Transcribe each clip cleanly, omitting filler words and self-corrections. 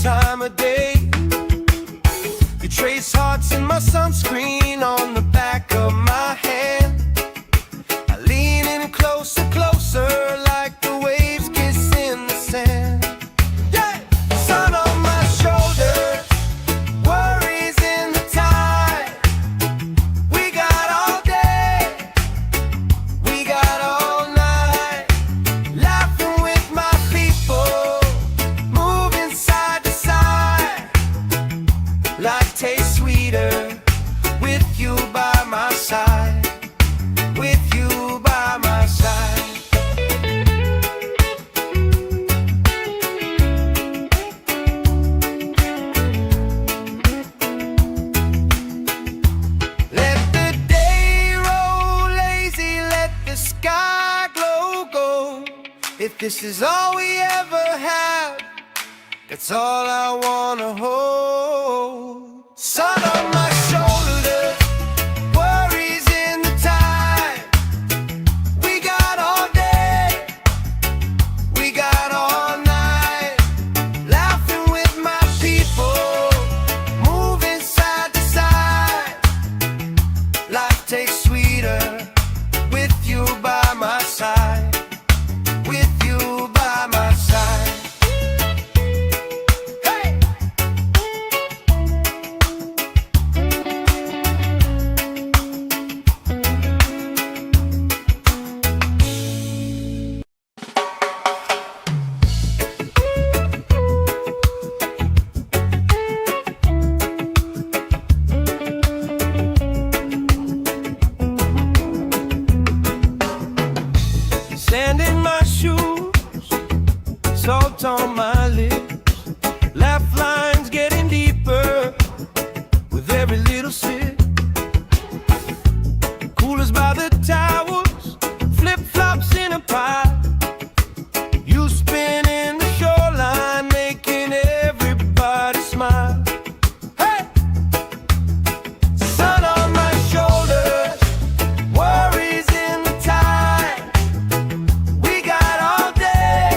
time of day. You trace hearts in my sunscreen on the back of my hand. I lean in closer, closer, like the waves kiss in the sand. Yeah! Sun on my shoulders, worries in the tide. We got all day, we got all night, laughing with my people, moving side to side. Life tastes sweeter with you by my side, with you by my side. Let the day roll lazy, let the sky glow gold. If this is all we ever have, that's all I wanna hold. Sun on my shoulders, worries in the tide. We got all day, we got all night, laughing with my people, moving side to side. Life tastes sweeter with you by my side, with you by my side. Sand in my shoes, salt on my lips, laugh lines getting deeper with every little sip. Coolers by the towels, flip-flops in a pile. You spinning the shoreline, making everybody smile. Hey! Sun on my shoulders, worries in the tide. We got all day,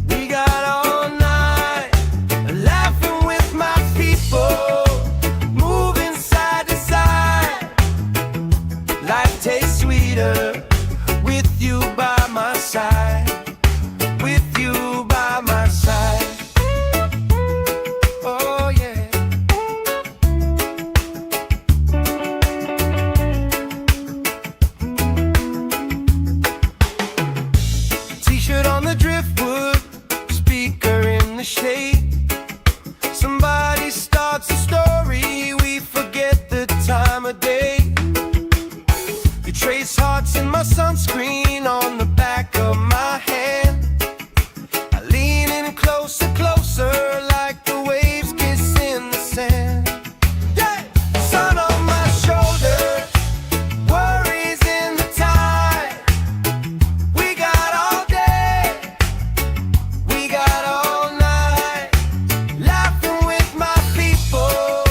we got all night, laughing with my people, moving side to side. Life tastes sweeter with you by my side, with you by my side. Oh yeah. T-shirt on the driftwood, speaker in the shade. Somebody starts a story, we forget the time of day. You trace hearts in my sunscreen on the back of my hand. I lean in closer, closer, like the waves kiss in the sand. Yeah! Sun on my shoulders, worries in the tide. We got all day, we got all night, laughing with my people,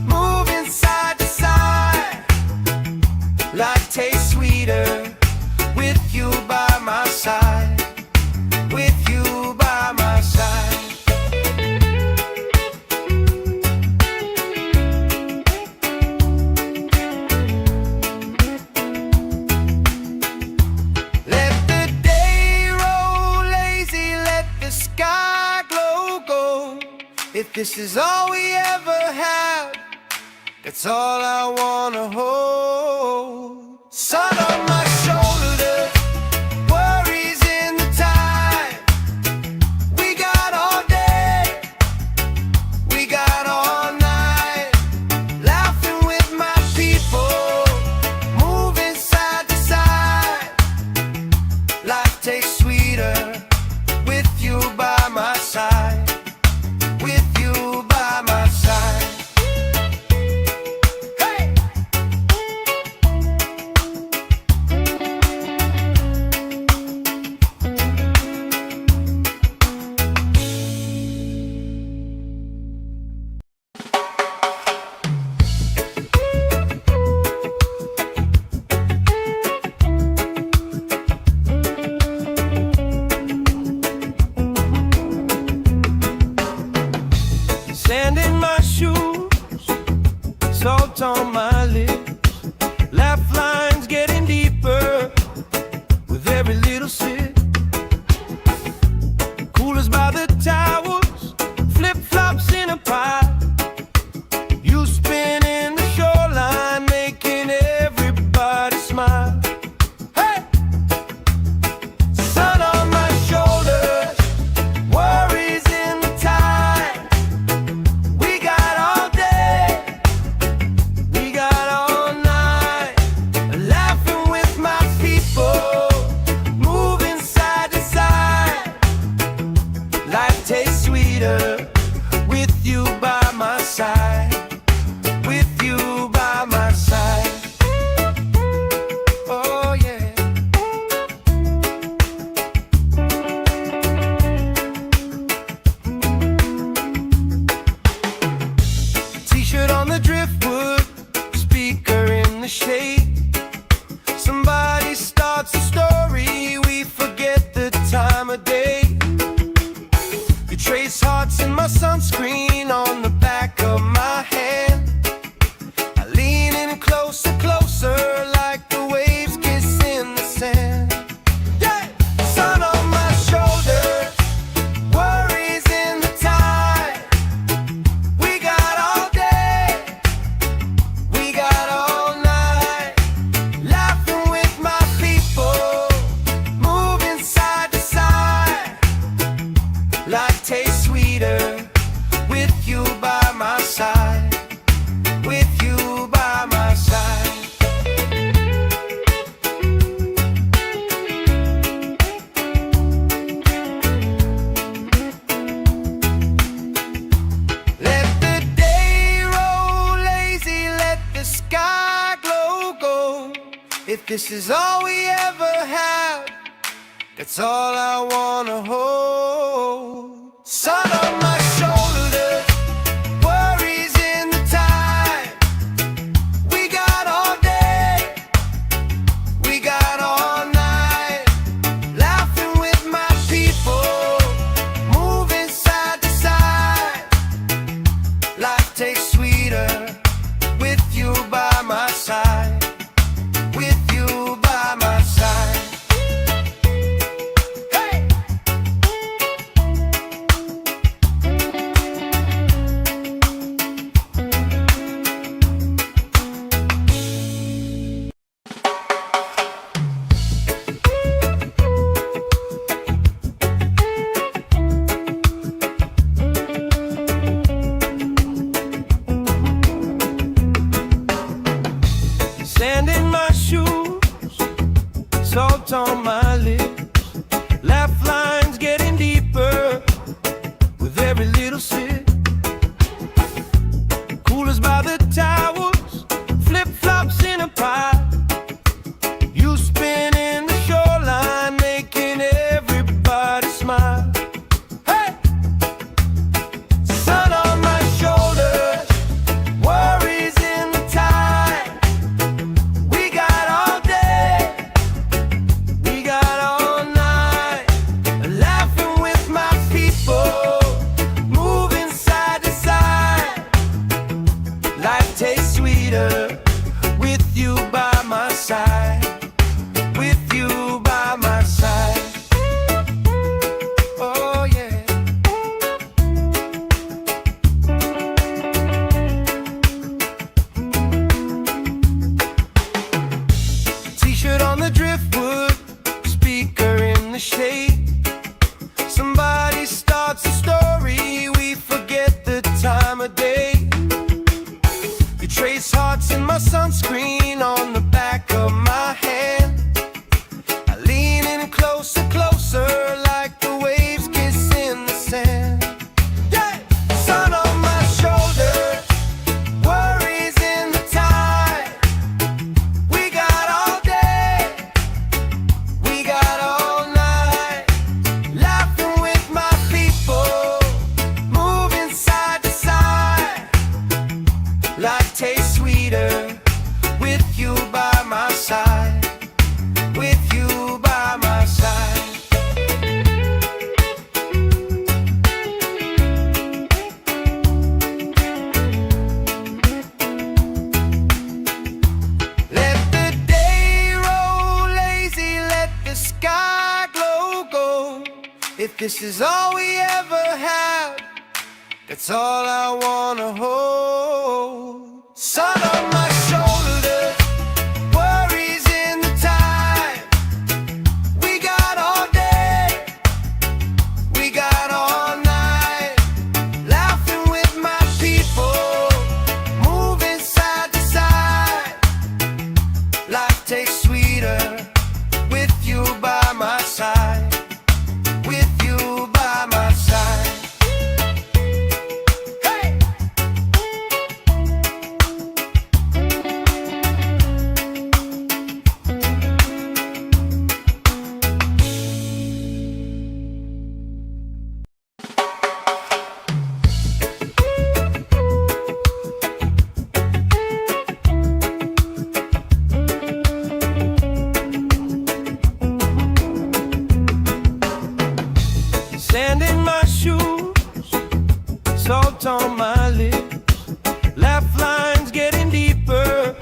moving side to side. Life tastes sweeter with you by my side, with you by my side. Let the day roll lazy, let the sky glow gold. If this is all we ever have, that's all I wanna hold. Sun on my shoulders, worries in the tide. We got all day, we got all night, laughing with my people, moving side to side. Life tastes sweeter with you by my side, with you by my side. Hey! Sand in my shoes, salt on my lips, laugh lines getting deeper with every little sip. Coolers by the towels, flip-flops in a pile. You spin in the shoreline, making everybody smile. Hey! Sun on my shoulders, worries in the tide. We got all day, we got all night, laughing with my people, moving side to side. Life tastes sweeter with you by my side. With you by my side. Oh yeah. T-shirt on the driftwood, speaker in the shade. Somebody starts a story, we forget the time of day. You trace hearts in my sunscreen on the back of my hand. I lean in closer, closer, like the waves kissing the sand. Yeah! Sun on my shoulders, worries in the tide. We got all day, we got all night, laughing with my people, moving side to side. Life tastes sweeter with you by my side. With you by my side. Let the day roll lazy, let the sky glow gold. If this is all we ever have, that's all I wanna hold. Sun on my shoulders, worries in the tide. We got all day, we got all night, laughing with my people, moving side to side. Life tastes sweeter with you by my side. With you by my side. Hey! Sand in my shoes, salt on my lips, laugh lines getting deeper with every little sip. Coolers by the towels, flip-flops in a pile. You spin in the shoreline, making everybody smile. Hey! Sun on my shoulders, worries in the tide. We got all day, we got all night, laughing with my people, moving side to side. Life tastes sweeter with you by my side. With you by my side. Oh yeah. T-shirt on the driftwood, speaker in the shade. Somebody starts a story, we forget the time of day. You trace hearts in my sunscreen on the back of my hand. I lean in closer, closer, like the waves kissing the sand. Yeah! Sun on my shoulders, worries in the tide. We got all day, we got all night, laughing with my people, this is all we ever had, that's all I wanna hold. Sun on my shoulders, worries in the tide. We got all day, we got all night, laughing with my people, moving side to side. Life tastes sweeter with you by my side, with you by my side. Hey! Sand in my shoes, salt on my lips, laugh lines getting deeper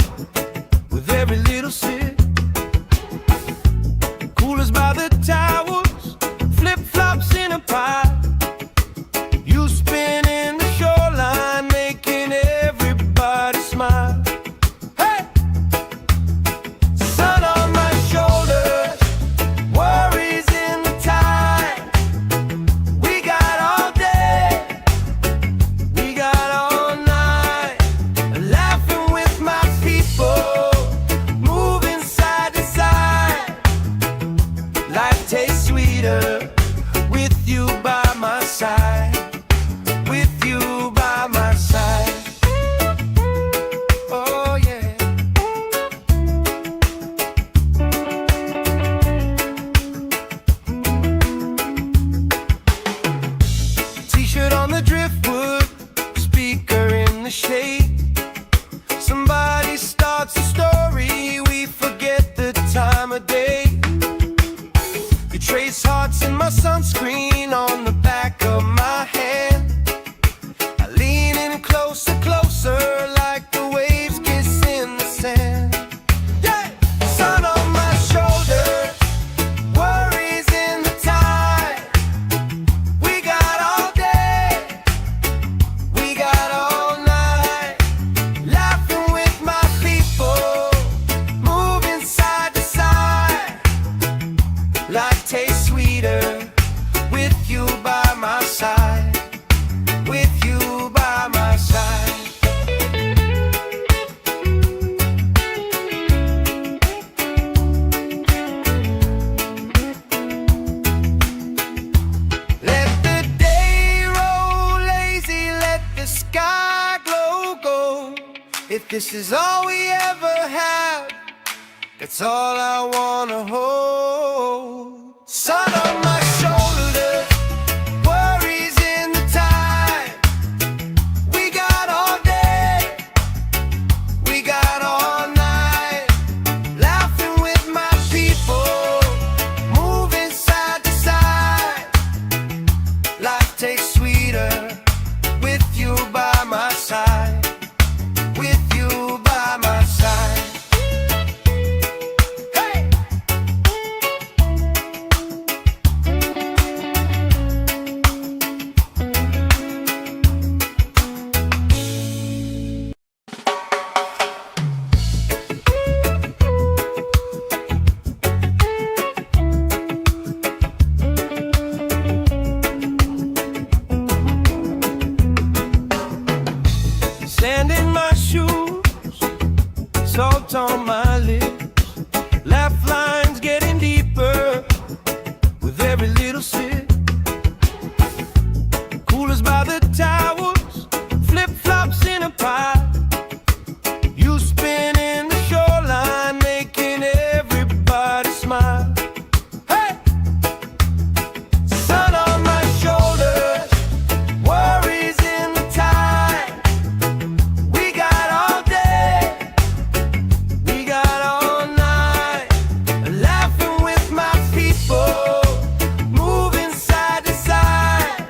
with every little sip. Coolers by the towers, flip-flops in a pie. You spin in the shoreline, making everybody smile. Hey! Sun on my shoulders, worries in the tide. We got all day, we got all night, laughing with my people, moving side to side. Life tastes sweeter with you by my side, with you by my side. Oh yeah. T-shirt on the driftwood, speaker in the shade. Somebody starts a story, we forget the time of day. You trace hearts in my sunscreen on the back of my hand. I lean in closer, closer, like the waves kiss in the sand. Yeah! Sun on my shoulders, worries in the tide. We got all day, we got all night, laughing with my people, moving side to side. Life tastes sweeter with you by my side, with you by my side. Let the day roll lazy, let the sky glow gold. If this is all we ever had, that's all I wanna hold. Sun on my shoulders, worries in the tide. We got all day, we got all night, laughing with my people, moving side to side. Life tastes sweeter with you by my side, with you by my side. Hey! Sand in my shoes, salt on my lips, laugh lines getting deeper with every little sip. Coolers by the towers, flip-flops in a pie. You spin in the shoreline, making everybody smile. Hey! Sun on my shoulders, worries in the tide. We got all day, we got all night, laughing with my people, moving side to side.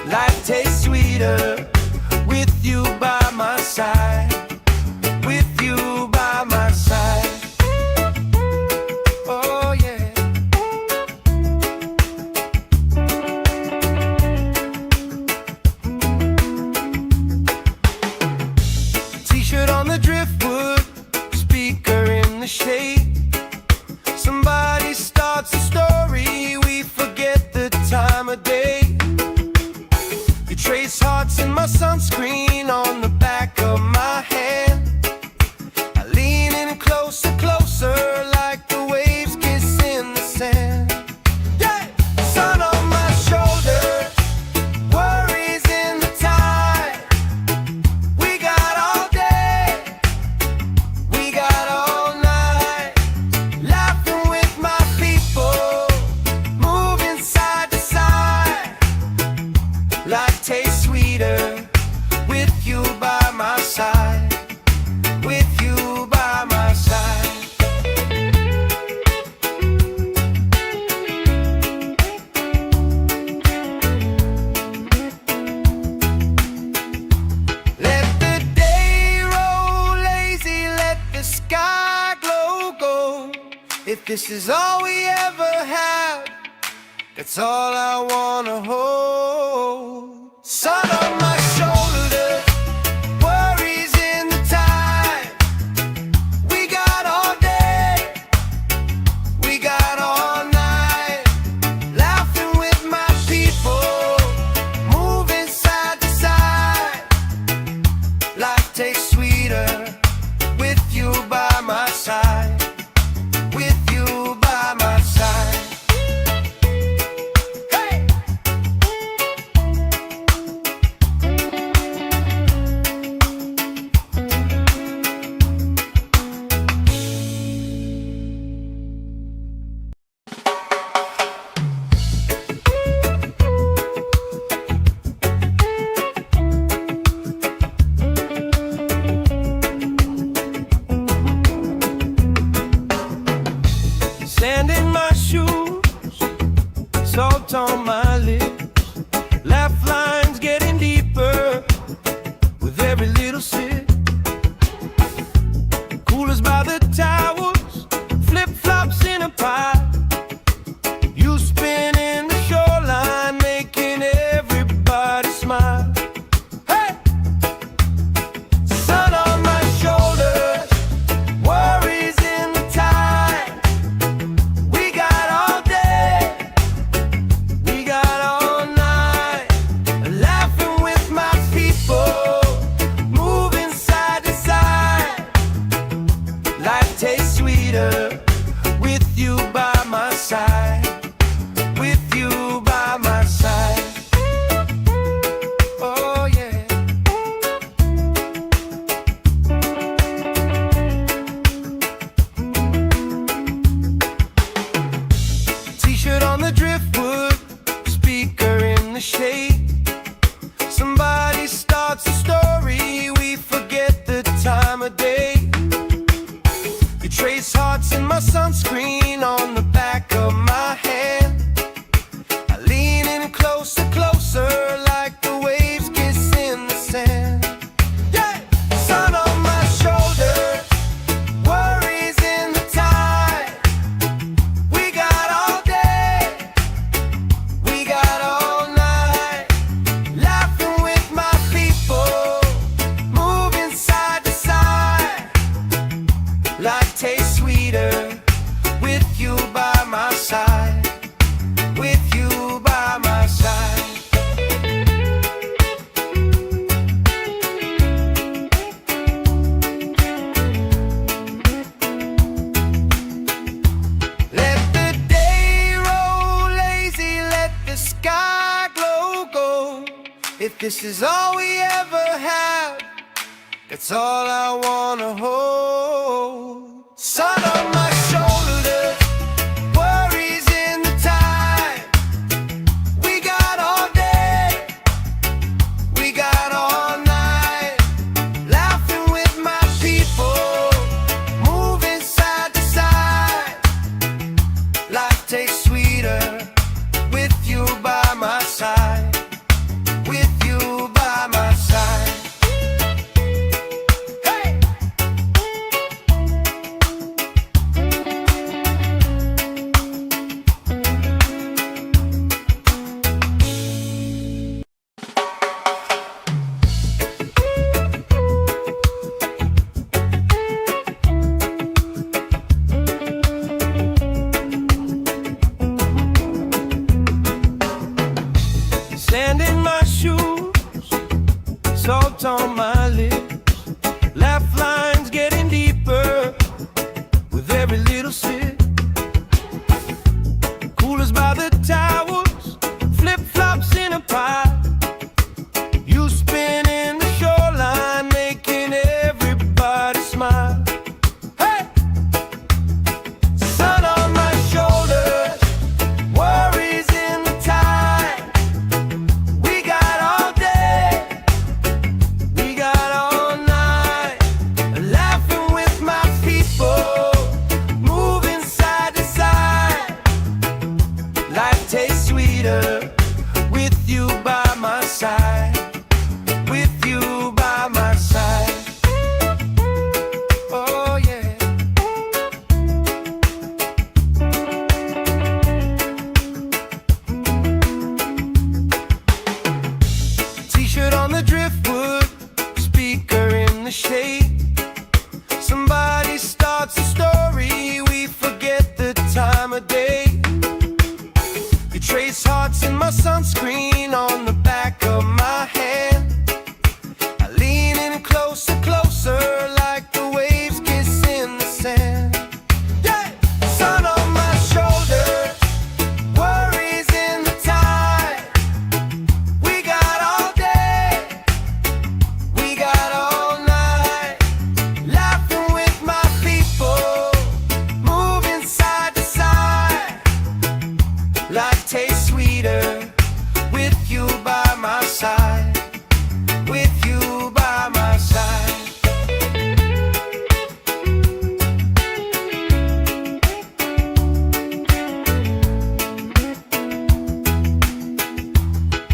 Life tastes sweeter with you by my side, with you by my side. Oh yeah. You trace hearts in my sunscreen on the back of my hand. I lean in closer, closer, like the waves kiss in the sand. Yeah! Sun on my shoulders, worries in the tide. We got all day, we got all night, laughing with my people, moving side to side. Life tastes sweeter with you by my side, with you by my side. Let the day roll lazy, let the sky glow gold. If this is all we ever have, that's all I wanna hold. Sun on my shoulders, worries in the tide. We got all day, we got all night, laughing with my people, moving side to side. Life tastes sweeter with you by my side, with you by my side. Sand in my shoes, salt on my lips, laugh lines getting deeper with every little sip. Coolers by the towers, flip-flops in a pie. You spinning the shoreline, making everybody smile. Hey! Sun on my shoulders, worries in the tide. We got all day, we got all night, laughing with my people, moving side to side. Life tastes sweeter with you by my side, with you by my side. Oh yeah. T-shirt on the driftwood, speaker in the shade. Somebody starts a story, we forget the time of day. You trace hearts in my sunscreen on the back of my hand. I lean in closer, closer, like the waves kiss in the sand. Yeah! Sun on my shoulders, worries in the tide. We got all day, we got all night, laughing with my people, moving side to side. Life tastes sweeter with you by my side, with you by my side. Let the day roll lazy, let the sky glow gold. If this is all we ever have, that's all I wanna hold. Sun on my shoulders, worries in the tide. We got all day, we got all night, laughing with my people, moving side to side. Life tastes sweeter with you by my side, with you by my side. Hey! on my lips, laugh lines getting deeper with every little sip. Coolers by the towers, flip-flops in a pie. You spin in the shoreline, making everybody smile. Hey! Sun on my shoulders, worries in the tide. We got all day, we got all night, laughing with my people, moving side to side. Life tastes sweeter with you by my side, with you by my side. Oh yeah. T-shirt on the driftwood, speaker in the shade. Somebody starts a story, we forget the time of day. You trace hearts in my sunscreen on the back of my hand. I lean in closer, closer, like the waves kissing the sand. Yeah! Sun on my shoulders, worries in the tide. We got all day, we got all night, laughing with my people, moving side to side. Life tastes sweeter with you by my side, with you by my side.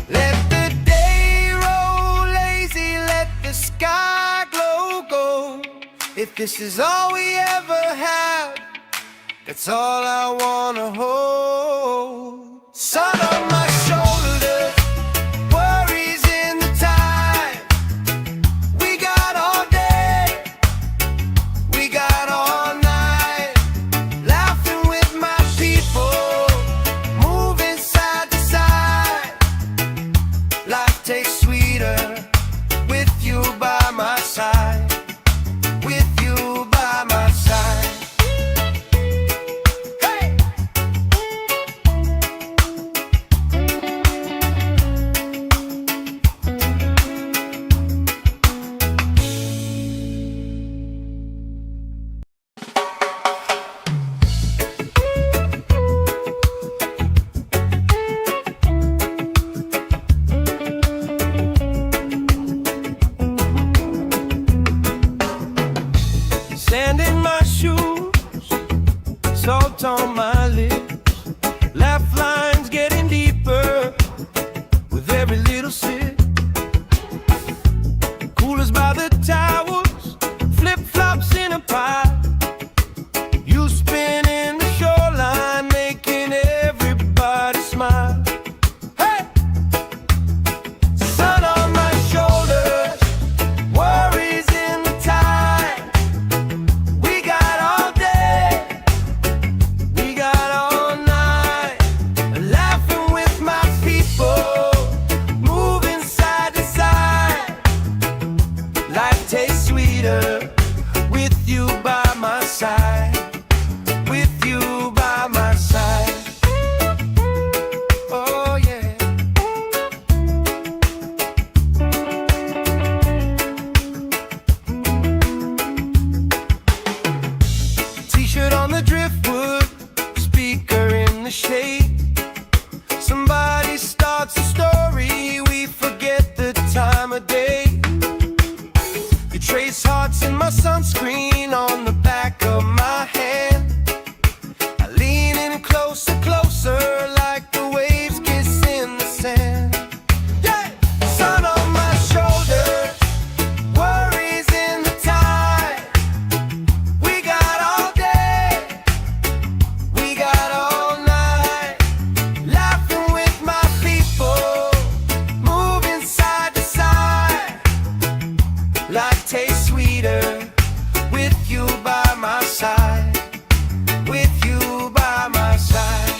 Let the day roll lazy, let the sky glow gold. If this is all we ever have, that's all I wanna hold. Sun on my shoulders, worries in the tide. We got all day, we got all night, laughing with my people, moving side to side. Life tastes sweeter with you by my side, with you by my side. Hey! Sand in my shoes, salt on my lips, laugh lines getting deeper with every little sip. Coolers by the towers, flip-flops in a pie. You spin in the shoreline, making everybody smile. Hey! Sun on my shoulders, worries in the tide. We got all day, we got all night, laughing with my people, moving side to side. Life tastes sweeter with you by my side, with you by my side. Oh yeah. T-shirt on the driftwood, speaker in the shade. Somebody starts a story, we forget the time of day. You trace hearts in my sunscreen on the back of my hand. I lean in closer, closer, like the waves kissing the sand. Yeah! Sun on my shoulders, worries in the tide. We got all day, we got all night, laughing with my people, moving side to side. Life tastes sweeter with you by my side, with you by my side.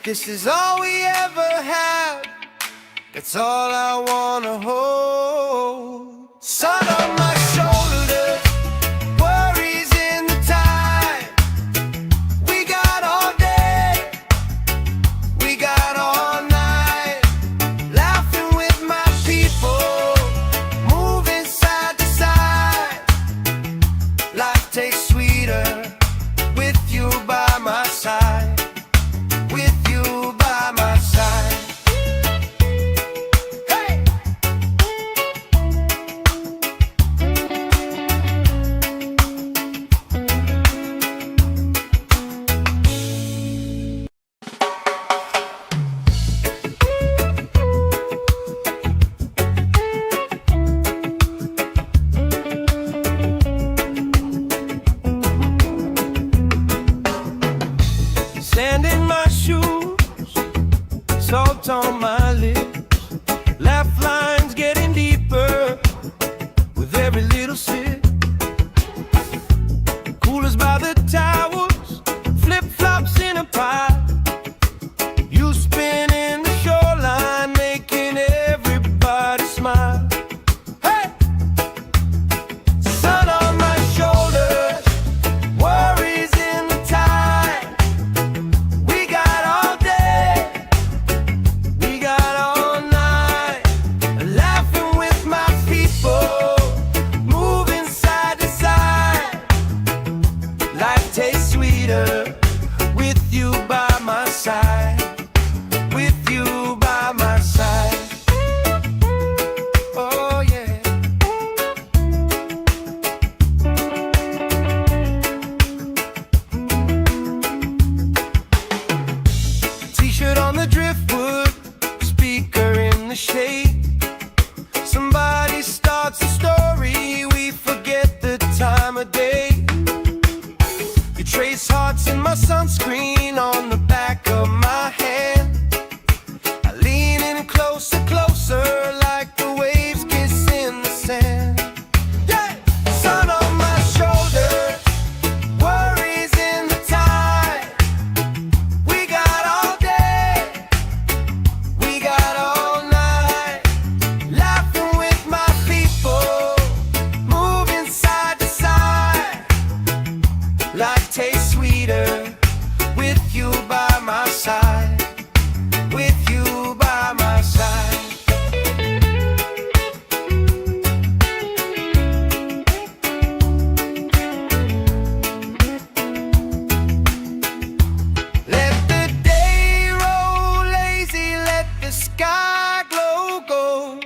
this is all we ever had, that's all I wanna hold. Sun on my shoulders, worries in the tide. We got all day, we got all night, laughing with my people, moving side to side. Life tastes sweeter with you by my side, with you by my side. Hey! Sand in my shoes, salt on my lips, laugh lines getting deeper with every little sip. Coolers by the towers, flip-flops in a pile. You spin in the shoreline, making everybody smile. Hey! Sun on my shoulders, worries in the tide. We got all day, we got all night, laughing with my people, moving side to side. Life tastes sweeter with you by my side, with you by my side. Oh yeah. T-shirt on the driftwood, speaker in the shade. Somebody starts a story, we forget the time of day. You trace hearts in my sunscreen on the back of my hand. I lean in closer, closer, like the waves kiss in the sand. Yeah! Sun on my shoulders, worries in the tide. We got all day, we got all night, laughing with my people, moving side to side. Life tastes sweeter with you by my side, with you by my side. Let the day roll lazy, let the sky glow gold.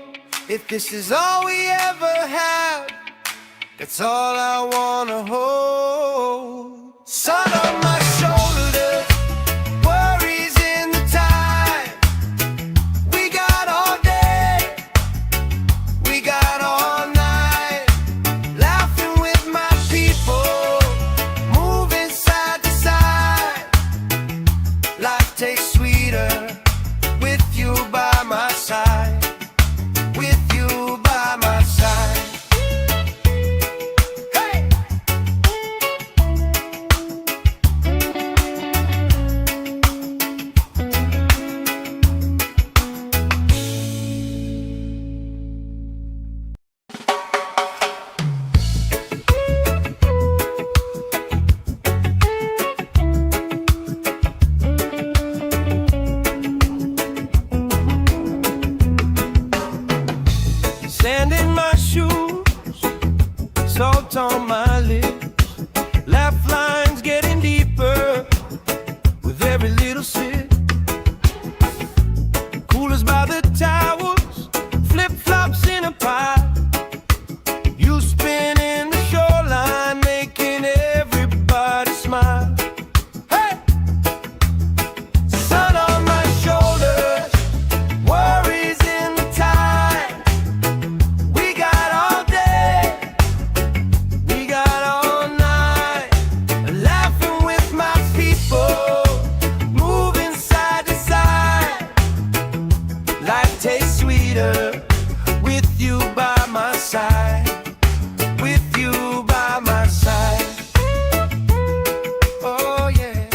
If this is all we ever had, that's all I wanna hold. Sun on my shoulders, worries in the tide. We got all day, we got all night, laughing with my people, moving side to side. Life tastes sweeter with you by my side, with you by my side. Hey! Sand in my shoes, salt on my lips, laugh lines getting deeper with every little sip. Coolers by the towers, flip-flops in a pile. You spin in the shoreline, making everybody smile. Hey! Sun on my shoulders, worries in the tide. We got all day, we got all night, laughing with my people, moving side to side. Life tastes sweeter with you by my side, with you by my side. Oh yeah.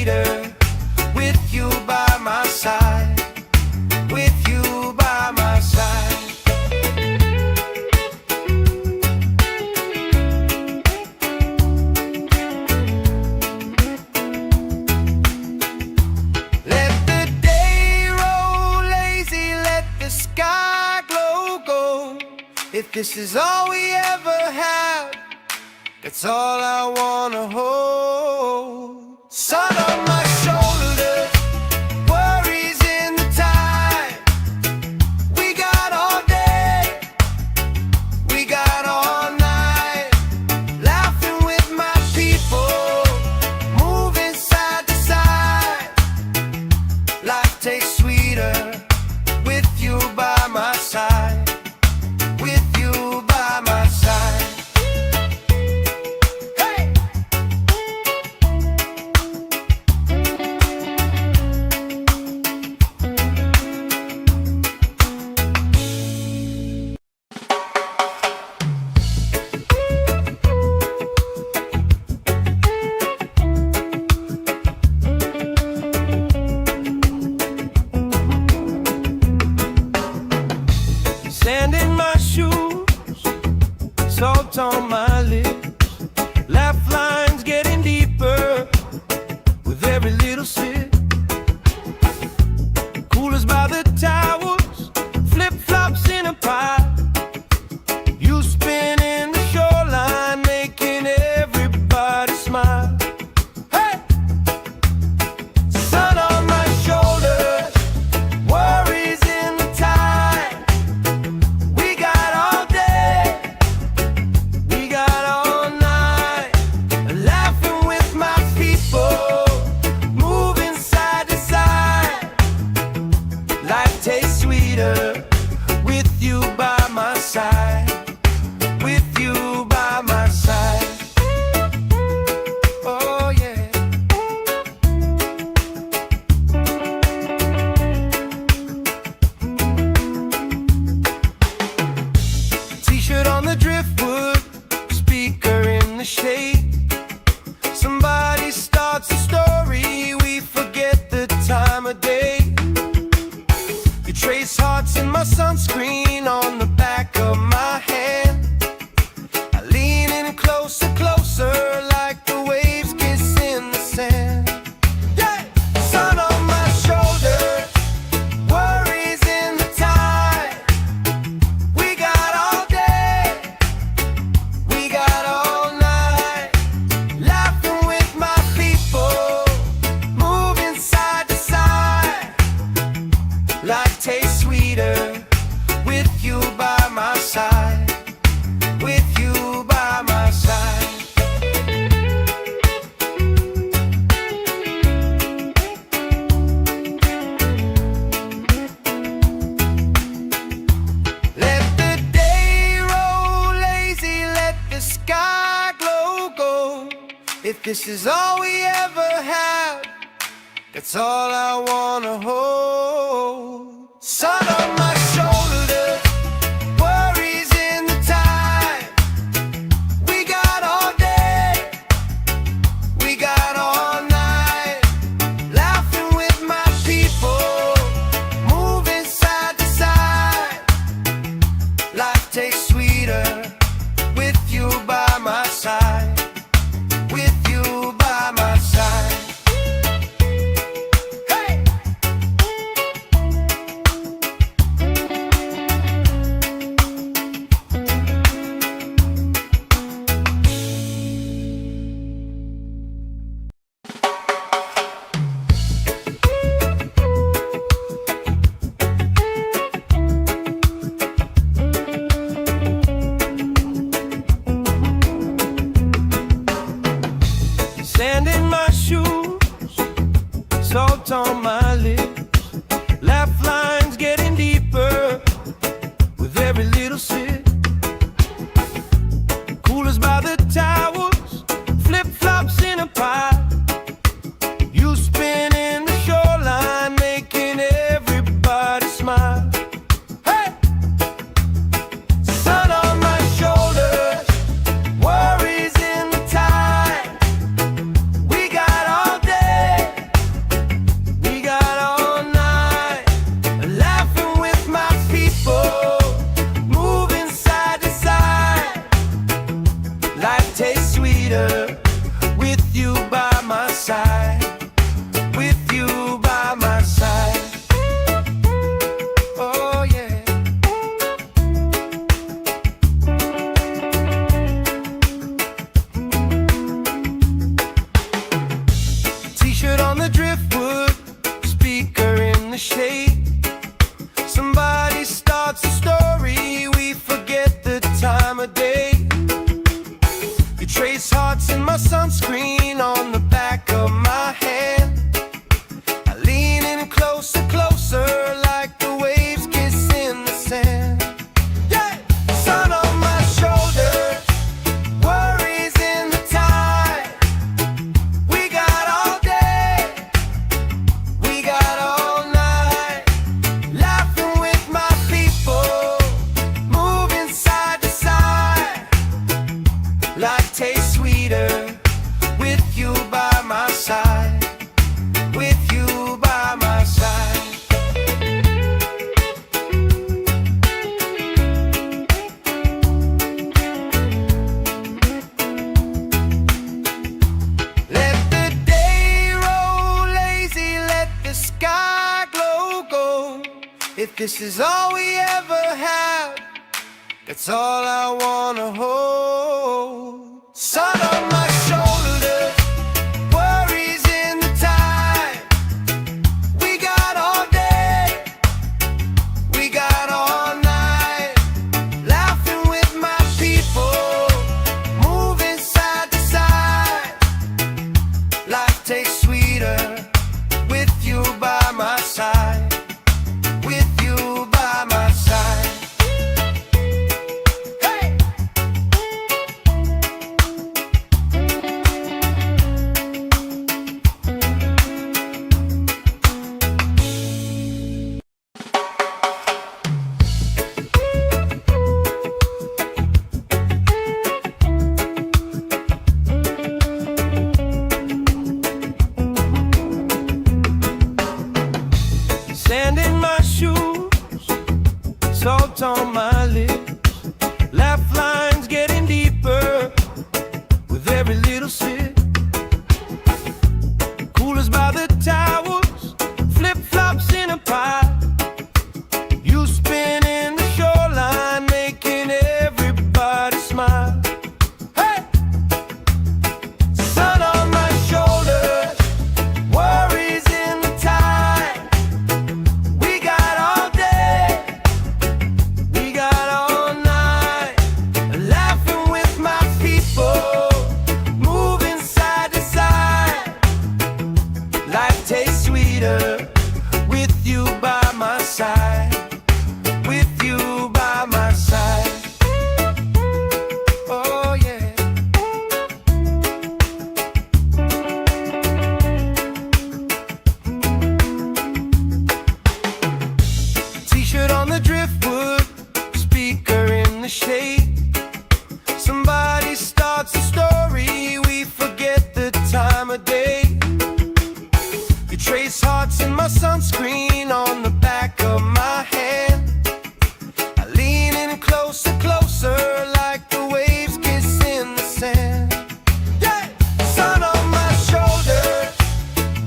sweeter with you by my side, with you by my side. Let the day roll lazy, let the sky glow gold. If this is all we ever have, that's all I wanna hold. Sun on my shoulders, worries in the tide. We got all day, we got all night. Laughing with my people, moving side to side. Life tastes sweeter with you by my side, with you by my side. Sand in my shoes, salt on my lips, laugh lines getting deeper with every little sip. Coolers by the towels, flip-flops in a pile. You spinning the shoreline, making everybody smile. Hey! Sun on my shoulders, worries in the tide. We got all day, we got all night. Laughing with my people, moving side to side. Life tastes sweeter with you by my side, with you by my side. Oh yeah. T-shirt on the driftwood, speaker in the shade. Somebody starts a story, we forget the time of day. You trace hearts in my sunscreen on the back of my hand. I lean in closer, closer, like the waves kiss in the sand. Yeah! Sun on my shoulders, worries in the tide. We got all day, we got all night. Laughing with my people, moving side to side. Life tastes sweeter with you by my side, with you by my side. Let the day roll lazy, let the sky glow gold. If this is all we ever have, that's all I wanna hold. Sun on my shoulders, worries in the tide. We got all day, we got all night. Laughing with my people, moving side to side. Life tastes sweeter with you by my side, with you by my side. Hey! Sand in my shoes, salt on my lips, laugh lines getting deeper with every little sip. Coolers by the towels, flip-flops in a pile. You spinning the shoreline, making everybody smile. Hey! Sun on my shoulders, worries in the tide. We got all day, in the shade. Somebody starts a story, we forget the time of day. You trace hearts in my sunscreen on the back of my hand. I lean in closer, closer, like the waves kissing the sand. Yeah! Sun on my shoulders, worries in the tide. We got all day, we got all night, laughing with my people, moving side to side. Life tastes sweeter with you by my side, with you by my side. Let the day roll lazy, let the sky glow gold. If this is all we ever have, that's all I wanna hold. Sun on my shoulders, worries in the tide. We got all day, we got all night, laughing with my people, moving side to side. Life tastes sweeter with you by my side, with you by my side. Hey! Sand in my shoes, salt on my lips, laugh lines getting deeper with every little sip. Coolers by the towers, flip-flops in a pile. You spin in the shoreline, making everybody smile. Hey! Sun on my shoulders, worries in the tide. We got all day, we got all night, laughing with my people, moving side to side. Life tastes sweeter with you by my side, with you by my side. Oh yeah. T-shirt on the driftwood, speaker in the shade. Somebody starts a story, we forget the time of day. You trace hearts in my sunscreen on the back of my hand. I lean in closer, closer, like the waves kissing the sand. Yeah! Sun on my shoulders,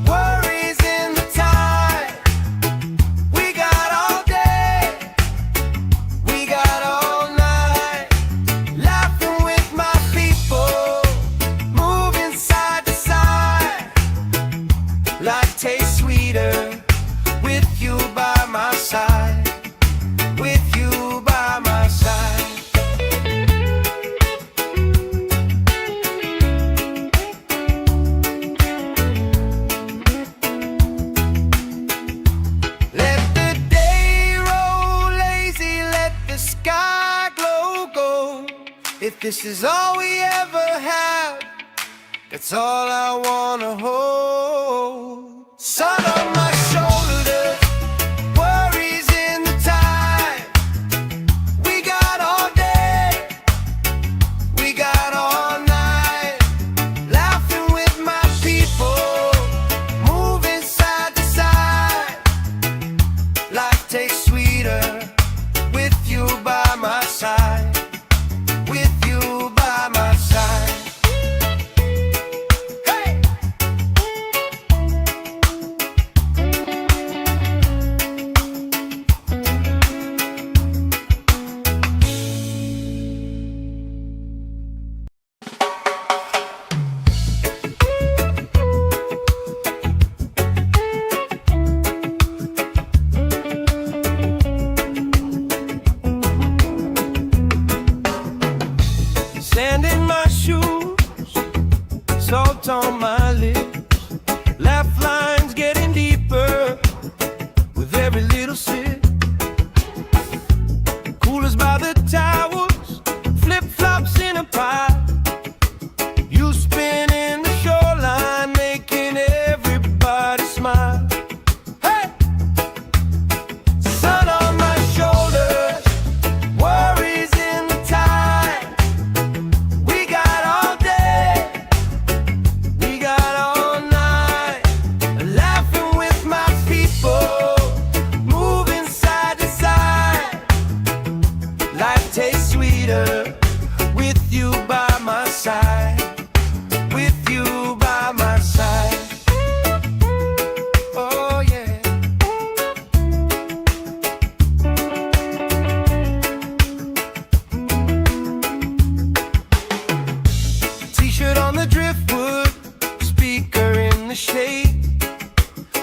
worries in the tide. We got all day, we got all night, laughing with my people, moving side to side. Life tastes sweeter with you by my side, with you by my side. Let the day roll lazy, let the sky glow gold. If this is all we ever have, that's all I wanna hold. Sun on my shoulders, worries in the tide. We got all day, we got all night, laughing with my people, moving side to side. Life tastes sweeter with you by my side, with you by my side. Hey!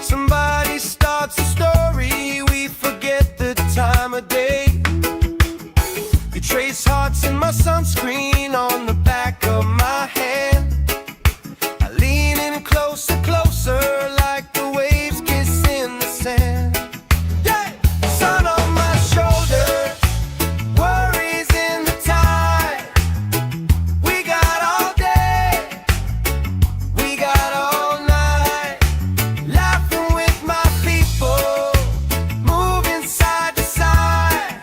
Somebody starts a story, we forget the time of day. You trace hearts in my sunscreen on the back of my hand. I lean in closer, closer, like the waves kiss in the sand. Yeah! Sun on my shoulder, worries in the tide. We got all day, we got all night, laughing with my people, moving side to side.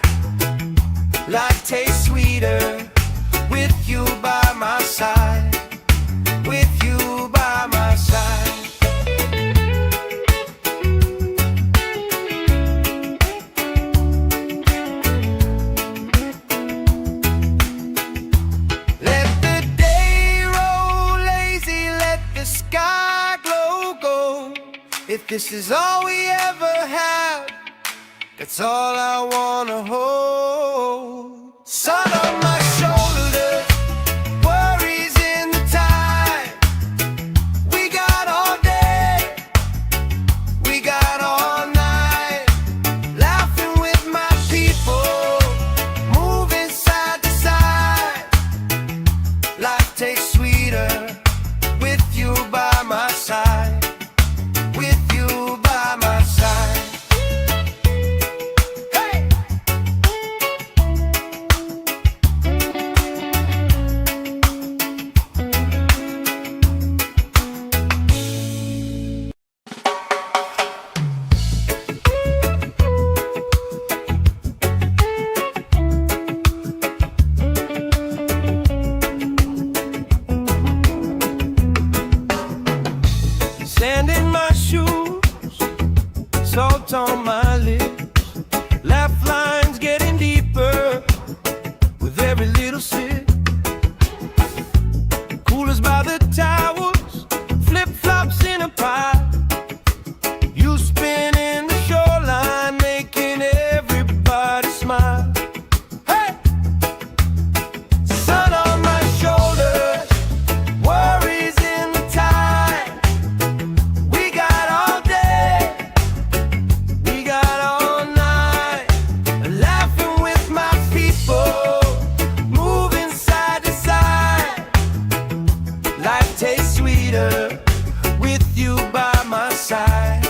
Life tastes sweeter with you by my side, with you by my side. Let the day roll lazy, let the sky glow gold. If this is all we ever have, that's all I wanna hold. Sun on my shoulder, worries in the tide. We got all day, we got all night, laughing with my people, moving side to side. Life tastes sweeter with you by my side, with you by my side. Hey! Sand in my shoes, salt on my lips, laugh lines getting deeper with every little sip. Coolers by the towers, flip-flops in a pile. You spinning the shoreline, making everybody smile. Hey! Sun on my shoulders, worries in the tide. We got all day, we got all night, laughing with my people, moving side to side. Life tastes sweeter with you by my side,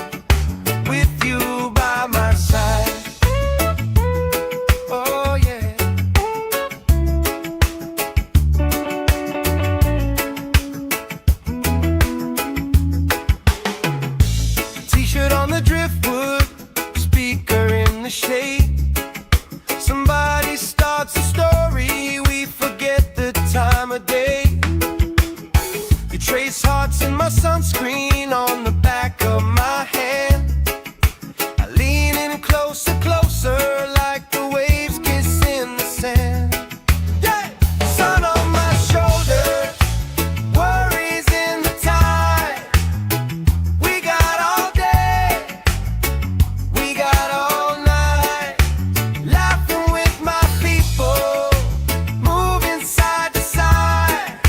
with you by my side. Oh yeah. T-shirt on the driftwood, speaker in the shade. Somebody starts a story, we forget the time of day. You trace hearts in my sunscreen on the back of my hand. I lean in closer, closer, like the waves kiss in the sand. Yeah! Sun on my shoulder, worries in the tide. We got all day, we got all night, laughing with my people, moving side to side.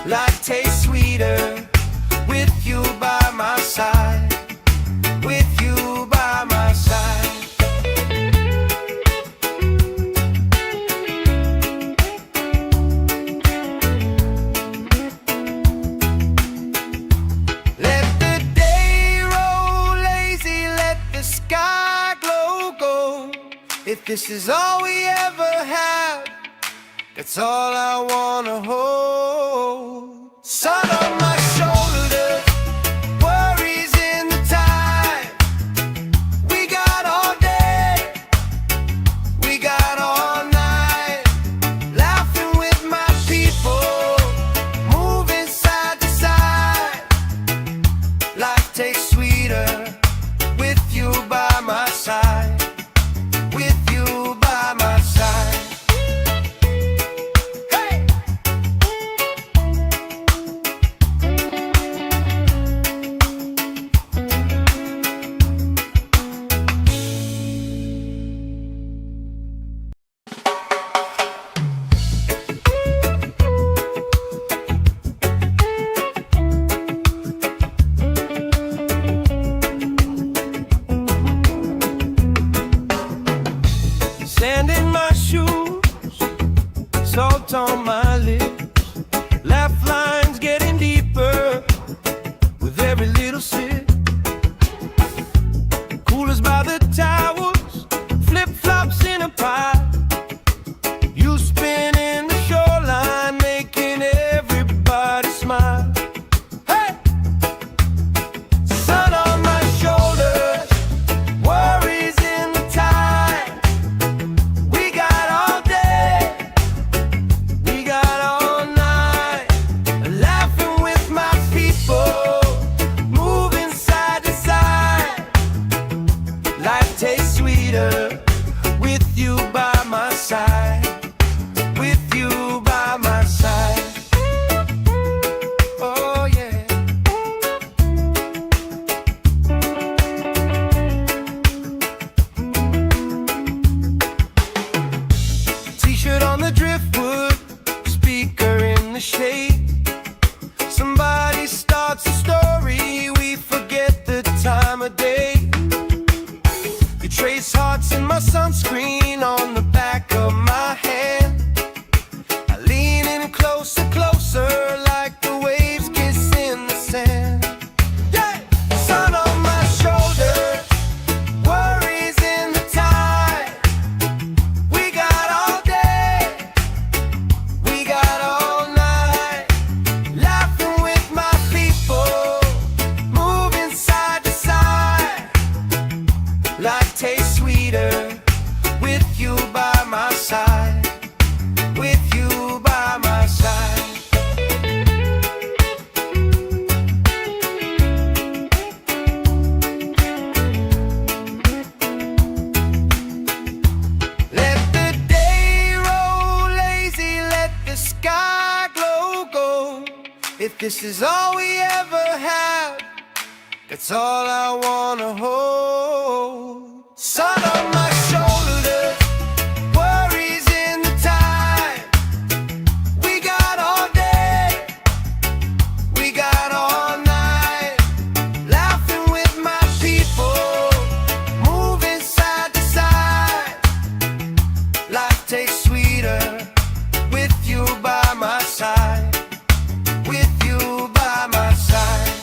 Life tastes sweeter with you by my side, with you by my side. Let the day roll lazy, let the sky glow gold. If this is all we ever have, that's all I wanna hold. Sun on my shoulder, worries in the tide. We got all day, we got all night, laughing with my people, moving side to side. Life tastes sweeter with you by my side, with you by my side. Hey! of day. You trace hearts in my sunscreen on the back of my hand. I lean in closer, closer, like the waves kiss in the sand. Yeah! Sun on my shoulders, worries in the tide. We got all day, we got all night, laughing with my people, moving side to side. Life tastes sweeter with you by my side, with you by my side. Let the day roll lazy, let the sky glow gold. If this is all we ever have, that's all I wanna hold. Sun on my shoulders, worries in the tide. We got all day, we got all night, laughing with my people, moving side to side. Life tastes sweeter with you by my side, with you by my side.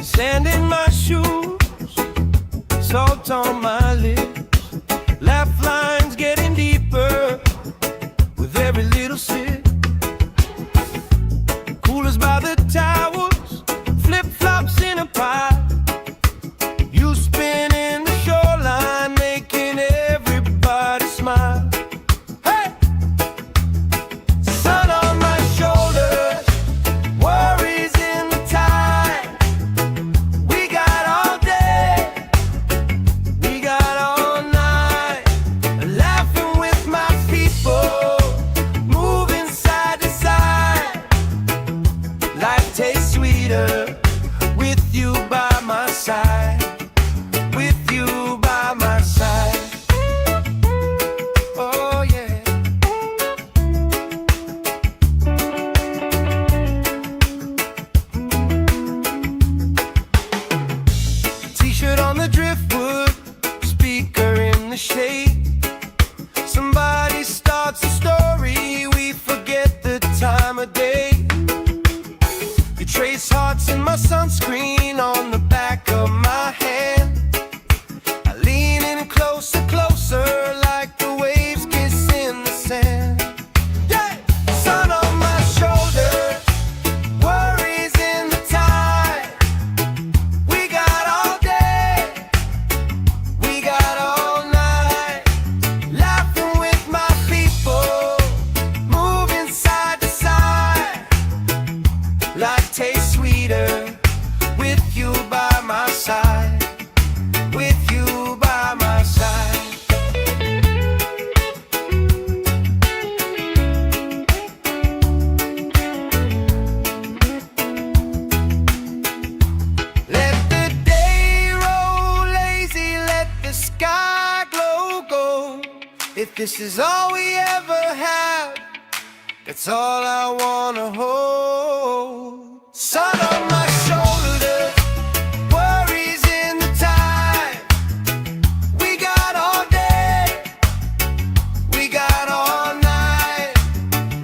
Sand in my shoes, salt on my lips, laugh lines getting deeper with every little sip. Coolers by the towels, flip-flops in a pile. You spin in the shoreline, making everybody smile. Hey! Sun on my shoulders, worries in the tide. We got all day, we got all night, laughing with my people, moving side to side. Life tastes sweeter with you by my side, with you by my side. Oh yeah. T-shirt on the driftwood, speaker in the shade. Somebody starts a story, we forget the time of day. You trace hearts in my sunscreen on the back of my hand. I lean in closer, closer, like the waves kiss in the sand. Yeah! Sun on my shoulders, worries in the tide. We got all day, we got all night, laughing with my people, moving side to side. Life tastes sweeter with you by my side, with you by my side. Let the day roll lazy, let the sky glow gold. If this is all we ever have, that's all I wanna hold. Sun on my shoulders, worries in the tide. We got all day, we got all night,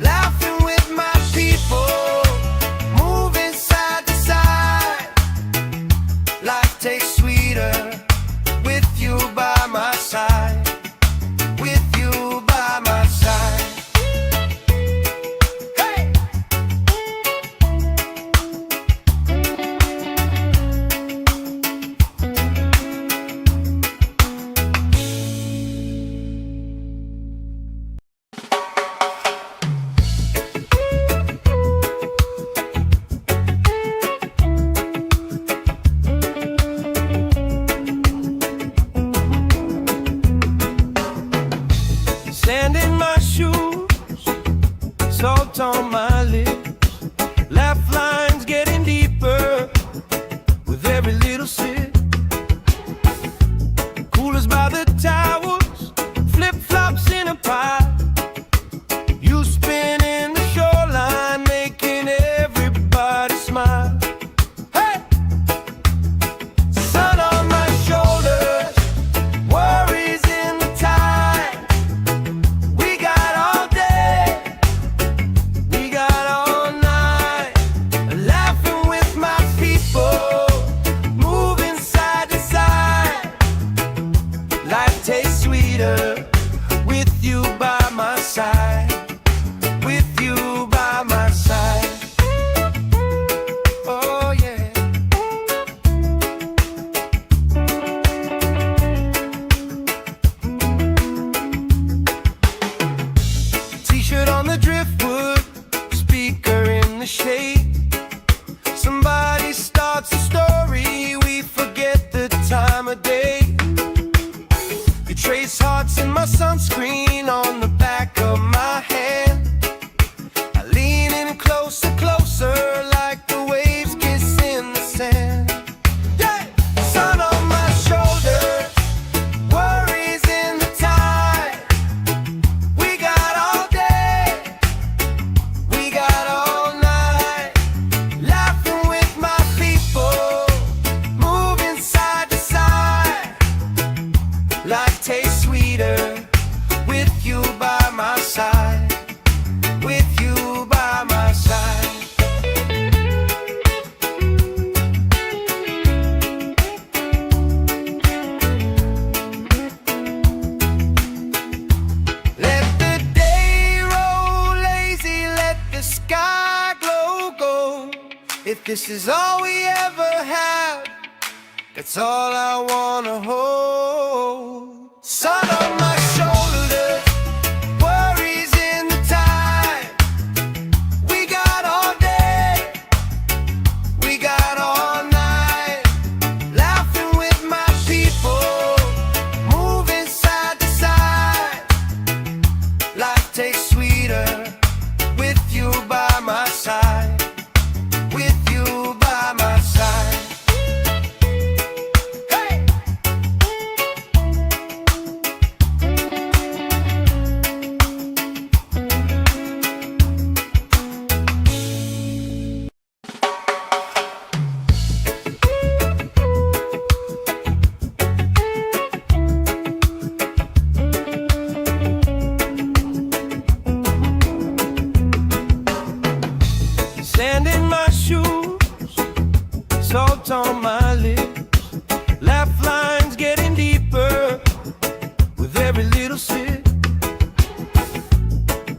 laughing with my people, moving side to side. Life tastes sweeter with you by my side, with you by my side. Hey! salt on my lips, laugh lines getting deeper with every little sip. Coolers by the towers, flip-flops in a pie. You spin in the shoreline, making everybody smile. Hey! Sun on my shoulders, worries in the tide. We got all day, we got all night, laughing with my people, moving side to side. Life tastes sweeter with you by my side, with you by my side. Oh yeah. T-shirt on the driftwood, speaker in the shade. Somebody starts a story, we forget the time of day. You trace hearts in my sunscreen on the back of my hand. I lean in closer, closer, like the waves kiss in the sand. Yeah! Sun on my shoulders, worries in the tide. We got all day, we got all night, laughing with my people, moving side to side. Life tastes sweeter with you by my side, with you by my side. Let the day roll lazy, let the sky glow gold. If this is all we ever have, that's all I wanna hold. Sun on my shoulders, worries in the tide. We got all day, we got all night, laughing with my people, moving side to side. Life tastes sweeter with you by my side, with you by my side. Hey! Sand in my shoes, salt on my lips, laugh lines getting deeper with every little sip.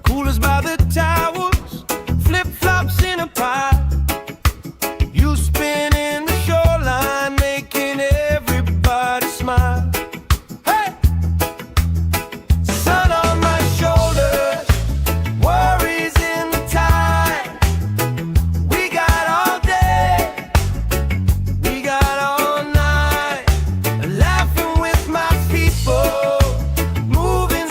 Coolers by the towers, flip-flops in a pie. You spin in the shoreline, making everybody smile. Hey! Sun on my shoulders, worries in the tide. We got all day, we got all night, laughing with my people, moving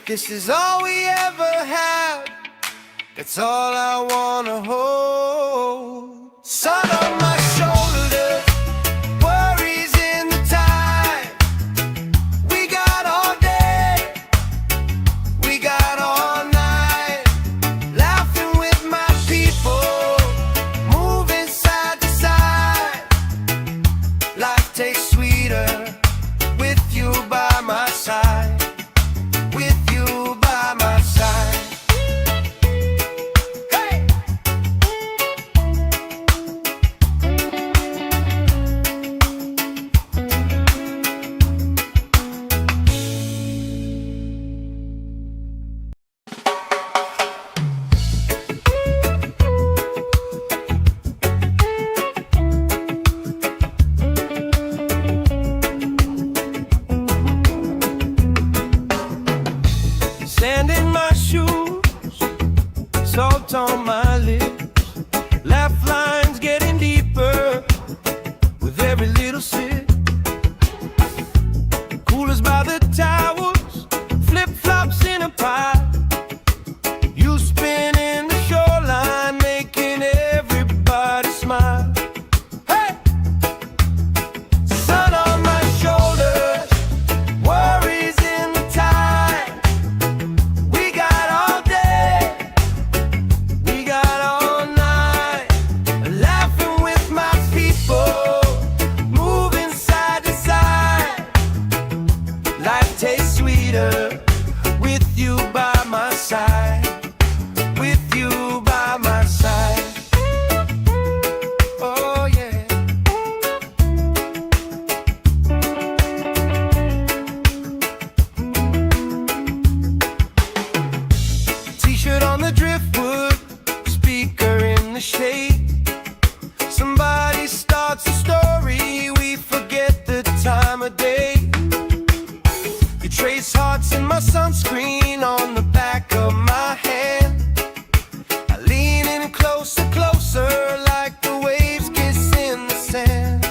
this is all we ever had, that's all I wanna hold. Sun on my shoulders, worries in the tide. We got all day, we got all night, laughing with my people, moving side to side. Life tastes sweeter with you by my side. With you by my side. Hey! Sand in my shoes, salt on my lips, laugh lines getting deeper with every little sip. Coolers by the towels, flip-flops in a pie. You spinning the shoreline, making everybody smile. Hey! Sun on my shoulders, worries in the tide. We got all day, we got all night, laughing with my people, moving side to side. Life tastes sweeter with you by my side. With you by my side. Oh yeah. T-shirt on the driftwood, speaker in the shade. Somebody starts a story, we forget the time of day. You trace hearts in my sunscreen on the back of my hand. I lean in closer, closer, like the waves kiss in the sand.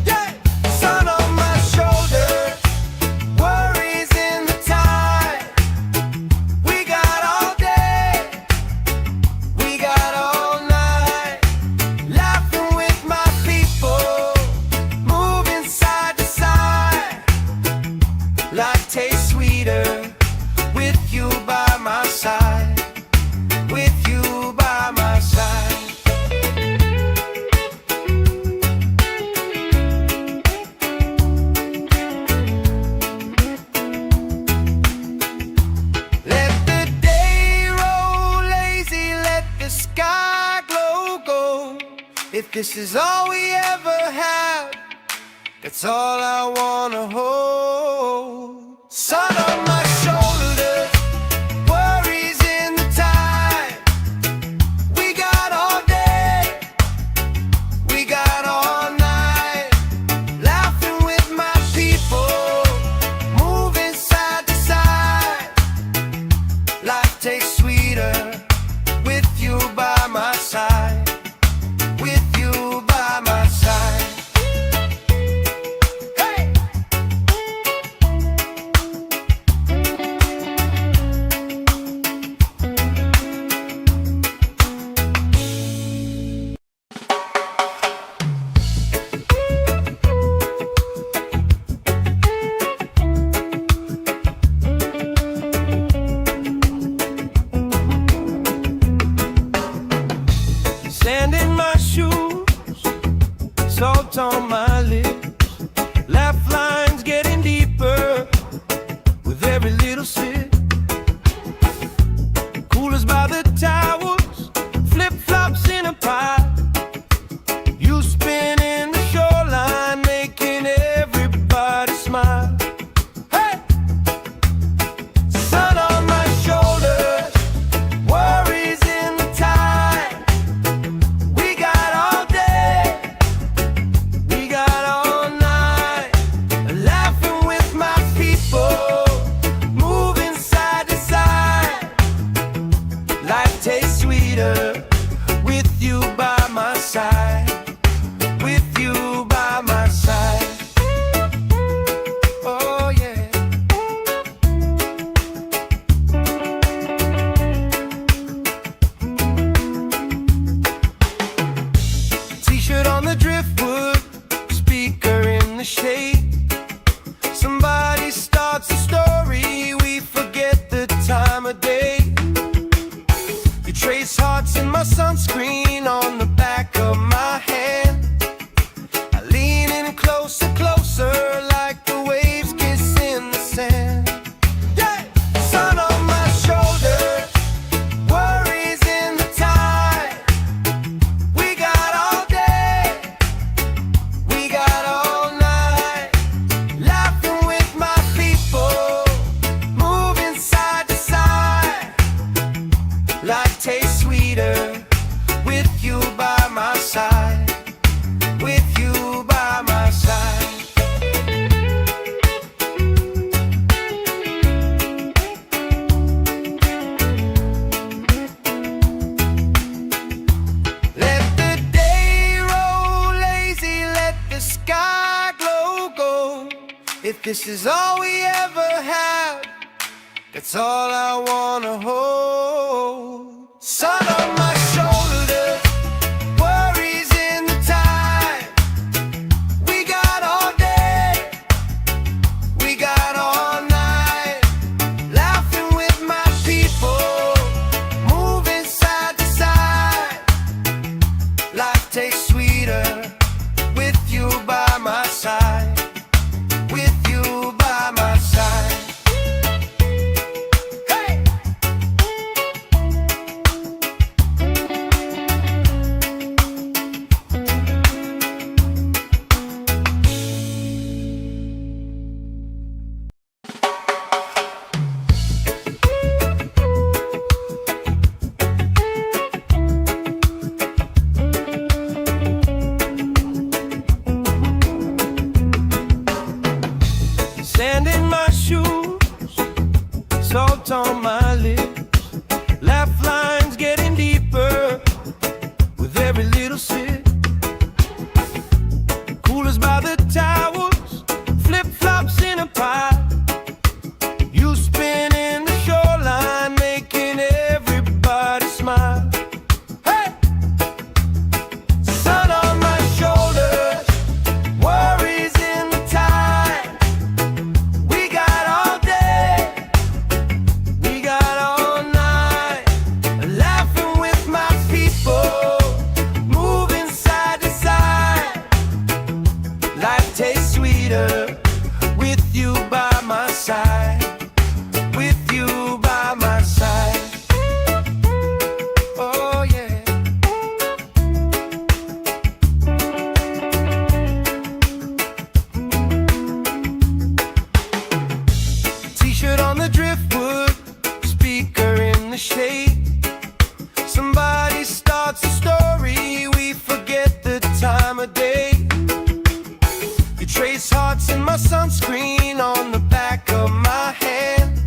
Yeah! Sun on my shoulders, worries in the tide. We got all day, we got all night, laughing with my people, moving side to side. Life tastes sweeter with you by my side. With you by my side. Let the day roll lazy, let the sky glow gold. If this is all we ever had, that's all I wanna hold. Sun on my shoulders, worries in the tide. We got all day, we got all night, laughing with my people, moving side to side. Life tastes sweeter with you by my side. With you by my side. Hey! Sand in my shoes, salt on my lips, laugh lines getting deeper with every little sip. Coolers by the towels, flip-flops in a pie. You spinning the shoreline, making everybody smile. Hey! Sun on my shoulders, worries in the tide. We got all day, we got all night, laughing with my people, moving side to side. Life tastes sweeter with you by my side. With you by my side. Oh yeah. trace hearts in my sunscreen on the back of my hand. I lean in closer, closer, like the waves kiss in the sand. Yeah! Sun on my shoulder, worries in the tide. We got all day, we got all night, laughing with my people, moving side to side. Life tastes sweeter with you by my side, with you by my side. Let the day roll lazy, let the sky glow gold. If this is all we ever have, that's all I wanna hold. Sun on my shoulders, worries in the tide. We got all day, we got all night, laughing with my people, moving side to side. Life tastes sweeter with you by my side, with you by my side. Sand in my shoes, salt on my lips, laugh lines getting deeper with every little sip. Coolers by the towers, flip-flops in a pile. You spin in the shoreline, making everybody smile. Hey! Sun on my shoulders, worries in the tide. We got all day, we got all night, laughing with my people, moving side to side. Life tastes sweeter with you by my side, with you by my side. Oh yeah. T-shirt on the driftwood, speaker in the shade. Somebody starts a story, we forget the time of day. You trace hearts in my sunscreen on the back of my hand.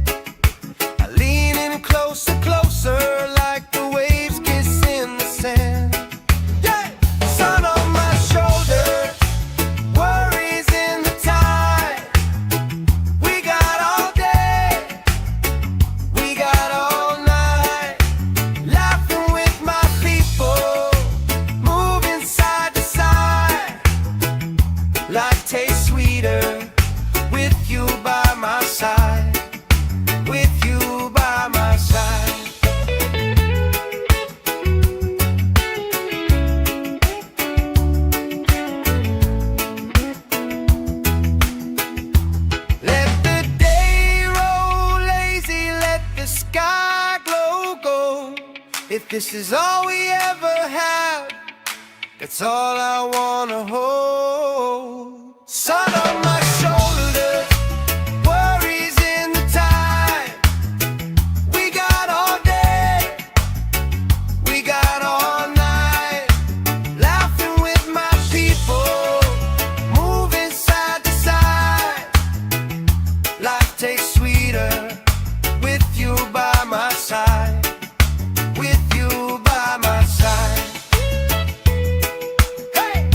I lean in closer, closer, like the waves kiss in the sand. Yeah! Sun on my shoulders, worries in the tide. We got all day, we got all night, laughing with my people, moving side to side. Life tastes sweeter with you by my side, with you by my side. Let the day roll lazy, let the sky glow gold. If this is all we ever have, that's all I wanna hold. Sun on my shoulders, worries in the tide. We got all day, we got all night, laughing with my people, moving side to side. Life tastes sweeter with you by my side, with you by my side. Hey!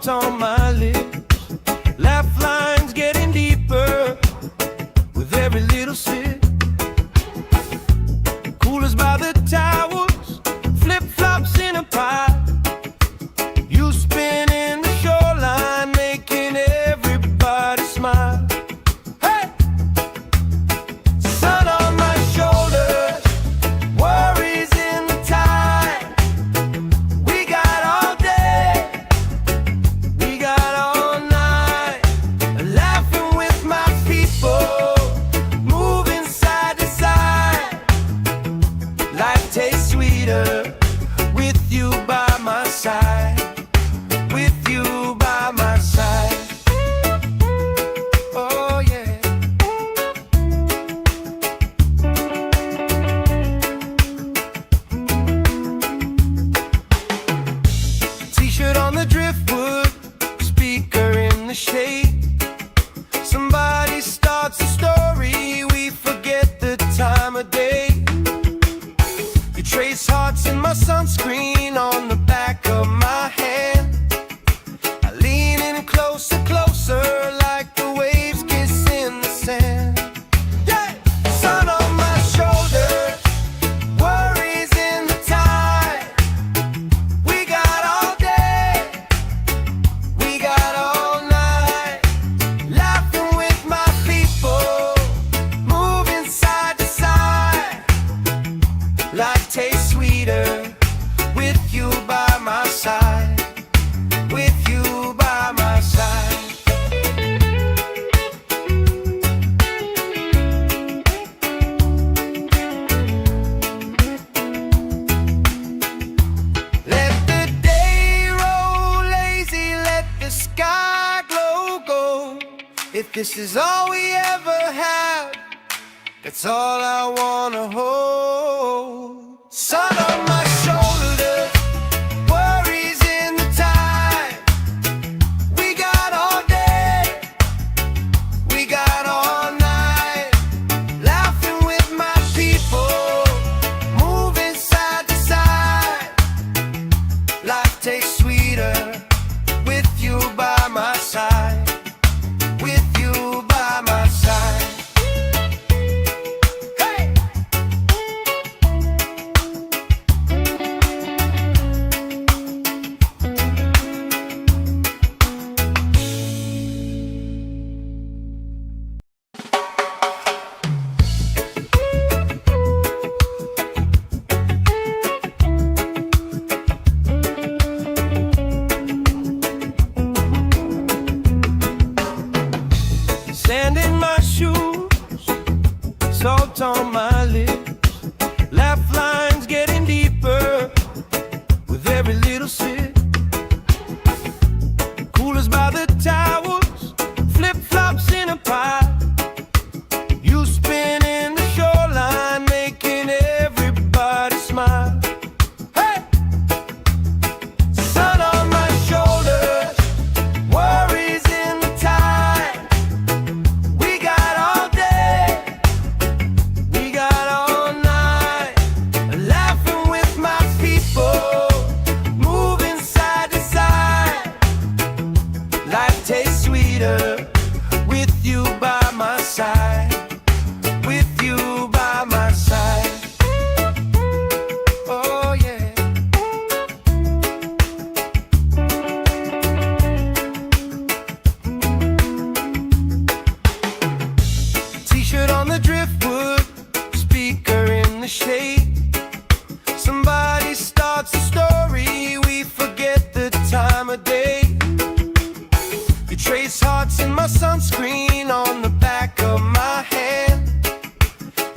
salt on my lips, laugh lines getting deeper with every little sip. Coolers by the towers, flip-flops in a pie. You spin in the shoreline, making everybody smile. Hey! Sun on my shoulders, worries in the tide. We got all day, we got all night, laughing with my people, moving side to side. Life tastes sweeter with you by my side. With you by my side. Oh yeah. T-shirt on the driftwood, speaker in the shade. Somebody starts a story, we forget the time of day. You trace hearts in my sunscreen on the back of my hand. Closer, closer, like the waves kiss in the sand. Yeah! Sun on my shoulders, worries in the tide. We got all day, we got all night, laughing with my people, moving side to side. Life tastes sweeter with you by my side. With you by my side. Let the day roll lazy, let the sky glow gold. If this is all we ever have, that's all I wanna hold. Sun on my shoulders, worries in the tide. We got all day, we got all night, laughing with my people, moving side to side. Life tastes sweeter with you by my side. With you by my side. Hey! Sand in my shoes, salt on my lips, laugh lines getting deeper with every little sip. Coolers by the towers, flip-flops in a pie. You spin in the shoreline, making everybody smile. Hey! Sun on my shoulders, worries in the tide. We got all day, we got all night, laughing with my people, moving side to side. Life tastes sweeter with you by my side. With you by my side. Oh yeah. T-shirt on the driftwood, speaker in the shade. Somebody starts a story, we forget the time of day. You trace hearts in my sunscreen on the back of my hand.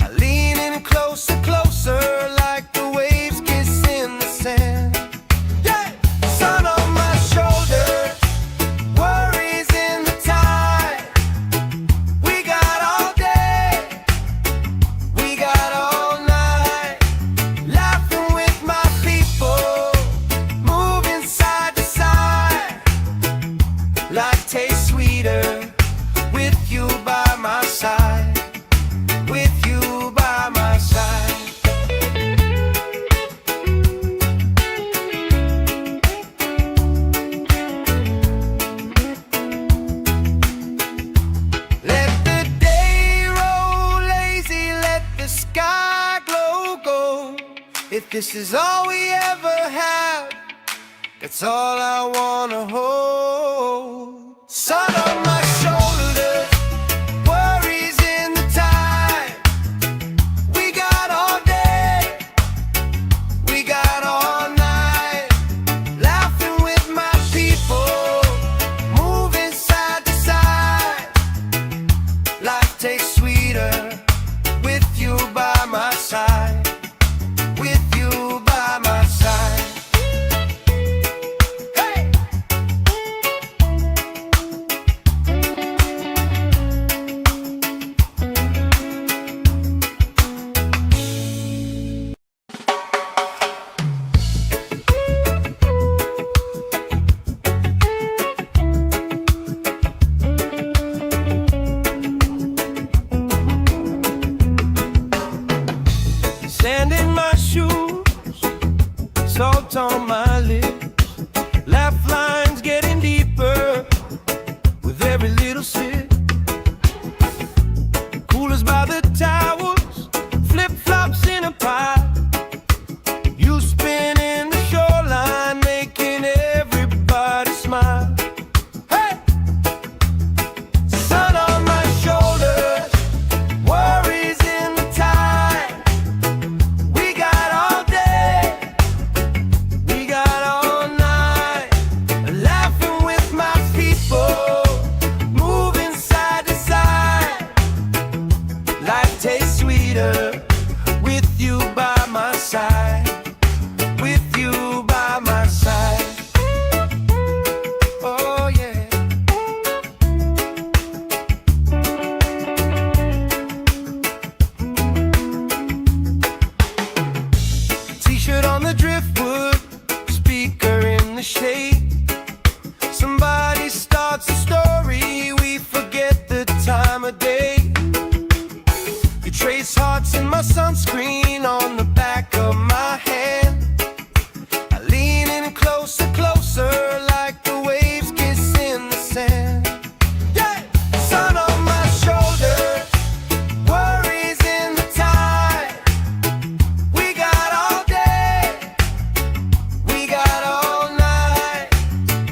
I lean in closer, closer, like the waves kiss in the sand. Yeah! Sun on my shoulders, worries in the tide. We got all day, we got all night, laughing with my people, moving side to side. this is all we ever have, that's all I wanna hold. Sun on my shoulders, worries in the tide. We got all day, we got all night, laughing with my people, moving side to side. Life tastes sweeter with you by my side. With you by my side. Hey! Sand in my shoes, salt on my lips, laugh lines getting deeper with every little sip. Coolers by the towels, flip-flops in a pile. You spinning the shoreline, making everybody smile. Hey! Sun on my shoulders, worries in the tide. We got all day, we got all night, laughing with my people, moving side to side. Life tastes sweeter with you by my side. With you by my side. Oh yeah. T-shirt on the driftwood, speaker in the shade. Somebody starts a story, we forget the time of day. You trace hearts in my sunscreen on the back of my hand. I lean in closer, closer, like the waves kiss in the sand. Yeah! Sun on my shoulders, worries in the tide. We got all day, we got all night,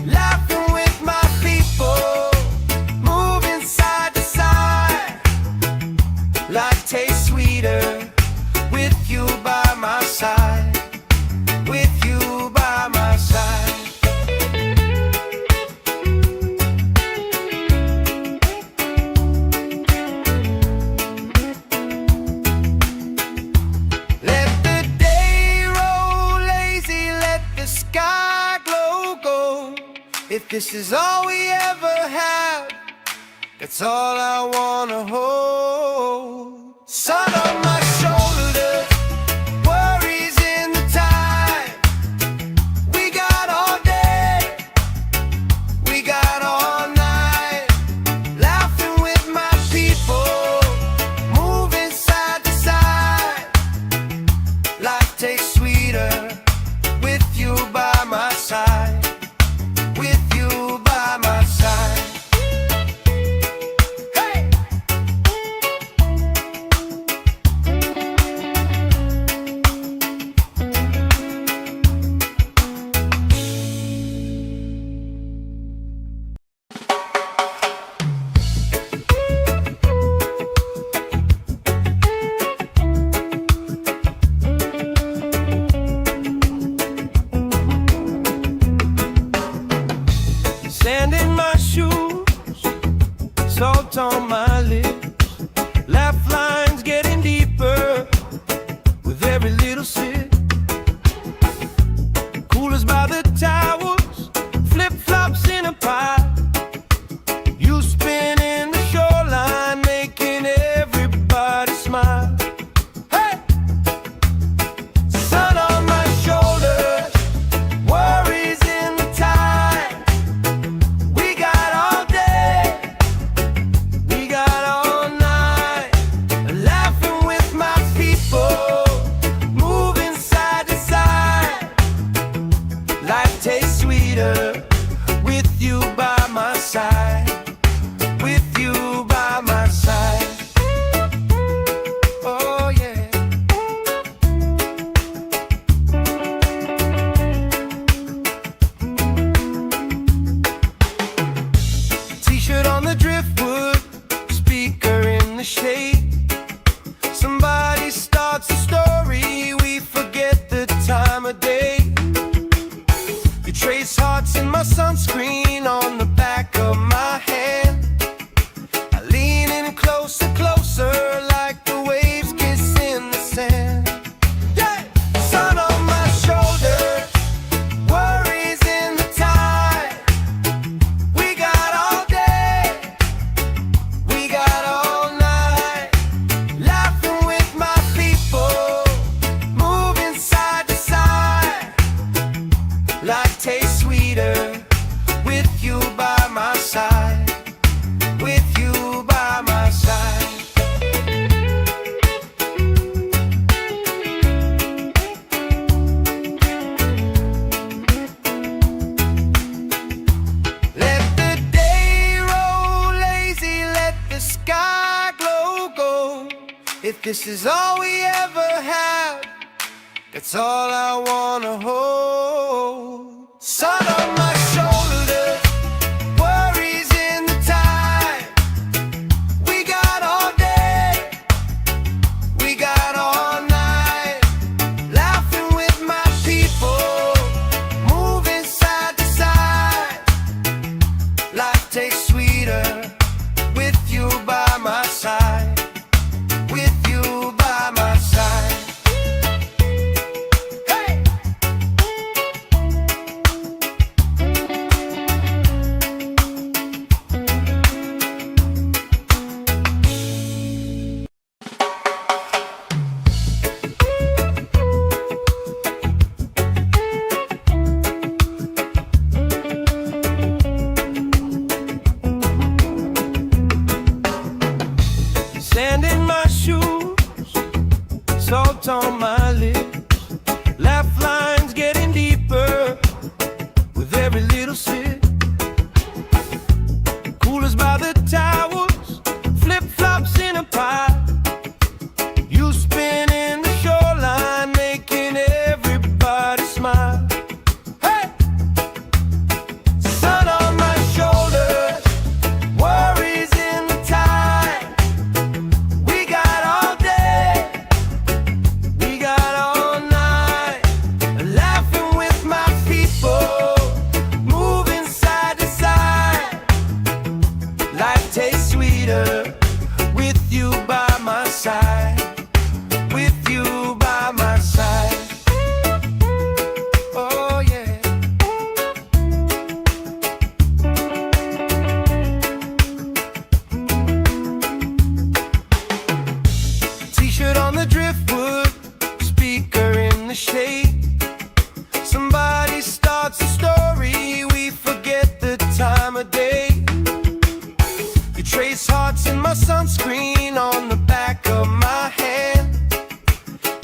laughing with my people, moving side to side. Life tastes sweeter with you by my side. With you by my side. Let the day roll lazy, let the sky glow gold. If this is all we ever have, that's all I wanna hold. Sun on my shoulders, worries in the tide. We got all day, we got all night, laughing with my people, moving side to side. Life tastes sweeter with you by my side. With you by my side. Hey! Sand in my shoes, salt on my lips, laugh lines getting deeper with every little sip. Coolers by the towels, flip-flops in a pile. You spinning the shoreline, making everybody smile. Hey! Sun on my shoulders, worries in the tide. We got all day, we got all hearts in my sunscreen on the back of my hand. I lean in closer, closer, like the waves kissing the sand. Yeah! Sun on my shoulder, worries in the tide. We got all day, we got all night, laughing with my people, moving side to side. Life tastes sweeter with you by my side, with you by my side. Let the day roll lazy, let the sky glow gold. If this is all we ever have, that's all I wanna hold. Sun on my shoulders, worries in the tide. We got all day, we got all night, laughing with my people, moving side to side. Life tastes sweeter with you by my side, with you by my side. Sand in my shoes, salt on my lips, laugh lines getting deeper with every little sip. Coolers by the towels, flip-flops in a pile. You spin in the shoreline, making everybody smile. Hey! Sun on my shoulders, worries in the tide. We got all day, we got all night, laughing with my people, moving side to side. Life tastes sweeter with you by my side, with you by my side. Oh yeah. T-shirt on the driftwood, speaker in the shade. Somebody starts a story, we forget the time of day. You trace hearts in my sunscreen on the back of my hand.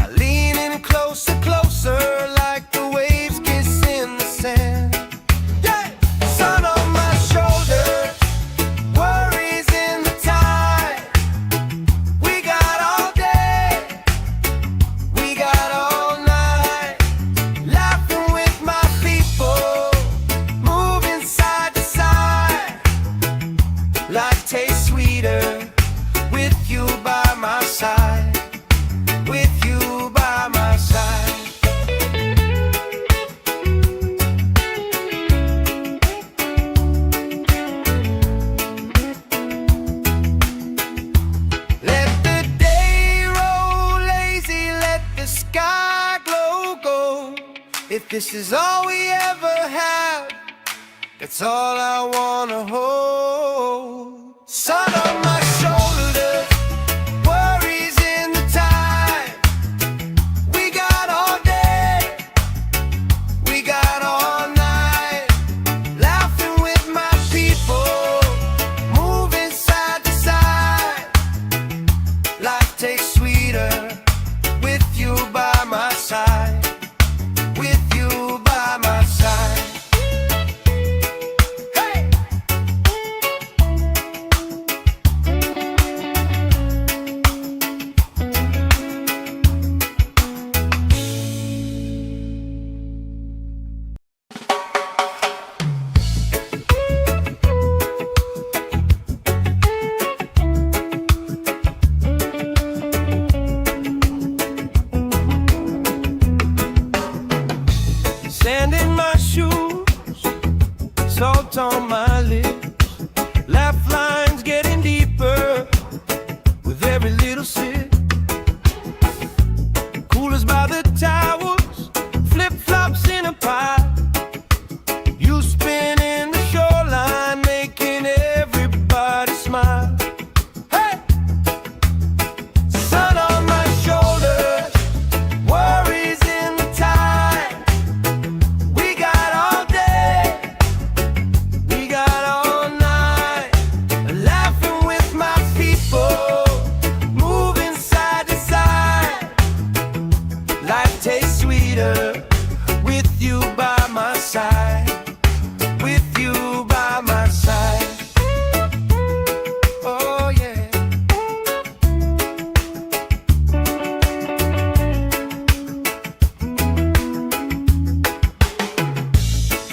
I lean in closer, closer, like the waves kissing the sand. Yeah! Sun on my shoulders, worries in the tide. We got all day, we got all night, laughing with my people, moving side to side. Life tastes sweeter with you by my side, with you by my side. Let the day roll lazy, let the sky glow gold. If this is all we ever have, that's all I wanna hold. Sun on my shoulders, worries in the tide. We got all day, we got all night, laughing with my people, moving side to side. Life tastes sweeter with you by my side, with you by my side. Hey! salt on my lips, laugh lines getting deeper with every little sip. Coolers by the towers, flip-flops in a pie. You spin in the shoreline, making everybody smile. Hey! Sun on my shoulders, worries in the tide. We got all day, we got all night, laughing with my people, moving side to side. Life tastes sweeter with you by my side, with you by my side. Oh yeah.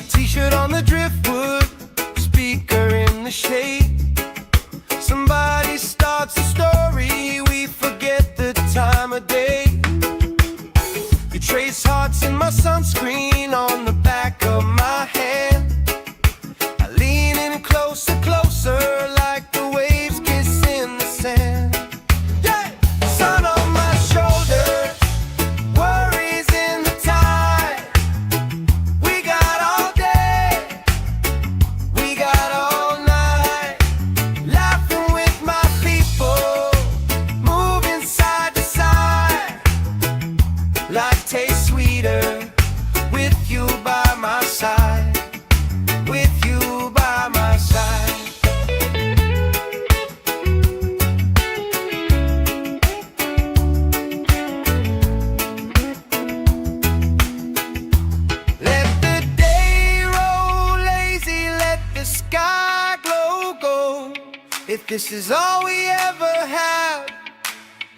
T-shirt on the driftwood, speaker in the shade. Somebody starts a story, we forget the time of day. You trace hearts in my sunscreen on the back of my hand. I lean in closer, closer, like the waves kiss in the sand. Yeah! Sun on my shoulders, worries in the tide. We got all day, we got all night, laughing with my people, moving side to side. Life tastes sweeter with you by my side, with you by my side. Let the day roll lazy, let the sky glow gold. If this is all we ever have,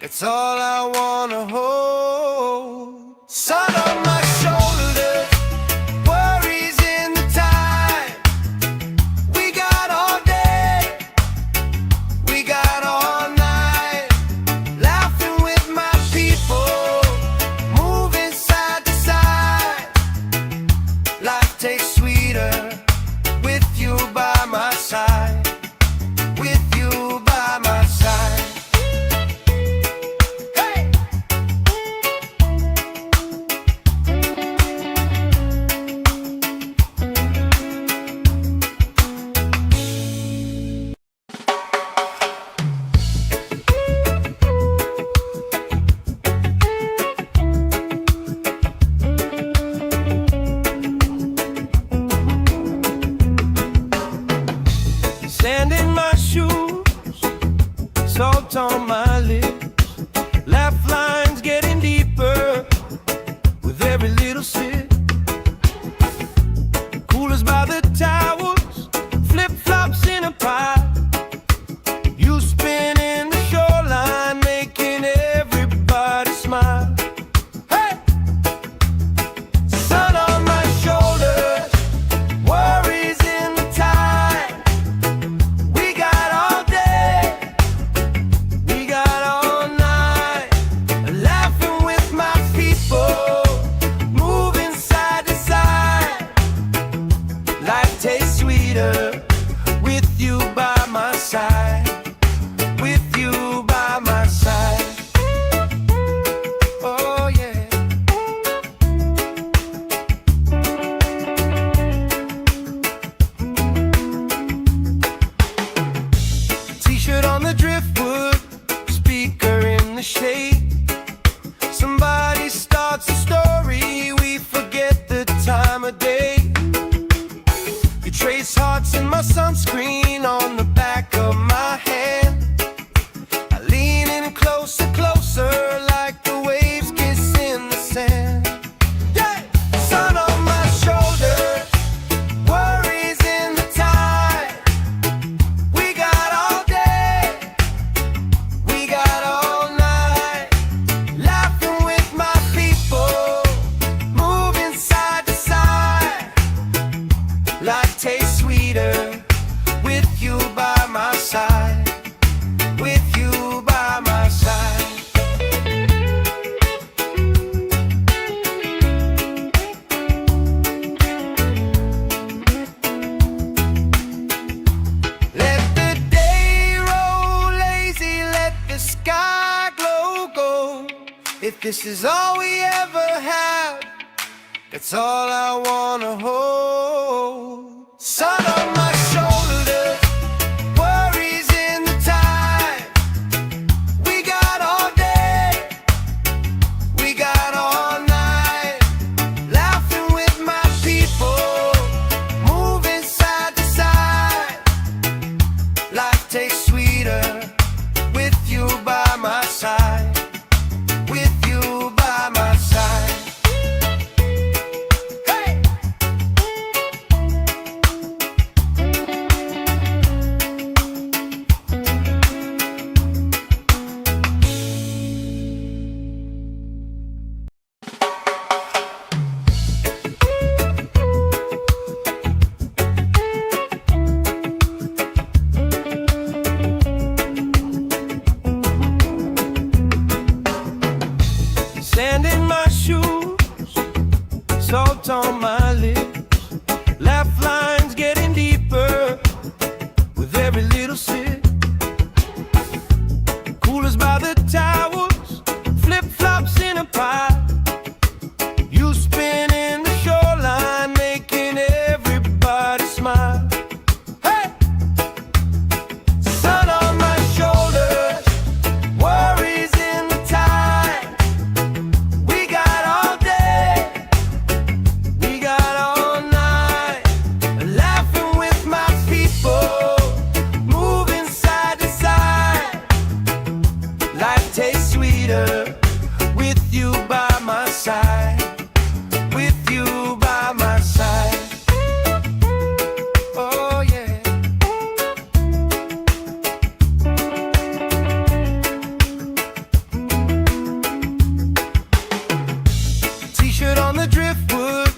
that's all I wanna hold. Sun on my shoulders, worries in the tide. We got all day, we got all night, laughing with my people, moving side to side. Life tastes sweeter with you by my side, with you by my side. Hey! Sand in my shoes, salt on my lips, laugh lines getting deeper with every little sip. Coolers by the towers, flip-flops in a pie. You spin in the shoreline, making everybody smile. Hey! Sun on my shoulders, worries in the tide. We got all day, we got all night, laughing with my people, moving side to side. Life tastes sweeter with you by my side, with you by my side. Oh yeah. T-shirt on the driftwood, speaker in the shade. Somebody starts a story, we forget the time of day. You trace hearts in my sunscreen on the back of my hand. I lean in closer, closer, like the waves kiss in the sand. Yeah! Sun on my shoulders, worries in the tide. We got all day, we got all night, laughing with my people, moving side to side. Life tastes sweeter with you by my side, with you by my side. If this is all we ever have, that's all I wanna hold. Sun on my shoulders, worries in the tide. We got all day, we got all night, laughing with my people, moving side to side. Life tastes sweeter with you by my side. With you by my side. Hey! Sand in my shoes, salt on my lips, laugh lines getting deeper with every little sip. Coolers by the towers, flip-flops in a pie. You spinning the shoreline, making everybody smile. Hey! Sun on my shoulders, worries in the tide. We got all day, we got all night, laughing with my people, moving side to side. Life tastes sweeter with you by my side. With you by my side. Oh yeah. T-shirt on the driftwood,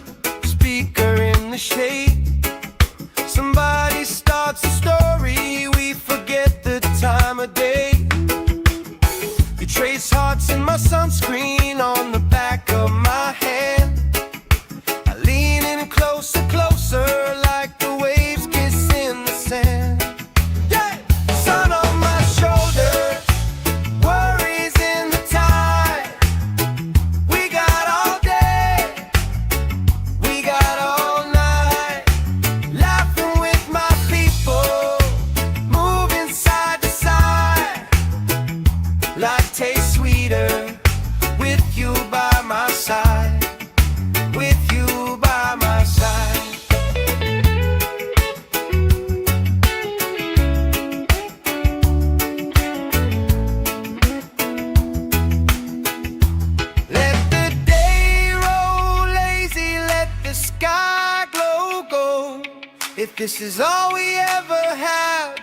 speaker in the shade. Somebody starts a story, we forget the time of day. You trace hearts in my sunscreen on the back of my hand. I lean in closer, closer, like the waves kiss in the sand. Yeah! Sun on my shoulders, worries in the tide. We got all day, we got all night, laughing with my people, moving side to side. Life tastes sweeter with you by my side. With you by my side. Let the day roll lazy, let the sky glow gold. If this is all we ever have,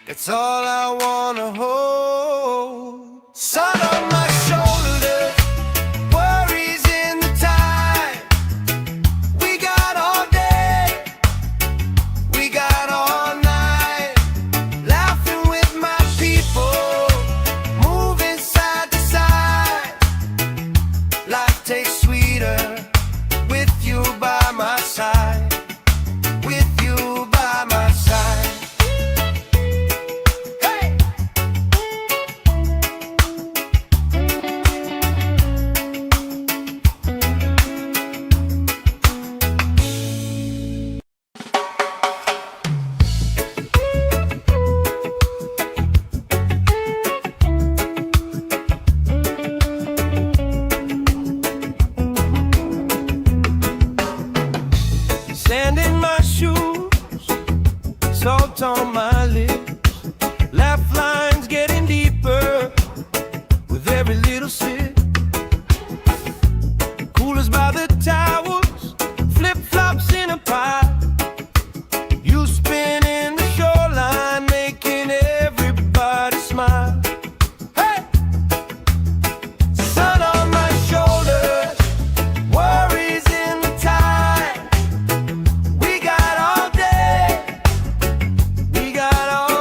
that's all I wanna hold. Sun on my shoulders, worries in the tide. We got all day, we got all night, laughing with my people, moving side to side. Life tastes sweeter with you by my side. With you by my side. Hey! Sand in my shoes, salt on my lips, laugh lines getting deeper with every little sip. Coolers by the towers, flip-flops in a pie. You spinning the shoreline, making everybody smile. Hey! Sun on my shoulders, worries in the tide. We got all day, we got all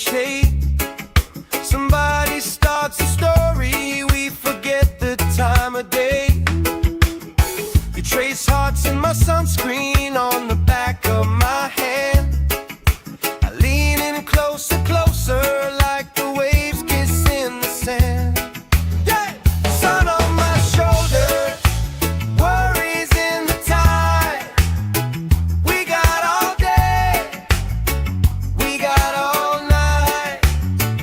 shade. Somebody starts a story, we forget the time of day. You trace hearts in my sunscreen on the back of my hand. I lean in closer, closer, like the waves kiss in the sand. Yeah! Sun on my shoulder, worries in the tide. We got all day, we got all night,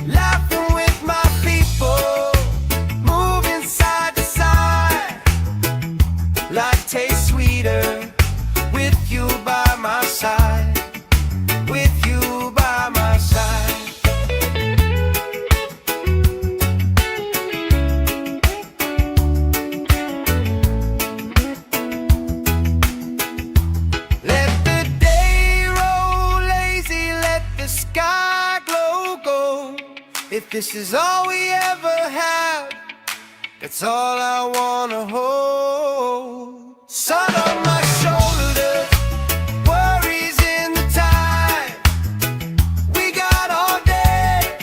laughing with my people, moving side to side. Life tastes sweeter with you by my side, with you by my side. Let the day roll lazy, let the sky glow gold. If this is all we ever have, that's all I wanna hold. Sun on my shoulder, worries in the tide. We got all day,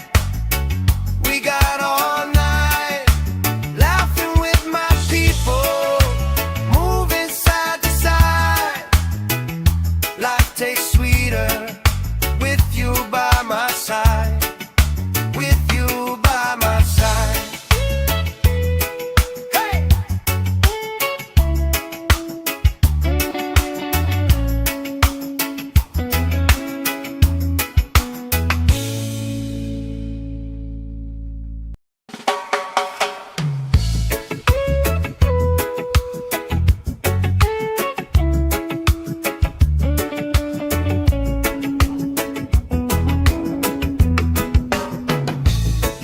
we got all night, laughing with my people, moving side to side. Life tastes sweeter with you by my side, with you by my side. Hey!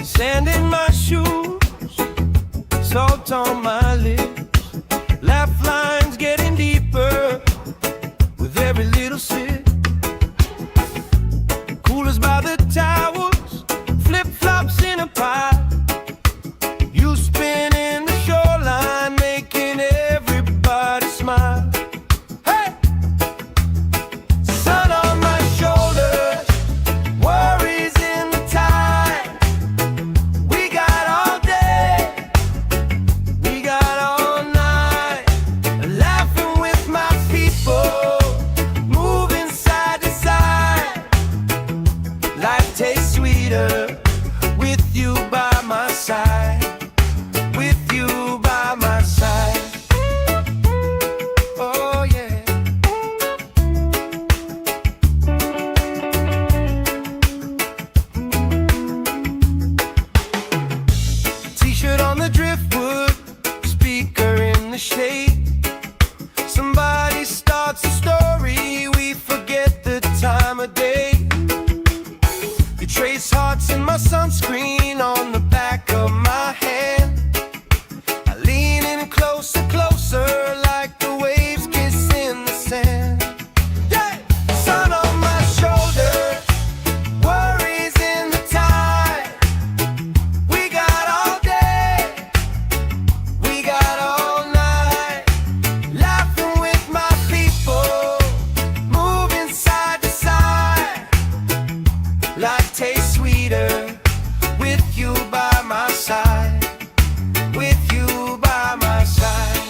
Sand in my shoes, salt on my lips, laugh lines getting deeper with every little sip. Coolers by the towels, flip-flops in a pile. You spin in the shoreline, making everybody smile. Hey! Sun on my shoulders, worries in the tide. We got all day, we got all night, laughing with my people, moving side to side. Life tastes sweeter with you by my side, with you by my side. Oh yeah. T-shirt on the driftwood, speaker in the shade. Somebody starts a story, we forget the time of day. You trace hearts in my sunscreen on the back of my hand. I lean in closer, closer, like the waves kiss in the sand. Yeah! Sun on my shoulder, worries in the tide. We got all day, we got all night, laughing with my people, moving side to side. Life tastes sweeter with you by my side, with you by my side.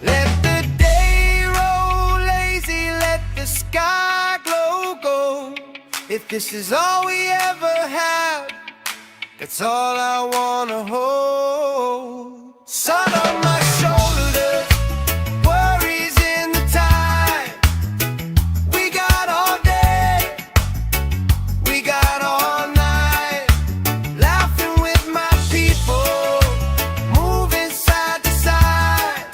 Let the day roll lazy, let the sky glow gold. If this is all we ever have, that's all I wanna hold. Sun on my shoulder, worries in the tide. We got all day, we got all night, laughing with my people, moving side to side.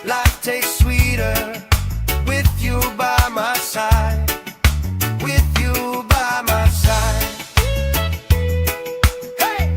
Life tastes sweeter with you by my side, with you by my side. Hey!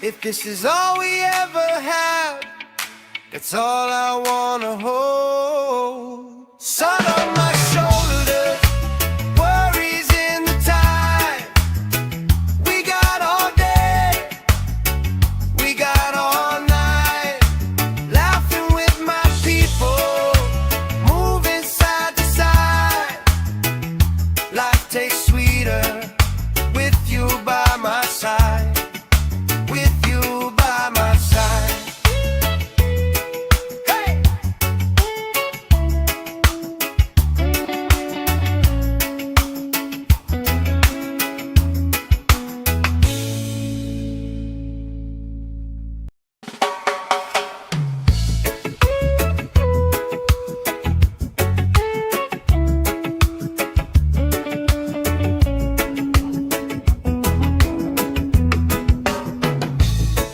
If this is all we ever have, that's all I wanna hold. Sun on my shoulders, worries in the tide. We got all day, we got all night, laughing with my people, moving side to side. Life tastes sweeter with you by my side, with you by my side.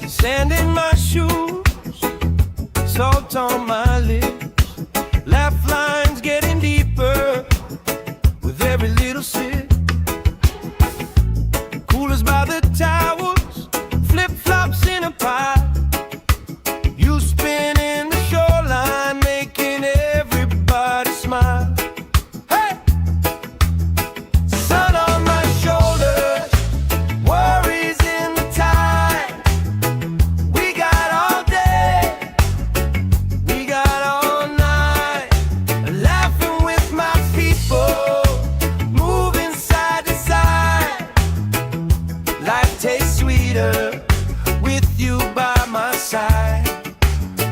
Sand in my shoes, salt on my lips, laugh lines getting deeper with every little sip. Coolers by the towers, flip-flops in a pie. You spin in the shoreline, making everybody smile. Hey! Sun on my shoulders, worries in the tide. We got all day, we got all night, laughing with my people, moving side to side. Life tastes sweeter with you by my side,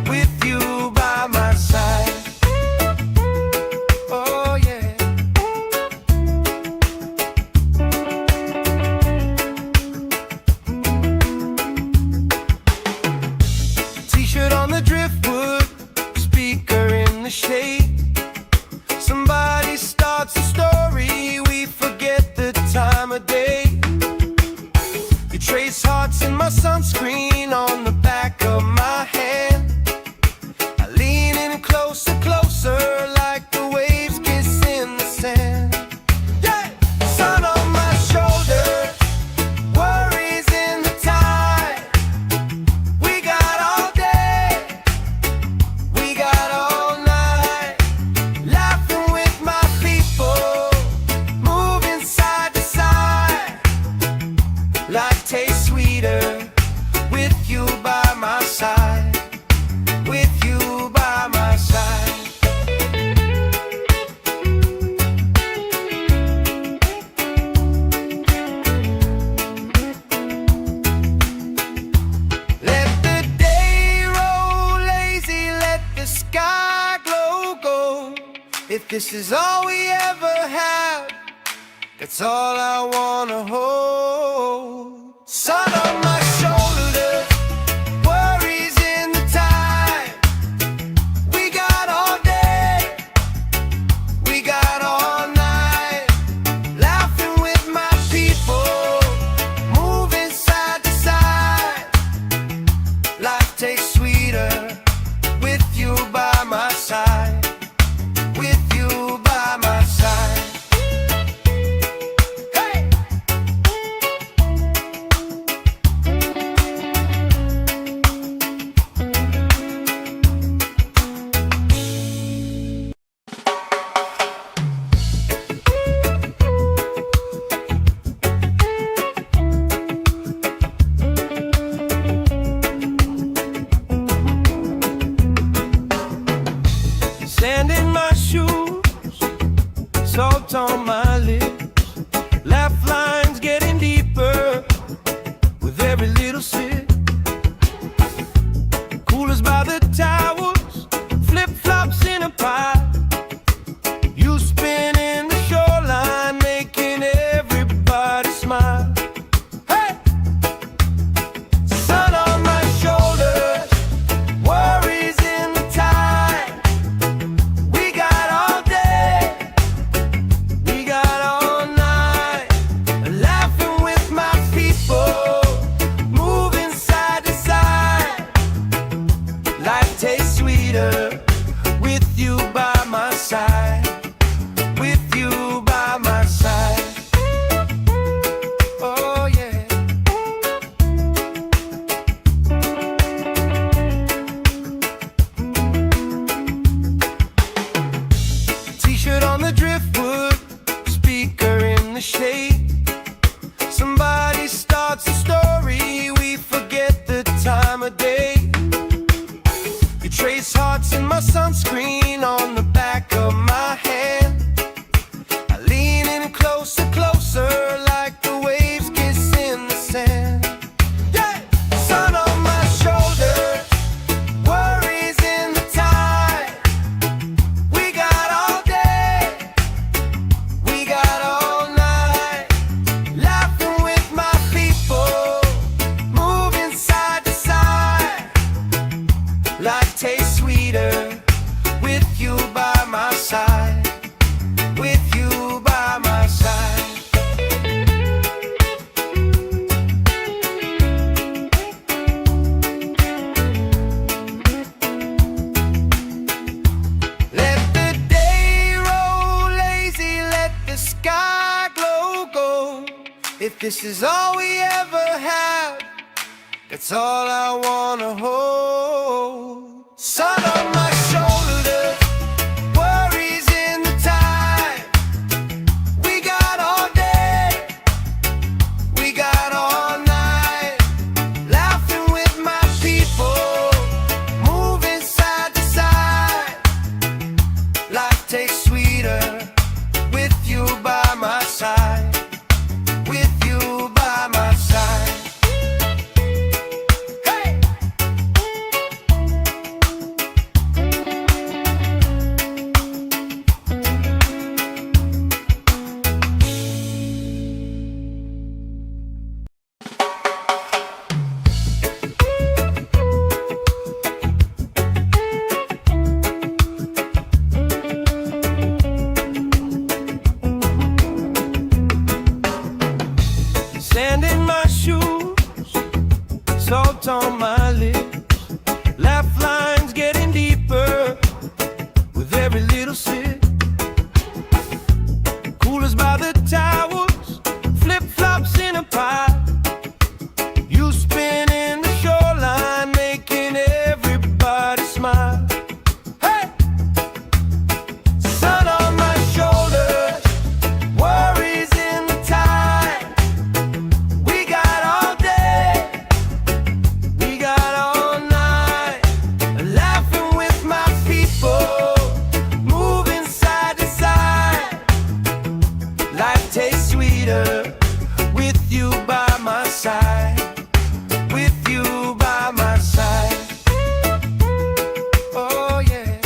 with you by my side. Oh yeah. T-shirt on the driftwood, speaker in the shade. Somebody starts a story, we forget the time of day. You trace hearts in my sunscreen on the back of my hand. I lean in closer, closer, like the waves kiss in the sand. Yeah! Sun on my shoulders, worries in the tide. We got all day, we got all night, laughing with my people, moving side to side. Life tastes sweeter with you by my side, with you by my side. Let the day roll lazy, let the sky glow gold. If this is all we ever have, that's all I wanna hold. Sun on my shoulders, worries in the tide. We got all day, we got all night, laughing with my people, moving side to side. Life tastes sweeter with you by my side, with you by my side. Hey! Sand in my shoes, salt on my lips, laugh lines getting deeper with every little sip. Coolers by the towers, flip-flops in a pie. You spin in the shoreline, making everybody smile. Hey! Sun on my shoulders, worries in the tide. We got all day, we got all night, laughing with my people, moving this is all we ever have, that's all I wanna hold. Sun on my shoulder, worries in the tide. We got all day, we got all night, laughing with my people, moving side to side. Life tastes sweeter with you by my side. With you by my side. Hey! Sand in my shoes, salt on my lips, laugh lines getting deeper with every little sip. Coolers by the towels, flip-flops in a pile. You spinning the shoreline, making everybody smile. Hey! Sun on my shoulders, worries in the tide. We got all day, we got all night, laughing with my people, moving side to side. Life tastes sweeter with you by my side. With you by my side. Oh yeah.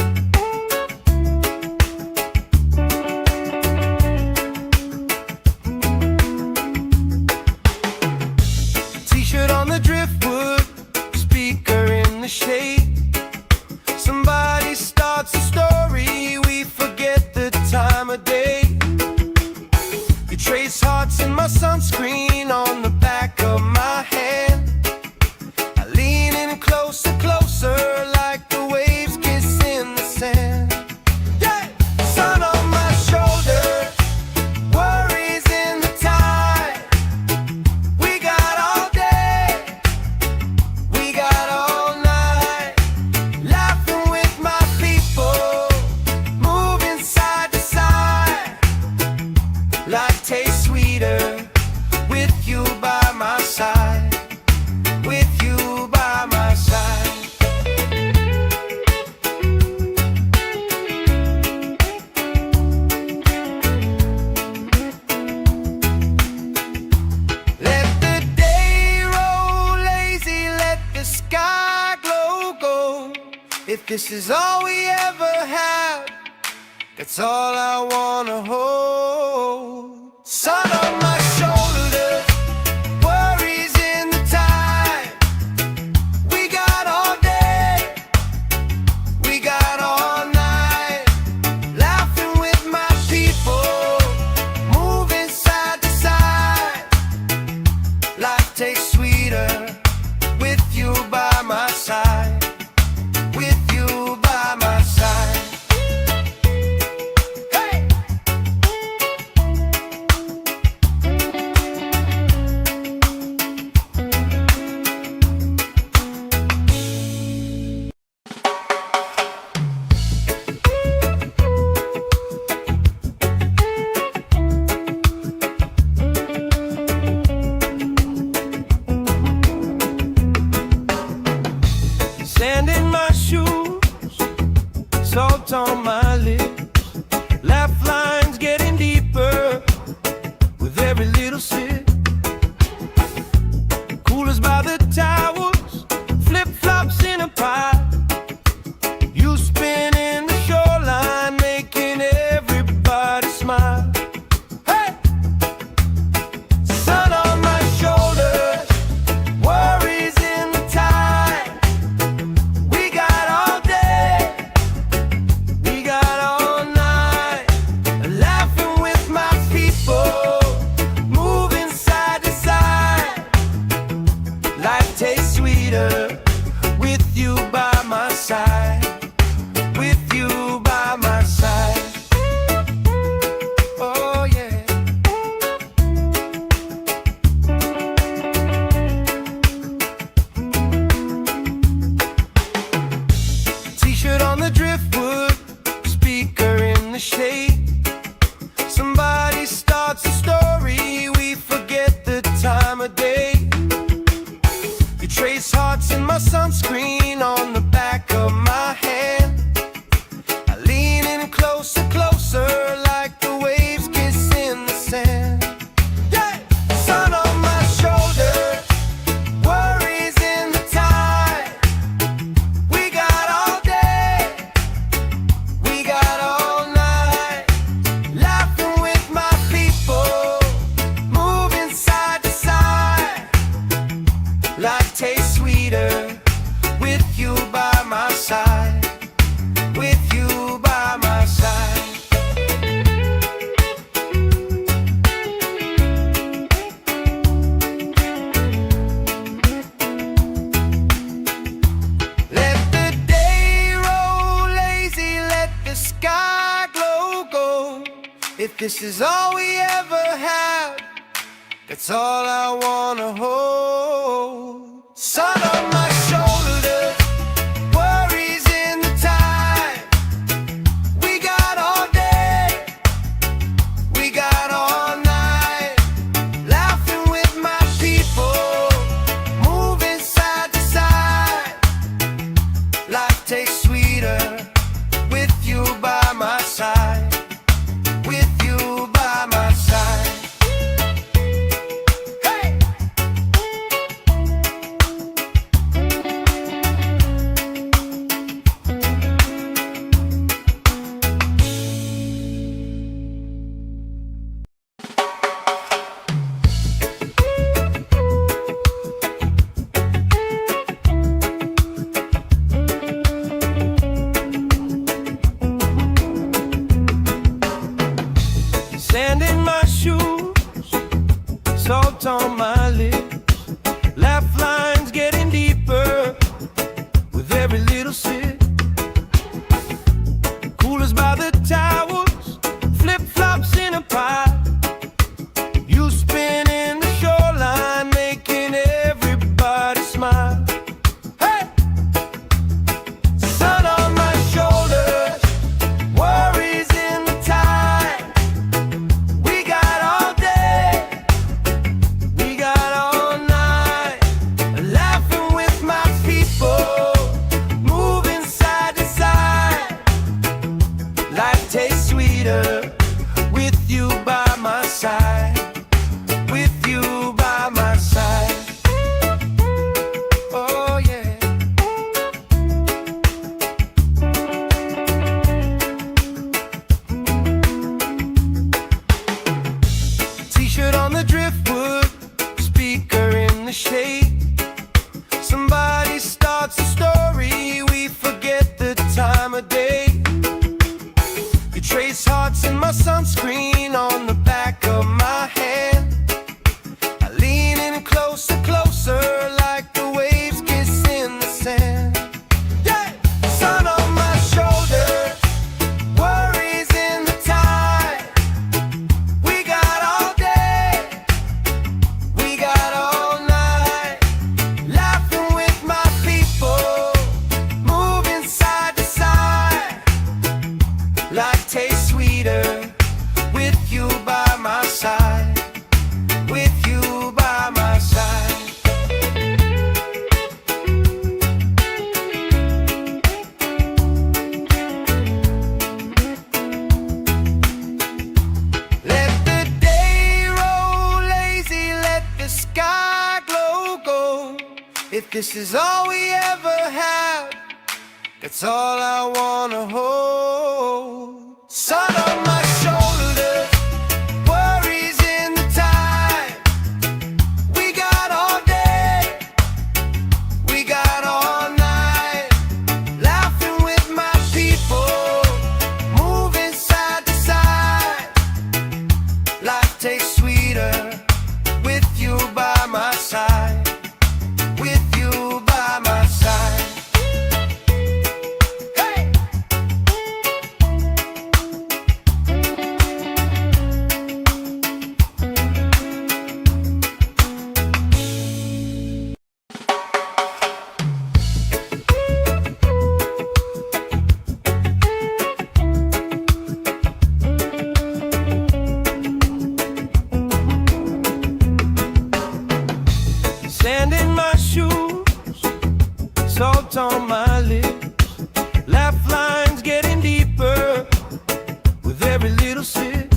T-shirt on the driftwood, speaker in the shade. Somebody starts a story, we forget the time of day. You trace hearts in my sunscreen on the back of my hand. I lean in closer, closer, like the waves kiss in the sand. Yeah! Sun on my shoulder, worries in the tide. We got all day, we got all night, laughing with my people, moving side to side. Life tastes sweeter with you by my side. With you by my side. Let the day roll lazy, let the sky glow gold. If this is all we ever have, that's all I wanna hold. Sun on my shoulders, worries in the tide. We got all day, we got all night, laughing with my people, moving side to side. Life tastes sweeter with you by my side. With you by my side. Hey! Sand in my shoes, salt on my lips, laugh lines getting deeper with every little sip. Coolers by the towels, flip-flops in a pile. You spinning the shoreline, making everybody smile. Hey! Sun on my shoulders, worries in the tide. We got all day, we got all night, laughing with my people, moving side to side. Life tastes sweeter with you by my side. With you by my side. Oh yeah. could trace hearts in my sunscreen on the back of my hand. I lean in closer, closer, like the waves kiss in the sand. Yeah! Sun on my shoulders, worries in the tide. We got all day, we got all night, laughing with my people, moving side to side. Life tastes sweeter with you by my side, with you by my side. Let the day roll lazy, let the sky glow gold. If this is all we ever have, that's all I wanna hold. Sun on my shoulders, worries in the tide. We got all day, we got all night, laughing with my people, moving side to side. Life tastes sweeter with you by my side, with you by my side. Sand in my shoes, salt on my lips, laugh lines getting deeper with every little sip. Coolers by the towers, flip-flops in a pile. You spin in the shoreline, making everybody smile. Hey! Sun on my shoulders, worries in the tide. We got all day, we got all night, laughing with my people, moving side to side. Life tastes sweeter with you by my side, with you by my side. Oh yeah. T-shirt on the driftwood, speaker in the shade. Somebody starts a story, we forget the time of day. You trace hearts in my sunscreen on the back of my hand. I lean in closer, closer, like the waves kiss in the sand. Yeah! Sun on my shoulders, worries in the tide. We got all day, we got all night, laughing with my people, moving side to side. Life tastes sweeter with you by my side, with you by my side. Let the day roll lazy, let the sky glow gold. If this is all we ever have, that's all I wanna hold. Sun on my shoulders, worries in the tide. We got all day, we got all night, laughing with my people, moving side to side. Life tastes sweeter with you by my side, with you by my side. Hey! salt on my lips, laugh lines getting deeper with every little sip.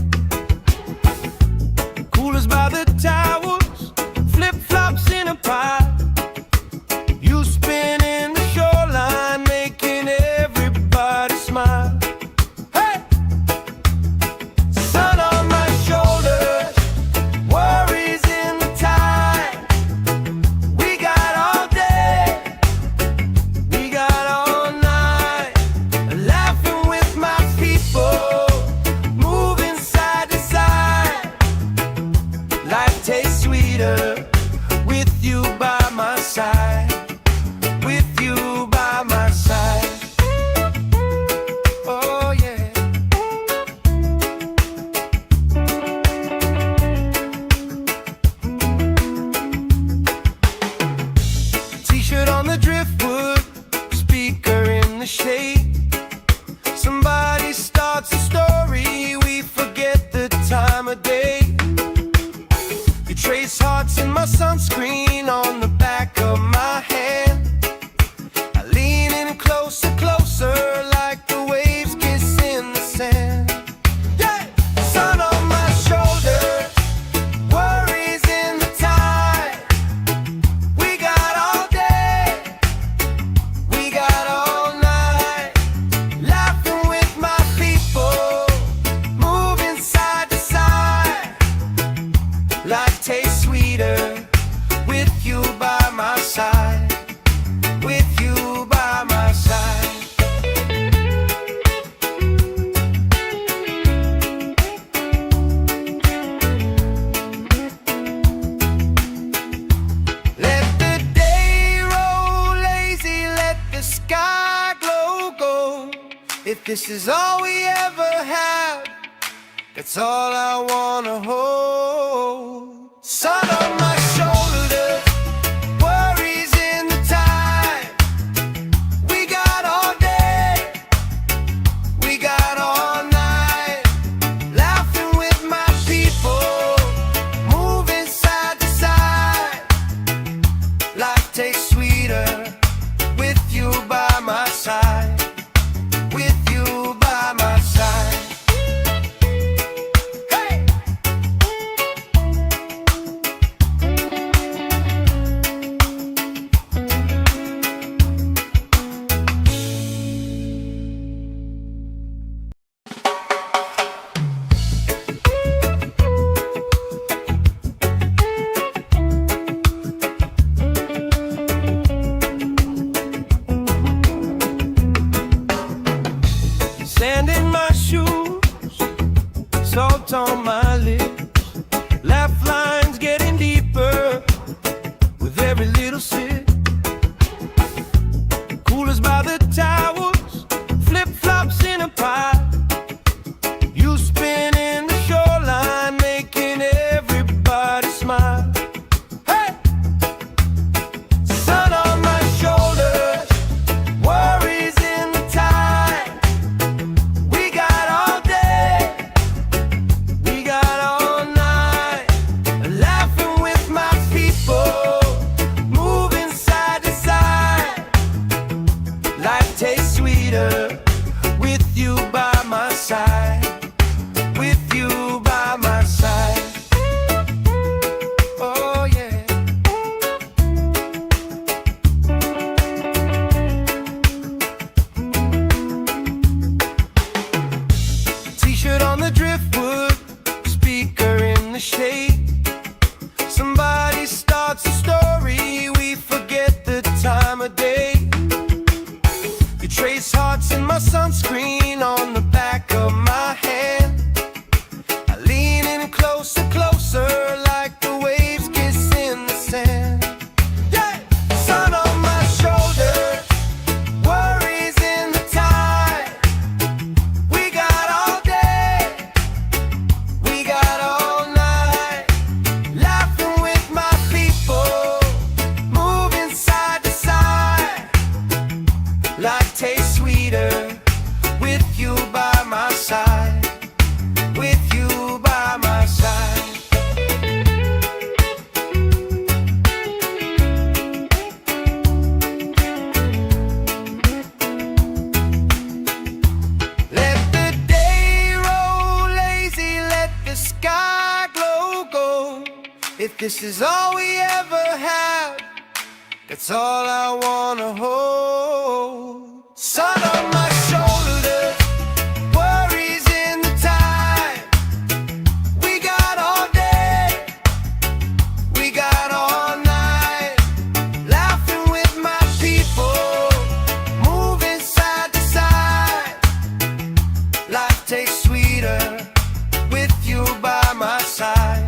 Coolers by the towers, flip-flops in a pie. You spin in the shoreline, making everybody smile. Hey! Sun on my shoulders, worries in the tide. We got all day, we got all night, laughing with my people, moving side to side. Life tastes sweeter with you by my side, with you by my side. Oh yeah. T-shirt on the driftwood, speaker in the shade. Somebody starts a story, we forget the time of day. You trace hearts in my sunscreen on the back of my hand. I lean in closer, closer, like the waves kiss in the sand. Yeah! Sun on my shoulders, worries in the tide. We got all day, we got all night, laughing with my people, moving side to side. Life tastes sweeter with you by my side, with you by my side. Let the day roll lazy, let the sky glow gold. If this is all we ever have, that's all I wanna hold. Sun on my shoulders, worries in the tide. We got all day, we got all night, laughing with my people, moving side to side. Life tastes sweeter with you by my side, with you by my side. Hey! Sand in my shoes, salt on my lips, laugh lines getting deeper with every little sip. Coolers by the towers, flip-flops in a pie. You spin in the shoreline, making everybody smile. Hey! Sun on my shoulders, worries in the tide. We got all day, we got all night, laughing with my people, moving side to side. Life tastes sweeter with you by my side, with you by my side. Oh yeah. T-shirt on the driftwood, speaker in the shade. Somebody starts a story, we forget the time of day. You trace hearts in my sunscreen on the back of my hand. I lean in closer, closer, like the waves kiss in the sand. Yeah! Sun on my shoulders, worries in the tide. We got all day, we got all night, laughing with my people, moving side to side. Life tastes sweeter with you this is all we ever have, that's all I wanna hold. Sun on my shoulders, worries in the time. We got all day, we got all night, laughing with my people, moving side to side. Life tastes sweeter with you by my side.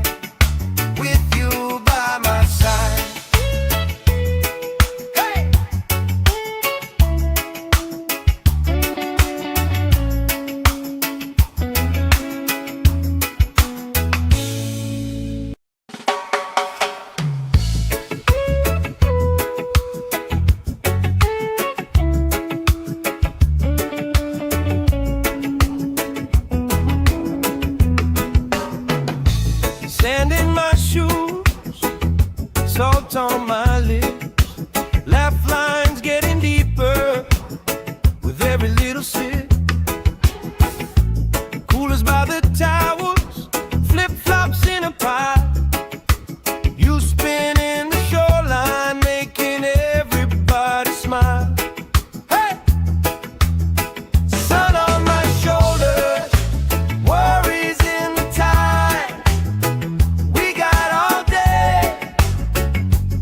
With you by my side. Hey! Sand in my shoes, salt on my lips, laugh lines getting deeper with every little sip. Coolers by the towels, flip-flops in a pile. You spinning the shoreline, making everybody smile. Hey! Sun on my shoulders, worries in the tide. We got all day,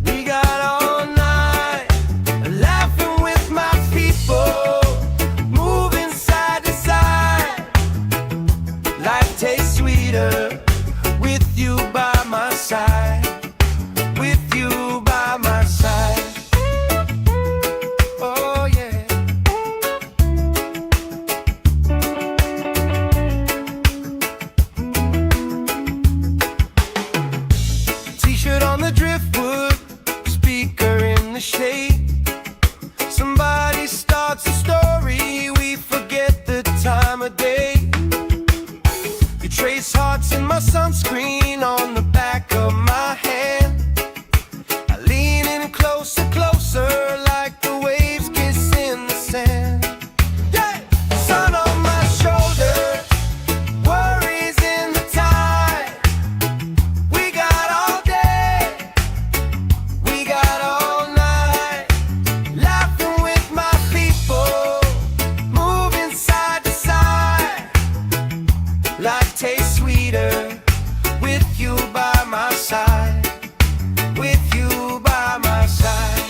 we got all night, laughing with my people, moving side to side. Life tastes sweeter with you by my side. With you by my side. Oh yeah. T-shirt on the driftwood, speaker in the shade. Somebody starts a story, we forget the time of day. You trace hearts in my sunscreen on the back of my hand. I lean in closer, closer, like the waves kiss in the sand. Yeah! Sun on my shoulders, worries in the tide. We got all day, we got all night, laughing with my people, moving side to side. Life tastes sweeter with you by my side. With you by my side.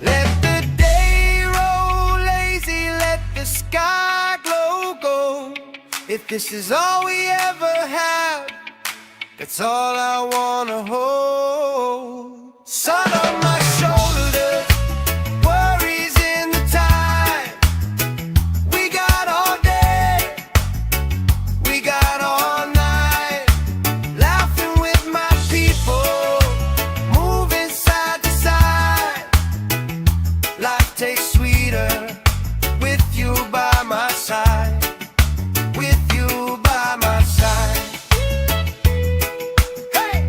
Let the day roll lazy, let the sky glow gold. If this is all we ever have, that's all I wanna hold. Sun on my shoulders, worries in the time. We got all day, we got all night, laughing with my people, moving side to side. Life tastes sweeter with you by my side. With you by my side. Hey!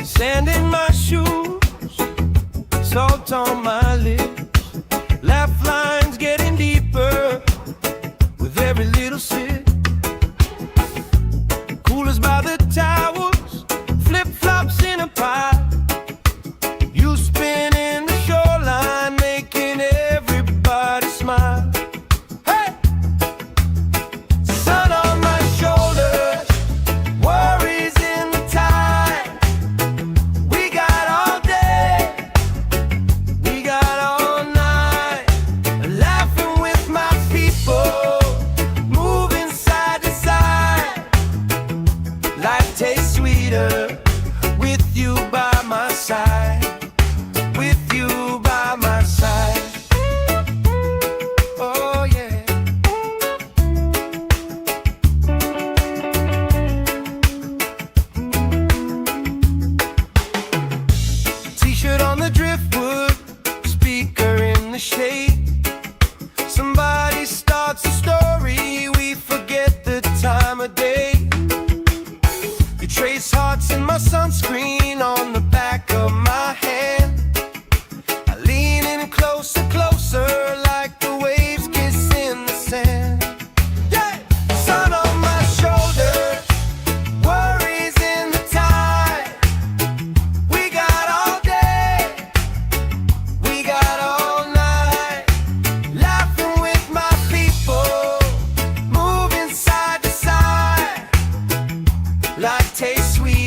Sand in my shoes, salt on my lips, laugh lines getting deeper with every little sip. Coolers by the towels, flip-flops in a pile. You spinning the shoreline, making everybody smile. Hey! Sun on my shoulders, worries in the tide. We got all day, we got all night, laughing with my people, moving side to side. Life tastes sweeter with you by my side. With you by my side. Oh yeah.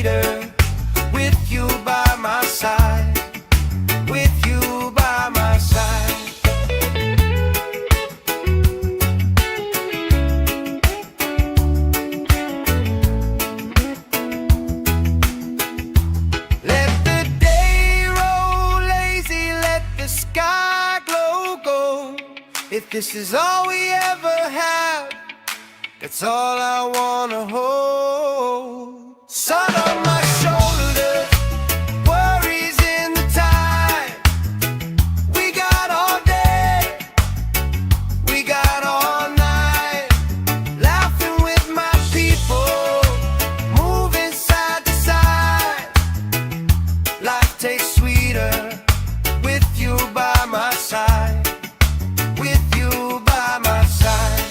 sweeter with you by my side. With you by my side. Let the day roll lazy, let the sky glow gold. If this is all we ever have, that's all I wanna hold. Sun on my shoulders, worries in the tide. We got all day, we got all night. Laughing with my people, moving side to side. Life tastes sweeter with you by my side. With you by my side.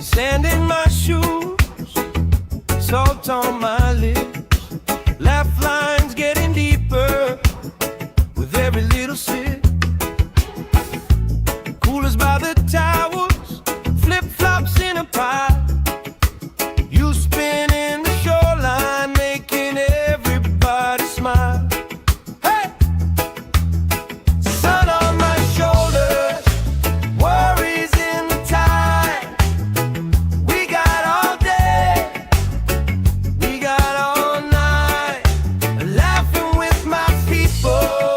Sand in my shoes, salt on my lips. Laugh lines getting deeper with every little sip. Coolers by the towers, flip-flops in a pile. You spin in the shoreline, making everybody smile. Hey! Sun on my shoulders, worries in the tide. We got all day, we got all night. Laughing with my people,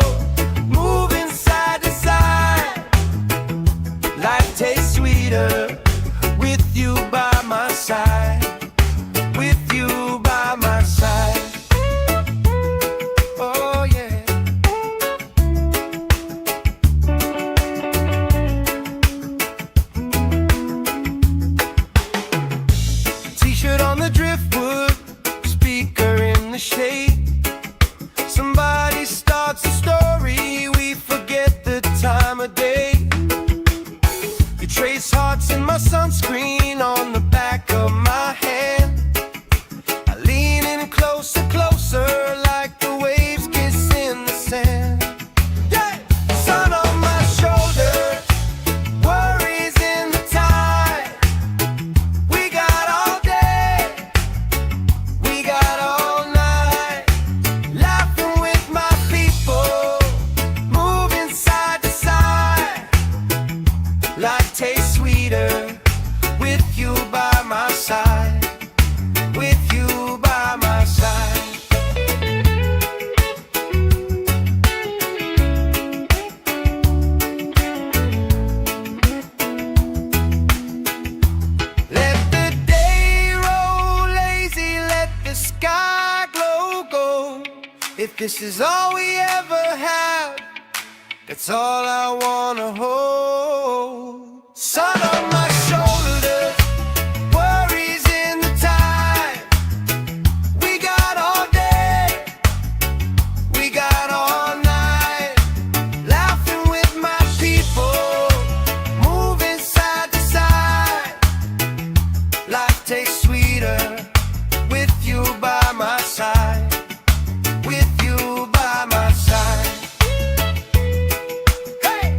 moving side to side. Life tastes sweeter with you by my side. With you by my side. Oh yeah. T-shirt on the driftwood, speaker in the shade. Somebody starts a story, we forget the time of day. You trace hearts in my sunscreen on the back of my hand. I lean in closer, closer, like the waves kiss in the sand. Yeah! Sun on my shoulders, worries in the tide. We got all day, we got all night. Laughing with my people, moving side to side. Life tastes sweeter with you by my side. With you by my side. Let the day roll lazy, let the sky glow gold. If this is all we ever have, that's all I wanna hold. Sun on my shoulders, worries in the tide. We got all day, we got all night. Laughing with my people, moving side to side. Life tastes sweeter with you by my side. With you by my side. Hey!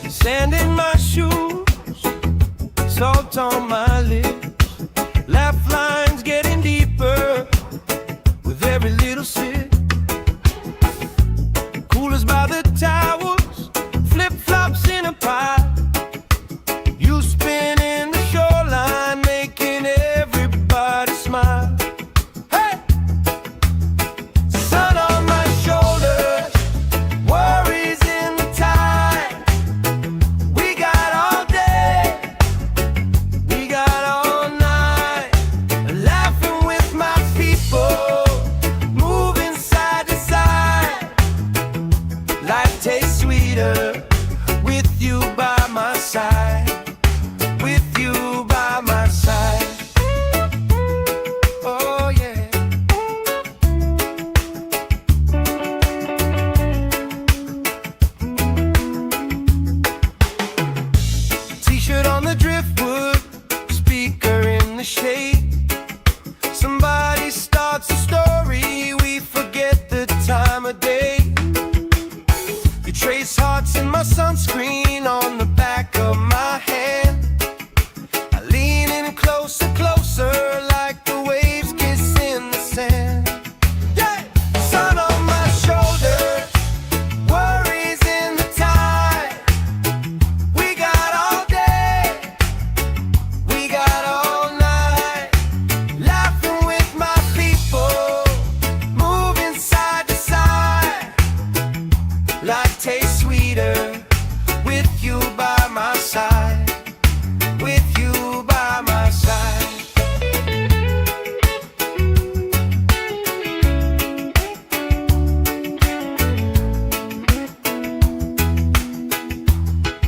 Sand in my shoes, salt on my lips. Laugh lines getting deeper with every little sip. Coolers by the towers, flip-flops in a pile. You spin in the shoreline, making everybody smile. Hey! Sun on my shoulders, worries in the tide. We got all day, shade. Somebody starts a story, we forget the time of day. You trace hearts in my sunscreen on the back of my hand. I lean in closer, closer, like the waves kiss in the sand. Yeah! Sun on my shoulders, worries in the tide. We got all day, we got all night, laughing with my people, moving side to side. Life tastes sweeter with you by my side, with you by my side.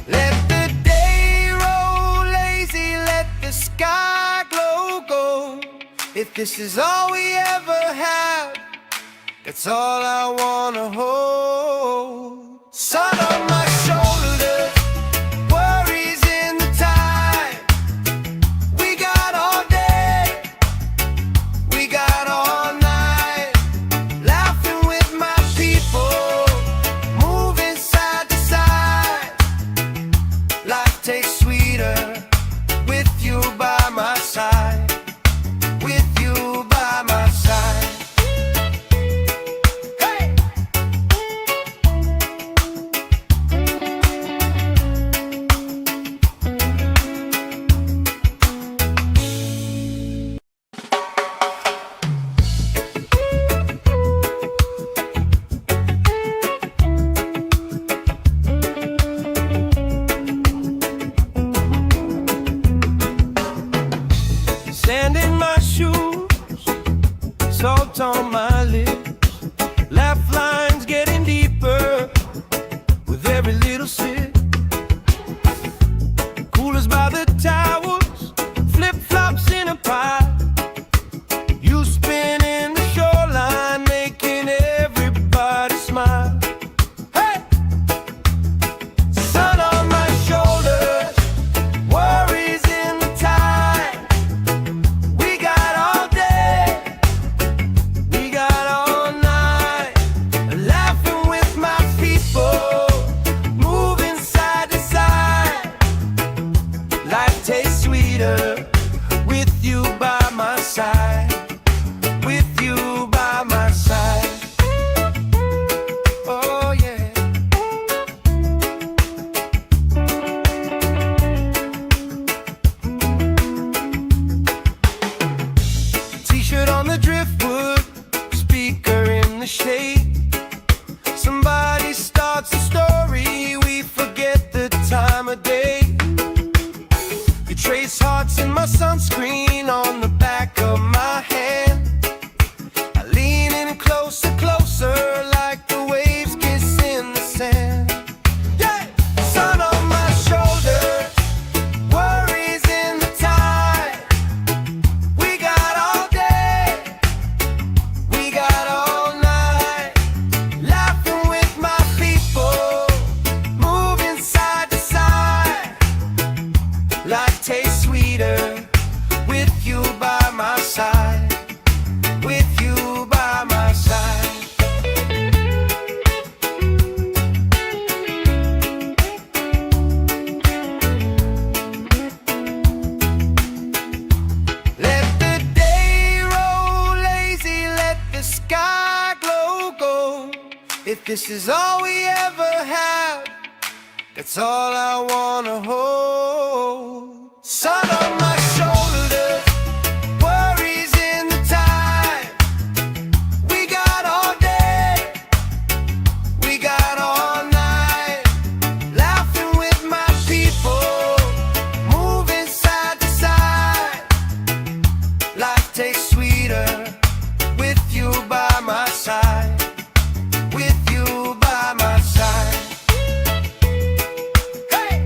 Let the day roll lazy, let the sky glow gold. If this is all we ever have, that's all I wanna hold. Sun on my shoulders, worries in the tide. We got all day, we got all night, laughing with my people, moving side to side. Life tastes sweeter with you by my side, with you by my side. Sand in my shoes, salt on my lips, laugh lines getting deeper with every little sip. Coolers by the towers, flip-flops in a pile. You spin in the shoreline, making everybody smile. Hey! Sun on my shoulders, worries in the tide. We got all day, we got all night, laughing with my people, moving side to side. Life tastes sweeter with you by my side, with you by my side. Oh yeah. T-shirt on the driftwood, speaker in the shade. Somebody starts a story, we forget the time of day. You trace hearts in my sunscreen on the back of my hand. I lean in closer, closer, like the waves kiss in the sand. Yeah! Sun on my shoulders, worries in the tide. We got all day, we got all night, laughing with my people, moving side to side. Life tastes sweeter with you by my side, with you by my side. Let the day roll lazy, let the sky glow gold. If this is all we ever have, that's all I wanna hold. Sun on my shoulders, worries in the tide. We got all day, we got all night, laughing with my people, moving side to side. Life tastes sweeter with you by my side, with you by my side. Hey!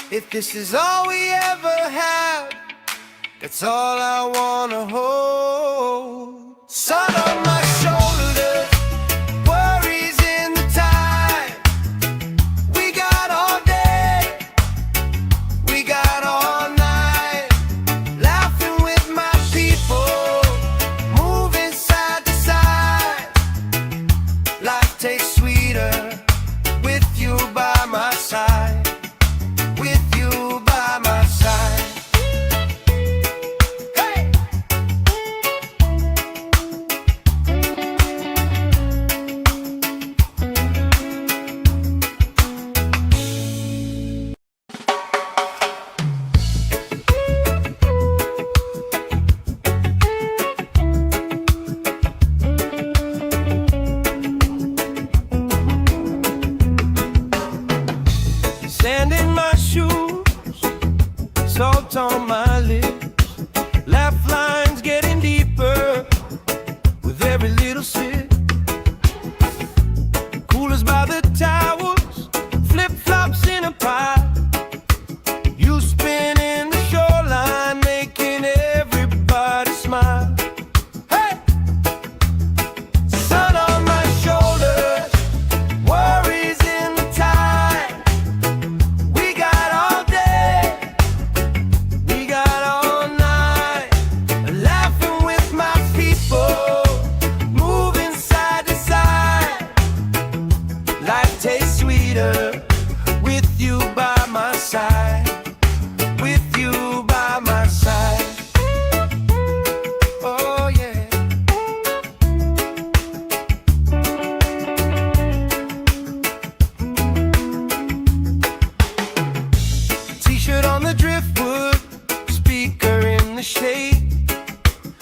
If this is all we ever have, that's all I wanna hold. Sun on my shoulders, worries in the tide. We got all day, we got all night, laughing with my people, moving side to side. Life tastes sweeter with you by my side. With you by my side. Hey! Sand in my shoes, salt on my lips, laugh lines getting deeper with every little sip. Coolers by the towels, flip-flops in a pile. You spin in the shoreline, making everybody smile. Hey! Sun on my shoulders, worries in the tide. We got all day, we got all night, laughing with my people, moving side to side. Life tastes sweeter with you by my side. With you by my side. Oh yeah. T-shirt on the driftwood, speaker in the shade.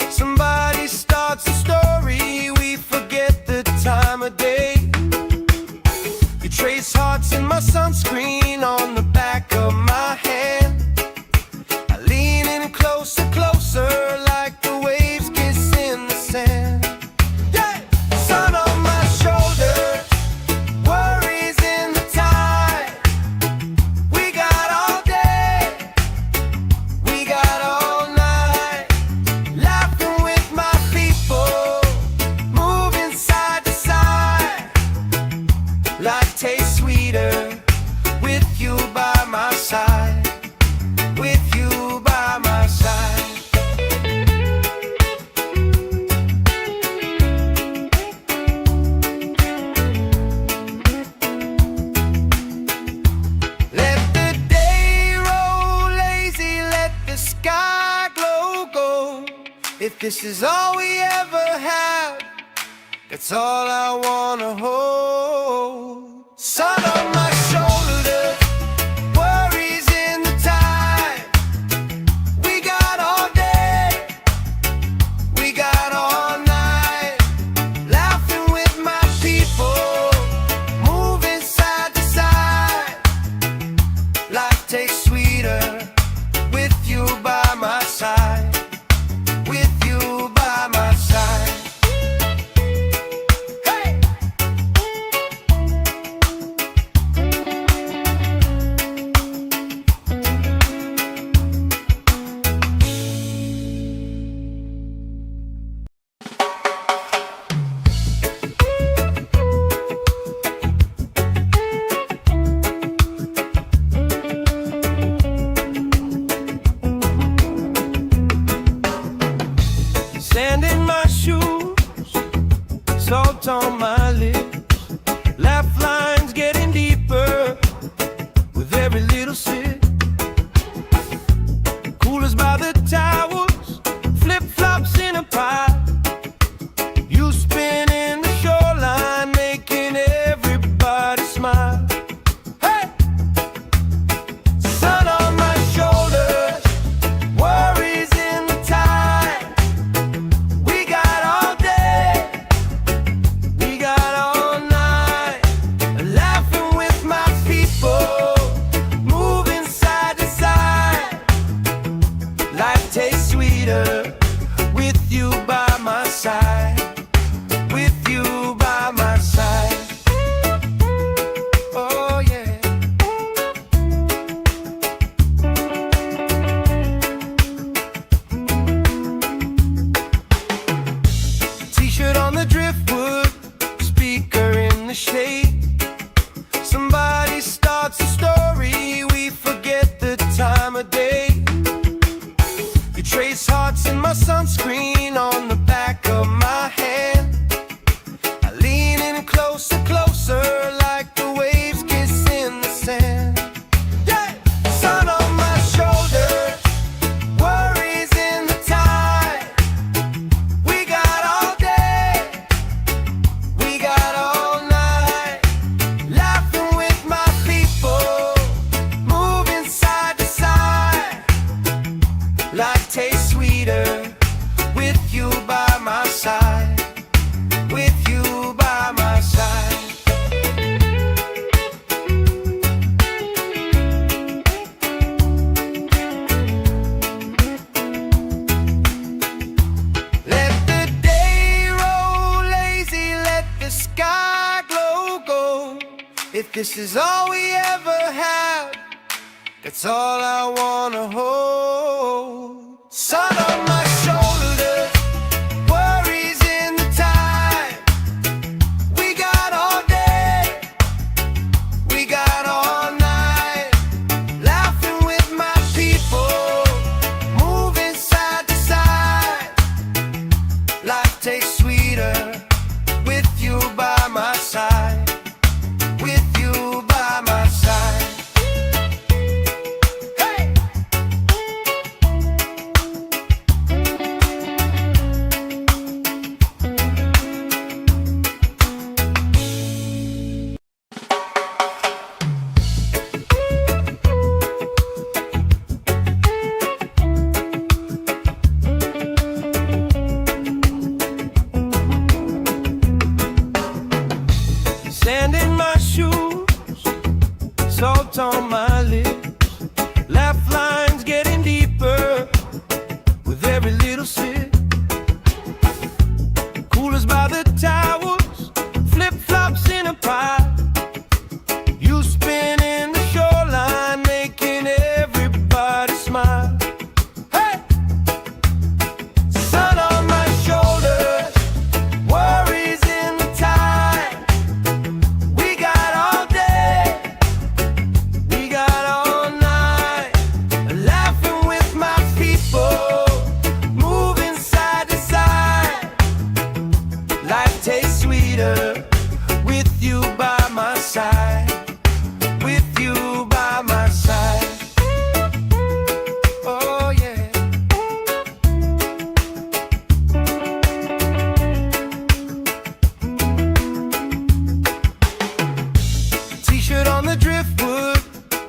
Somebody starts a story, we forget the time of day. You trace hearts in my sunscreen on the back of my hand. I lean in closer, closer, like the waves kiss in the sand. Yeah! Sun on my shoulders, worries in the tide. We got all day, we got all night, laughing with my people, moving side to side. Life tastes sweeter with you by my side. With you by my side. Let the day roll lazy, let the sky glow gold. If this is all we ever have, that's all I wanna hold. Sun on my shoulders, worries in the tide. We got all day, we got all night, laughing with my people, moving side to side. Life tastes sweeter with you by my side. With you by my side. Hey! this is all we ever had, that's all I wanna hold. Sun on my shoulders, worries in the time. We got all day, we got all night, laughing with my people, moving side to side. Life tastes sweeter with you by my side. With you by my side. Hey! Sand in my shoes, salt on my lips, laugh lines getting deeper with every little sip. Coolers by the towers, flip-flops in a pie. You spinning the shoreline, making everybody smile. Hey! Sun on my shoulders, worries in the tide. We got all day, we got all night, laughing with my people, moving side to side. Life tastes sweeter with you by my side. With you by my side. Oh yeah. T-shirt on the driftwood,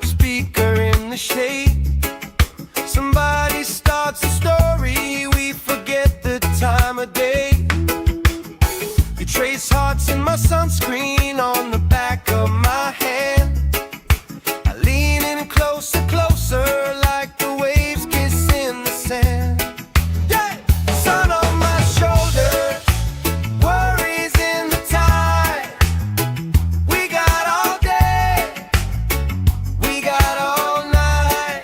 speaker in the shade. Somebody starts a story, we forget the time of day. You trace hearts in my sunscreen on the back of my hand. I lean in closer, closer, like the waves kiss in the sand. Yeah! Sun on my shoulders, worries in the tide. We got all day, we got all night,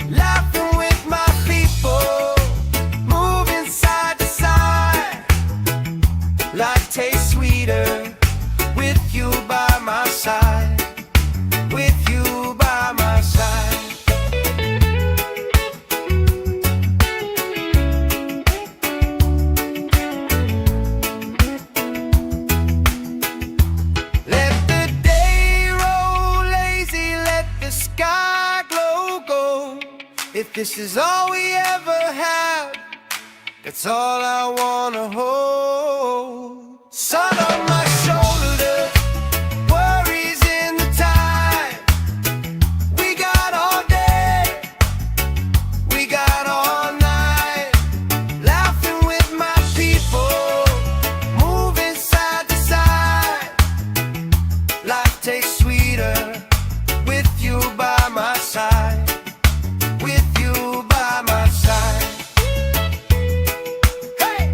laughing with my people, moving side to side. Life tastes sweeter with you by my side. With you by my side. Let the day roll lazy, let the sky glow gold. If this is all we ever had, that's all I wanna hold. Sun on my shoulders, worries in the time. We got all day, we got all night, laughing with my people, moving side to side. Life tastes sweeter with you by my side. With you by my side. Hey!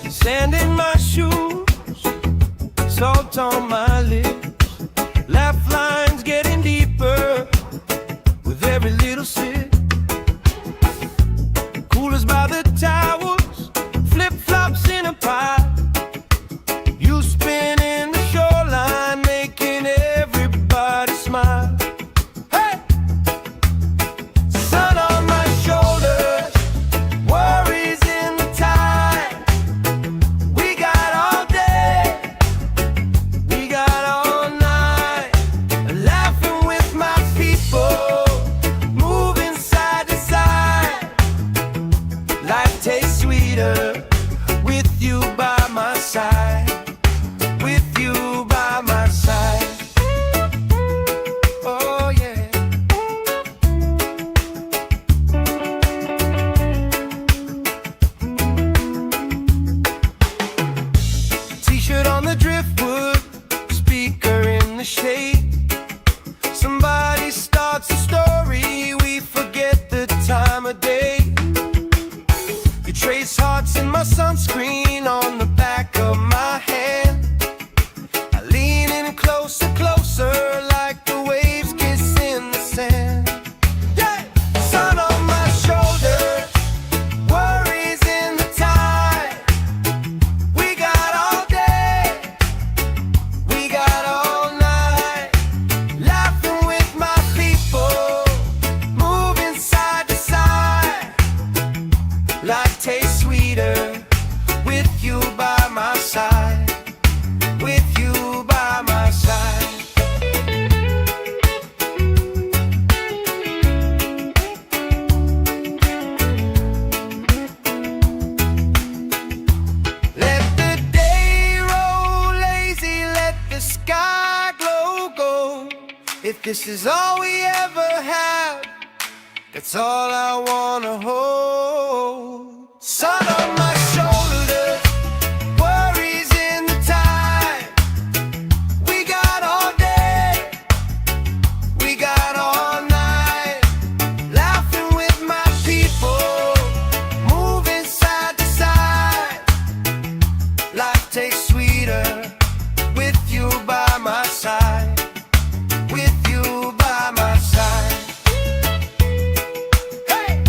Sand in my shoes, salt on my lips, laugh lines getting deeper with every little sip. Coolers by the towers, flip-flops in a pie. You spinning the shoreline, making everybody smile. Hey! Sun on my shoulders, worries in the tide. We got all day, we got all night, laughing with my people, moving side to side. Life tastes sweeter with you by my side. With you by my side. Oh yeah. sunscreen on the back of my hand. I lean in closer, closer, like the waves kiss in the sand. Yeah! Sun on my shoulders, worries in the tide. We got all day, we got all night, laughing with my people, moving side to side. Life tastes sweeter with you by my side, with you by my side. Let the day roll lazy, let the sky glow gold. If this is all we ever have, that's all I wanna hold. Sun on my shoulders, worries in the tide. We got all day, we got all night, laughing with my people, moving side to side. Life tastes sweeter with you by my side, with you by my side. Hey!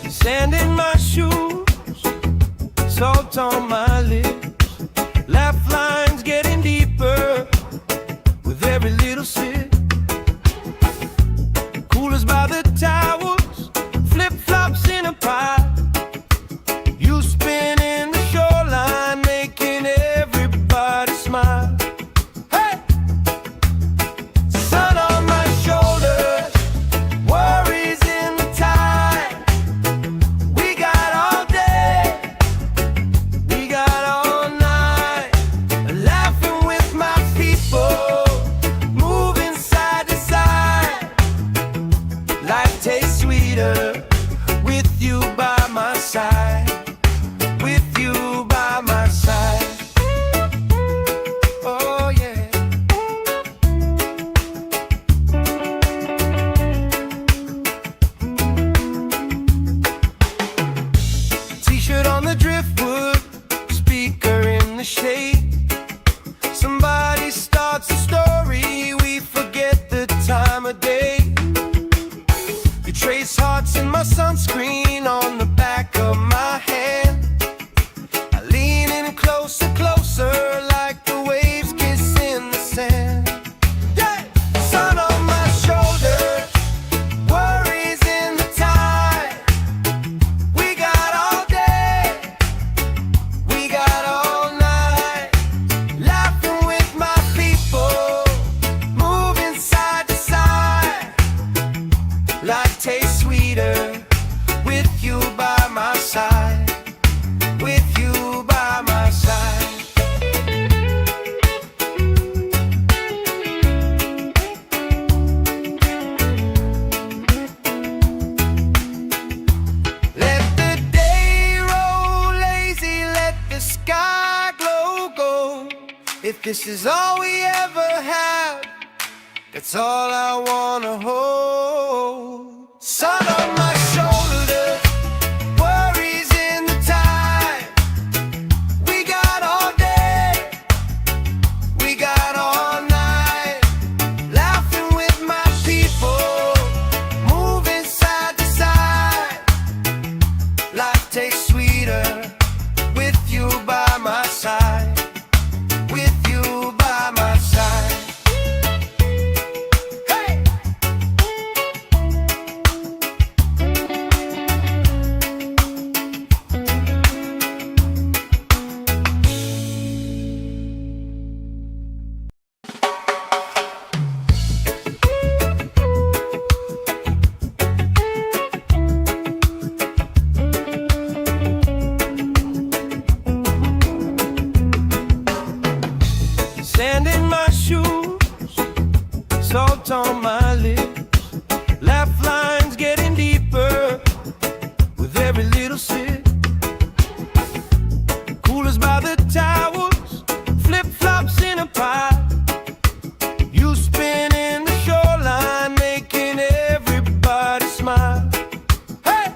Sand in my shoes, salt on my lips, laugh lines getting deeper with every little sip. Coolers by the towels, flip-flops in a pile. You spinning the shoreline, making everybody smile. Hey! Sun on my shoulders, worries in the tide. We got all day, we got all night, laughing with my people, moving side to side. Life tastes sweeter with you by my side, with you by my side. Oh yeah. T-shirt on the driftwood, speaker in the shade. Somebody starts a story, we forget the time of day. You trace hearts in my sunscreen on the back of my hand. I lean in closer, closer, like the waves kiss in the sand. Yeah! Sun on my shoulders, worries in the tide. We got all day, we got all night, laughing with my people, moving side to side. Life tastes sweeter with you by my side, with you by my side. Let the day roll lazy, let the sky glow gold. If this is all we ever have, that's all I wanna hold. Sun on my shoulders, worries in the tide. We got all day, we got all night, laughing with my people, moving side to side. Life tastes sweeter with you by my side, with you by my side. Hey! salt on my lips, laugh lines getting deeper with every little sip. Coolers by the towers, flip-flops in a pile. You spin in the shoreline, making everybody smile. Hey!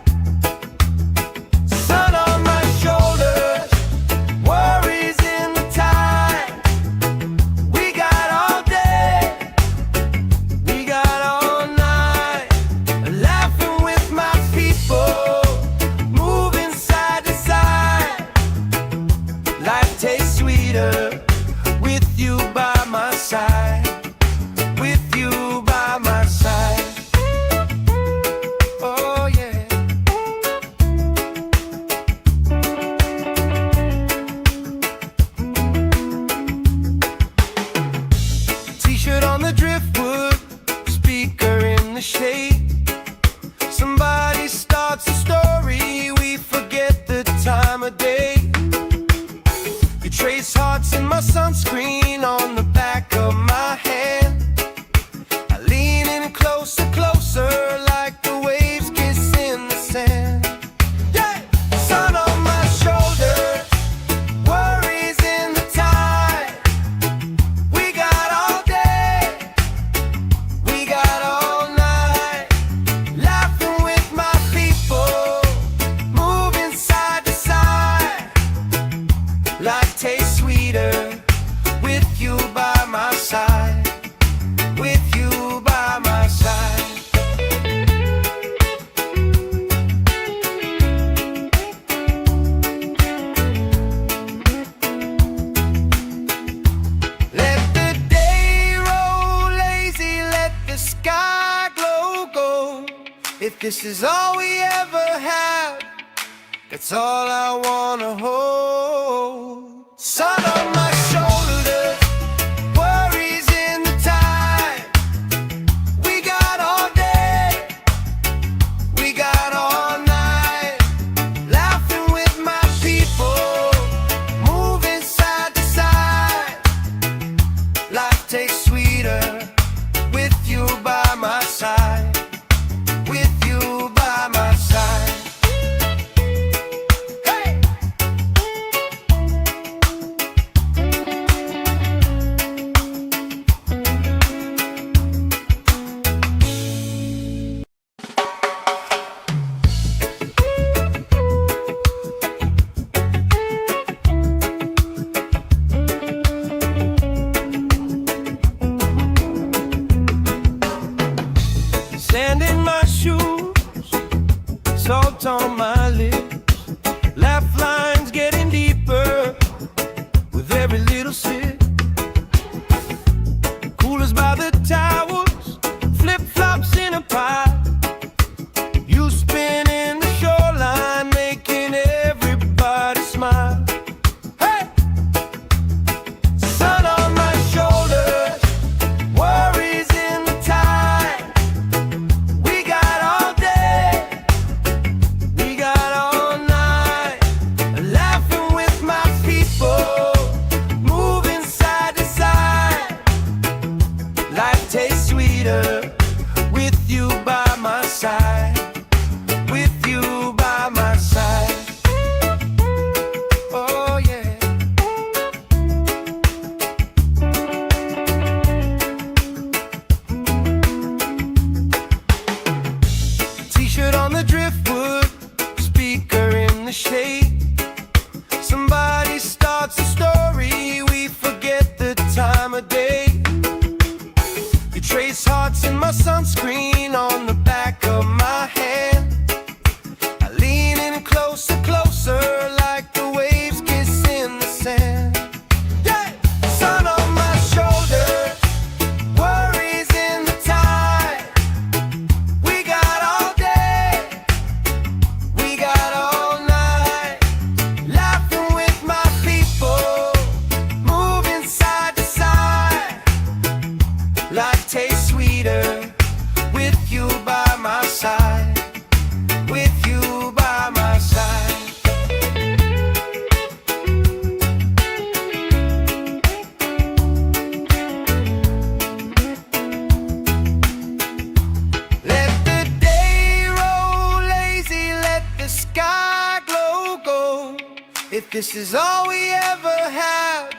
Sun on my shoulders, worries in the tide. We got all day, we got all night, laughing with my people, moving side to side. Life tastes sweeter with you by my side. With you by my side. Oh yeah. T-shirt on the driftwood, speaker in the shade. Somebody starts a story, we forget the time of day. You trace hearts in my sunscreen on the back of my hand. I lean in closer, closer, like the waves kiss in the sand. Yeah! Sun on my shoulders, worries in the tide. We got all day, we got all night, laughing with my people, moving side to side. Life tastes sweeter with you by my side. With you by my side. Let the day roll lazy, let the sky glow gold. If this is all we ever have, that's all I wanna hold. Sun on my shoulders, worries in the tide. We got all day, we got all night, laughing with my people, moving side to side. Life tastes sweeter with you by my side. With you by my side. Hey! Sand in my shoes, salt on my lips, laugh lines getting deeper with every little sip. Coolers by the towers, flip-flops in a pile. You spin in the shoreline, making everybody smile. Hey! Sun on my shoulders, worries in the tide. We got all day, we got all night, laughing with my people, moving side to side. Life tastes sweeter with you by my side. With you by my side. Oh yeah. T-shirt on the driftwood, speaker in the shade. Somebody starts a story, we forget the time of day. You trace hearts in my sunscreen on the back of my hand. I lean in closer, closer, like the waves kiss in the sand. Yeah! Sun on my shoulders, worries in the tide. We got all day, we got all night, laughing with my people, moving side to side. Life tastes sweeter with you by my side. this is all we ever had,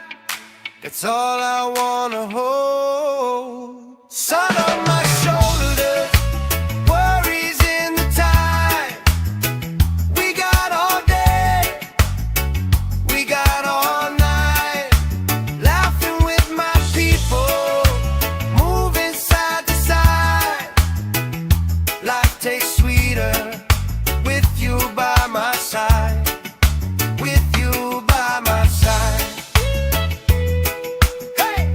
that's all I wanna hold. Sun on my shoulders, worries in the tide. We got all day, we got all night, laughing with my people, moving side to side. Life tastes sweeter with you by my side, with you by my side. Hey!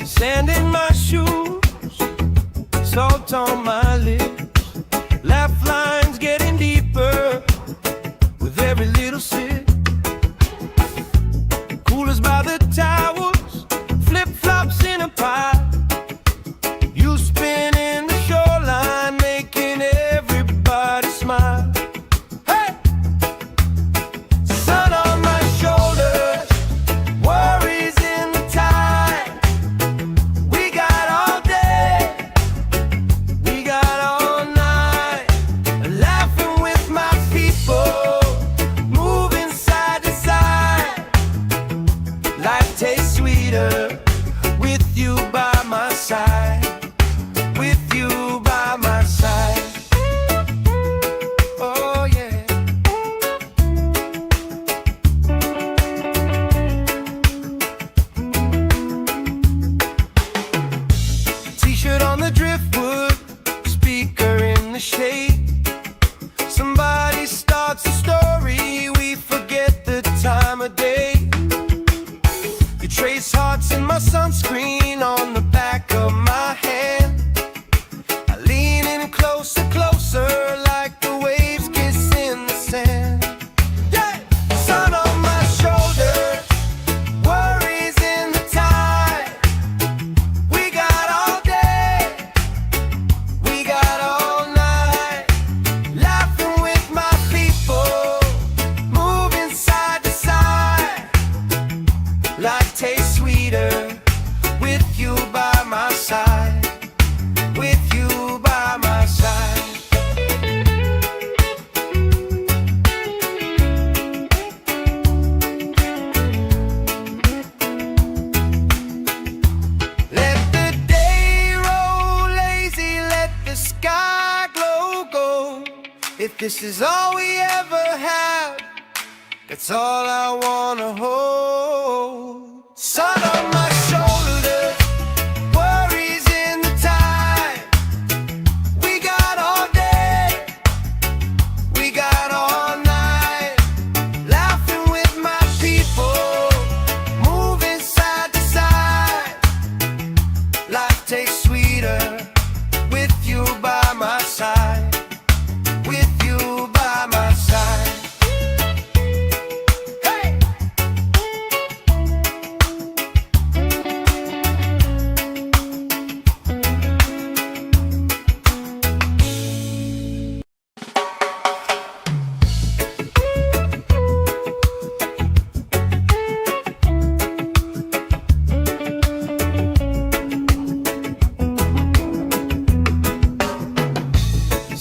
Sand in my shoes, salt on my lips, laugh lines getting deeper with every little sip. Coolers by the towers, flip-flops in a pile. You spinning the shoreline, making everybody smile. Hey! Sun on my shoulders, worries in the tide. We got all day, we got all night, laughing with my people, moving side to side. Life tastes sweeter with you by my side, with you by my side. Oh yeah. T-shirt on the driftwood, speaker in the shade. Somebody starts a story, we forget the time of day. You trace hearts in my sunscreen on the back of my hand. I lean in closer, closer, like the waves kiss in the sand. Yeah! Sun on my shoulders, worries in the tide. We got all day, we got all night, laughing with my people, moving side to side. Life tastes sweeter with you by my side, with you by my side. Let the day roll lazy, let the sky glow gold. If this is all we ever had, that's all I wanna hold. Sun on my shoulders, worries in the tide. We got all day, we got all night, laughing with my people, moving side to side. Life tastes sweeter with you by my side, with you by my side. Hey!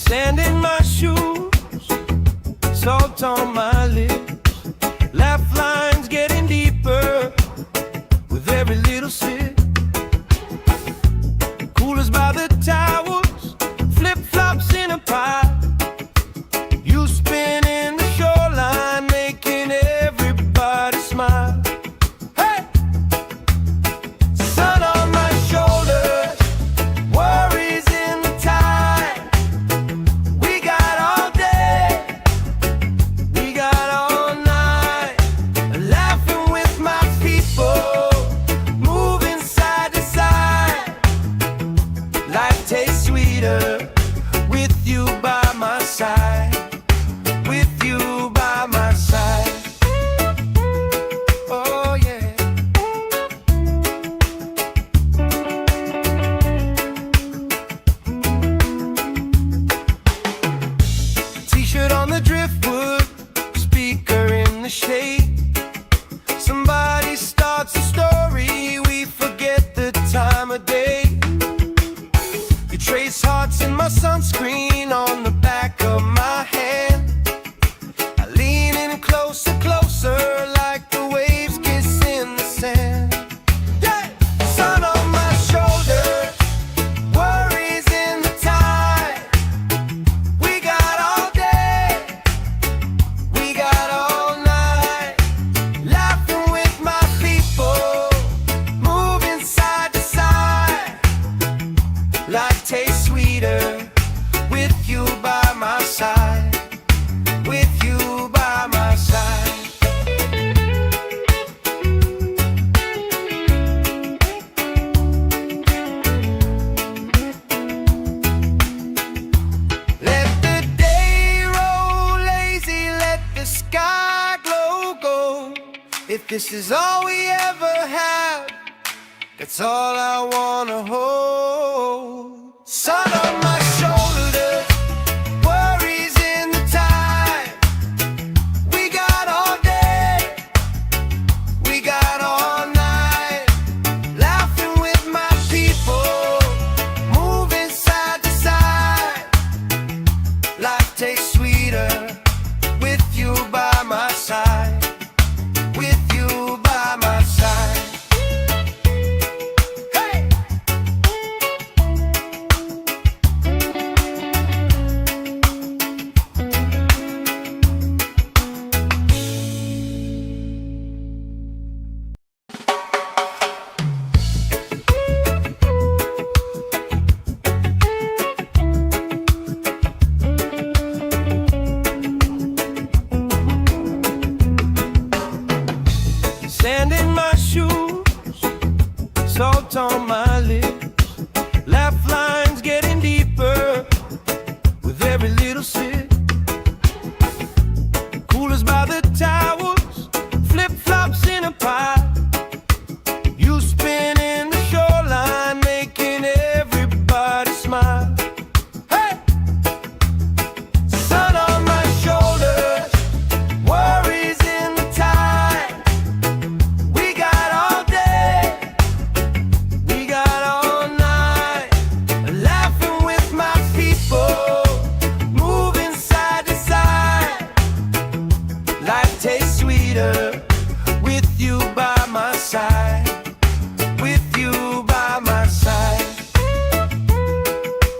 Sand in my shoes, salt on my lips, laugh lines getting deeper with every little sip. Coolers by the towers, flip-flops in a pile. You spinning the shoreline, making everybody smile. Hey! Sun on my shoulders, worries in the tide. We got all day, we got T-shirt on the driftwood, speaker in the shade. Somebody starts a story, we forget the time of day. You trace hearts in my sunscreen on the back of my hand. I lean in closer, closer, like the waves kiss in the sand. Yeah! Sun on my shoulder, worries in the tide. We got all day, we got all night, laughing with my people, moving side to side. Life tastes sweeter with you by my side, with you by my side. Let the day roll lazy, let the sky glow gold. If this is all we ever have, that's all I wanna hold. Sun on my shoulders, worries in the tide. We got all day, we got all night, laughing with my people, moving side to side. Life tastes sweeter with you by my side, with you by my side. Sand in my shoes, salt on my lips, laugh lines getting deeper with every little sip. Coolers by the towers, flip-flops in a pile. You spin in the shoreline, making everybody smile. Hey! Sun on my shoulders, worries in the tide. We got all day, we got all night, laughing with my people, moving side to side. Life tastes sweeter with you by my side, with you by my side.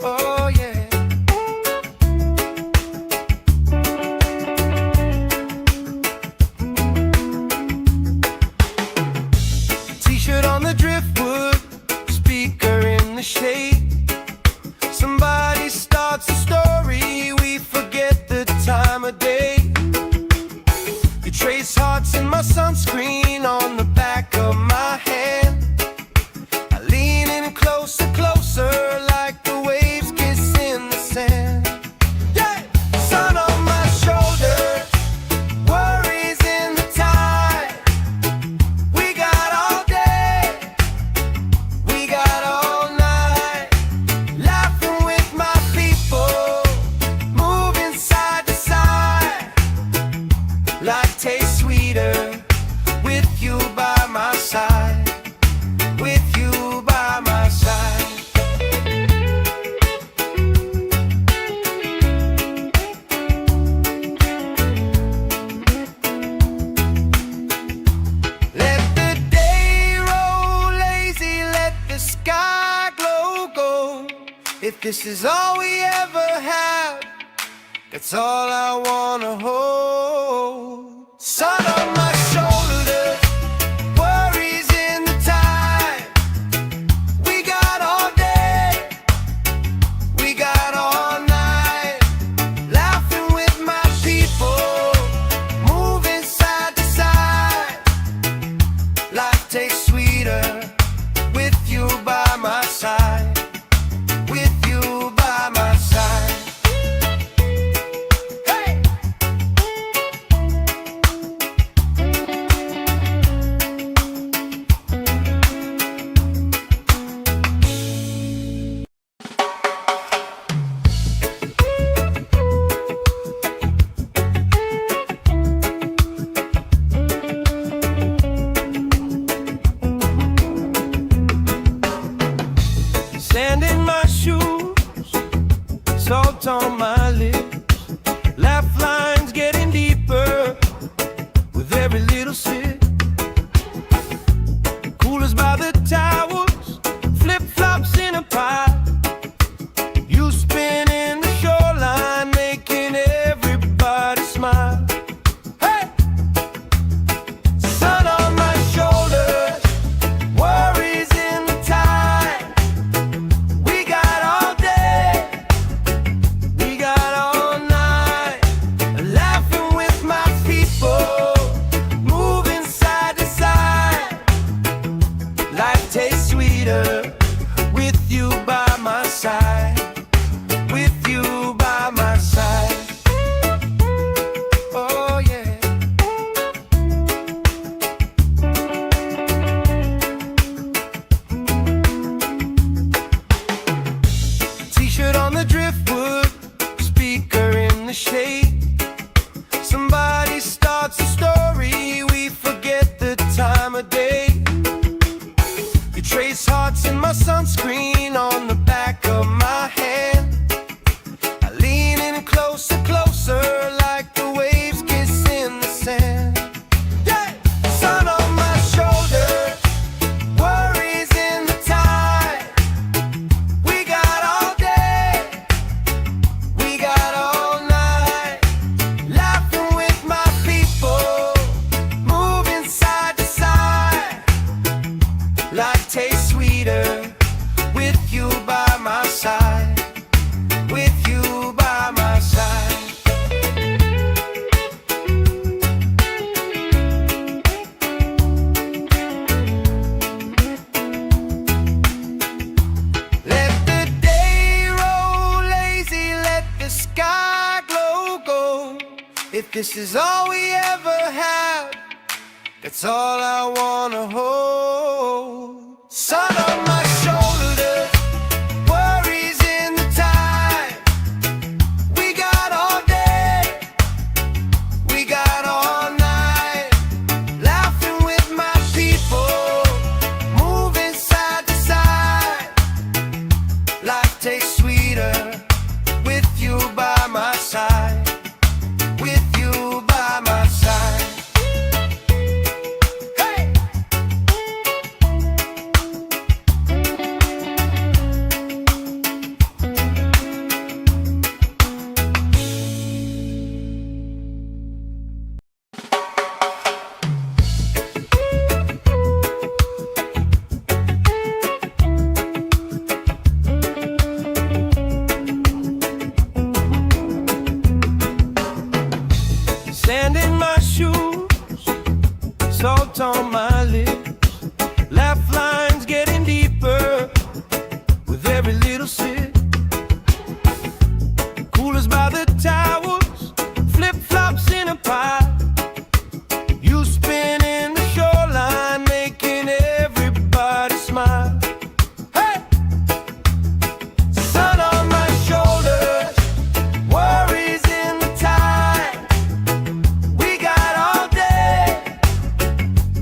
Oh yeah. T-shirt on the driftwood, speaker in the shade. Somebody starts a story, we forget the time of day. You trace hearts in my sunscreen on the back of my hand. I lean in closer, closer, like the waves kiss in the sand. Yeah! Sun on my shoulder, worries in the tide. We got all day, we got all night, laughing with my people, moving side to side. Life tastes sweeter with you by my side, with you by my side. Let the day roll lazy, let the sky glow gold. If this is all we ever have, that's all I wanna hold. Sun on my shoulders, worries in the tide. We got all day, we got all night, laughing with my people, moving side to side. Life tastes sweeter with you by my side, with you by my side. Hey! shade. Somebody starts a story, we forget the time of day. You trace hearts in my sunscreen on the back of my hand. I lean in closer, closer, like the waves kiss in the sand. Yeah! Sun on my shoulder, worries in the tide. We got all day, we got all night, laughing with my people, moving side to side. Life tastes sweeter with you by my side, with you by my side. Let the day roll lazy, let the sky glow gold. If this is all we ever have, that's all I wanna hold. Sun on my shoulders, worries in the tide. We got all day, we got all night, laughing with my people, moving side to side. Life tastes sweeter with you by my side, with you by my side. Hey! Sand in my shoes, salt on my lips, laugh lines getting deeper with every little sip. Coolers by the towers, flip-flops in a pile. You spin in the shoreline, making everybody smile. Hey! Sun on my shoulders, worries in the tide. We got all day,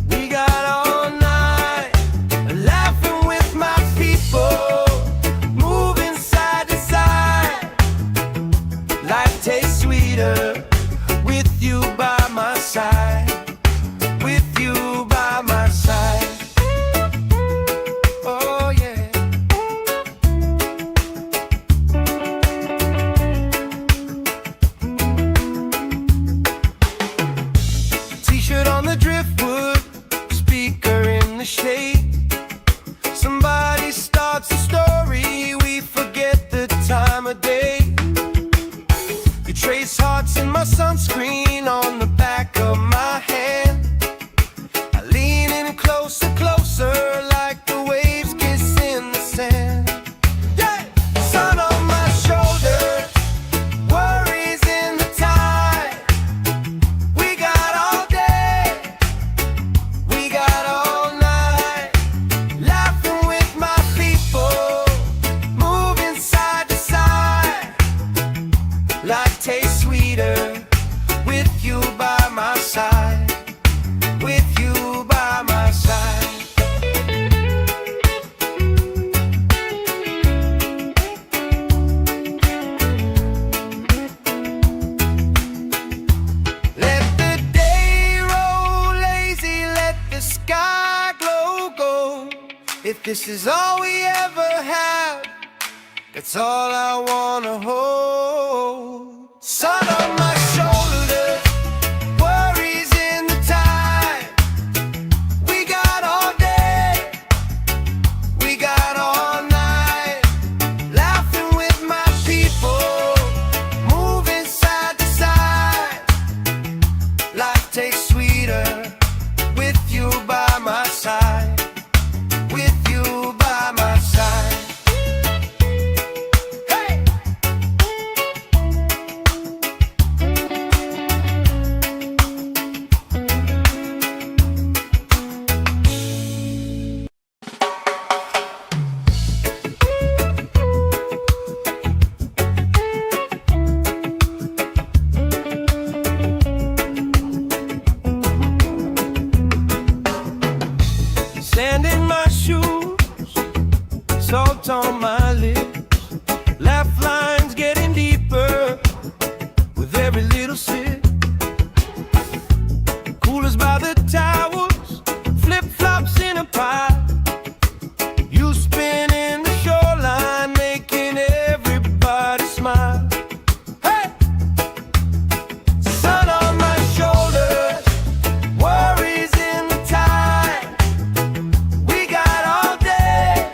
we got all night, laughing with my people, moving side to side. Life tastes sweeter with you by my side, with you by my side. Oh yeah. T-shirt on the driftwood, speaker in the shade. Somebody starts a story, we forget the time of day. You trace hearts in my sunscreen on the back of my hand. I lean in closer, closer, like the waves kiss in the sand. Yeah! Sun on my shoulders, worries in the tide. We got all day, we got all night, laughing with my people, moving side to side. Life tastes sweeter with you by my side, with you by my side. Let the day roll lazy, let the sky glow gold. If this is all we ever have, that's all I wanna hold. Sun on my shoulders, worries in the tide. We got all day, we got all night, laughing with my people, moving side to side. Life tastes sweeter with you by my side, with you by my side. Hey! little sip. Coolers by the towers, flip-flops in a pie. You spinning the shoreline, making everybody smile. Hey! Sun on my shoulders, worries in the tide. We got all day,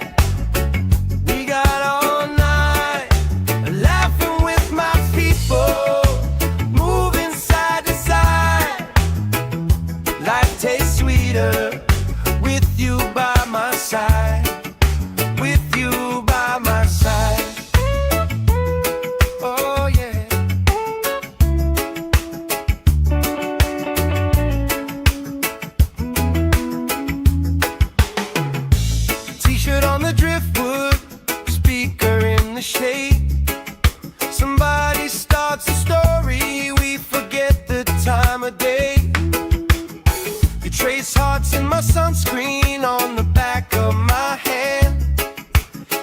we got all night, laughing with my people, moving side to side. Life tastes sweeter with you by my side, with you by my side. Oh yeah. T-shirt on the driftwood, speaker in the shade. Somebody starts a story, we forget the time of day. You trace hearts in my sunscreen on the back of my hand.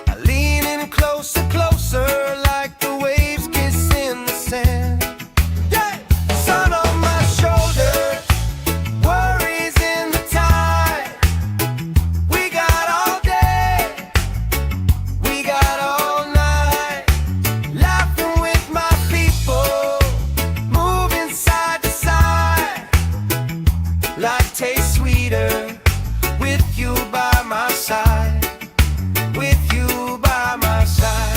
I lean in closer, closer, like the waves kiss in the sand. Yeah! Sun on my shoulders, worries in the tide. We got all day, we got all night, laughing with my people, moving side to side. Life tastes sweeter with you by my side, with you by my side.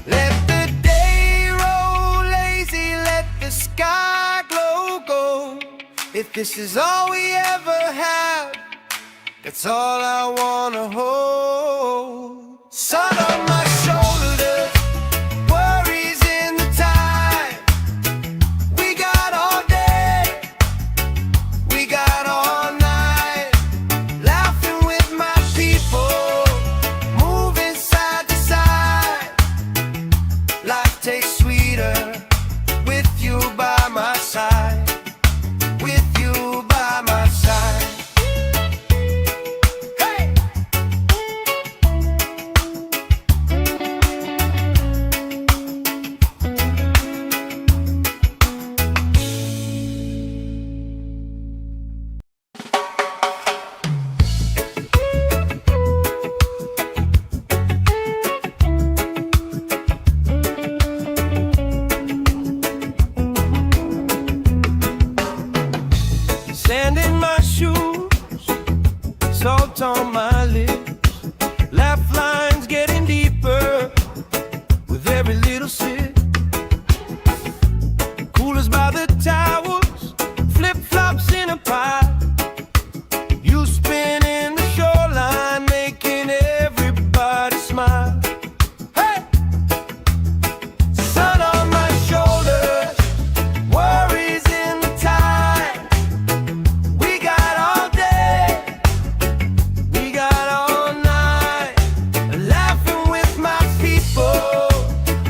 Let the day roll lazy, let the sky glow gold. If this is all we ever have, that's all I wanna hold. Sun on my shoulders, worries in the tide. We got all day, we got all night, laughing with my people, moving side to side. Life tastes sweeter with you by my side, with you by my side. Hey! Sand in my shoes, salt on my lips, laugh lines getting deeper with every little sip. Coolers by the towers, flip-flops in a pie. You spinning the shoreline, making everybody smile. Hey! Sun on my shoulders, worries in the tide. We got all day, we got all night, laughing with my people,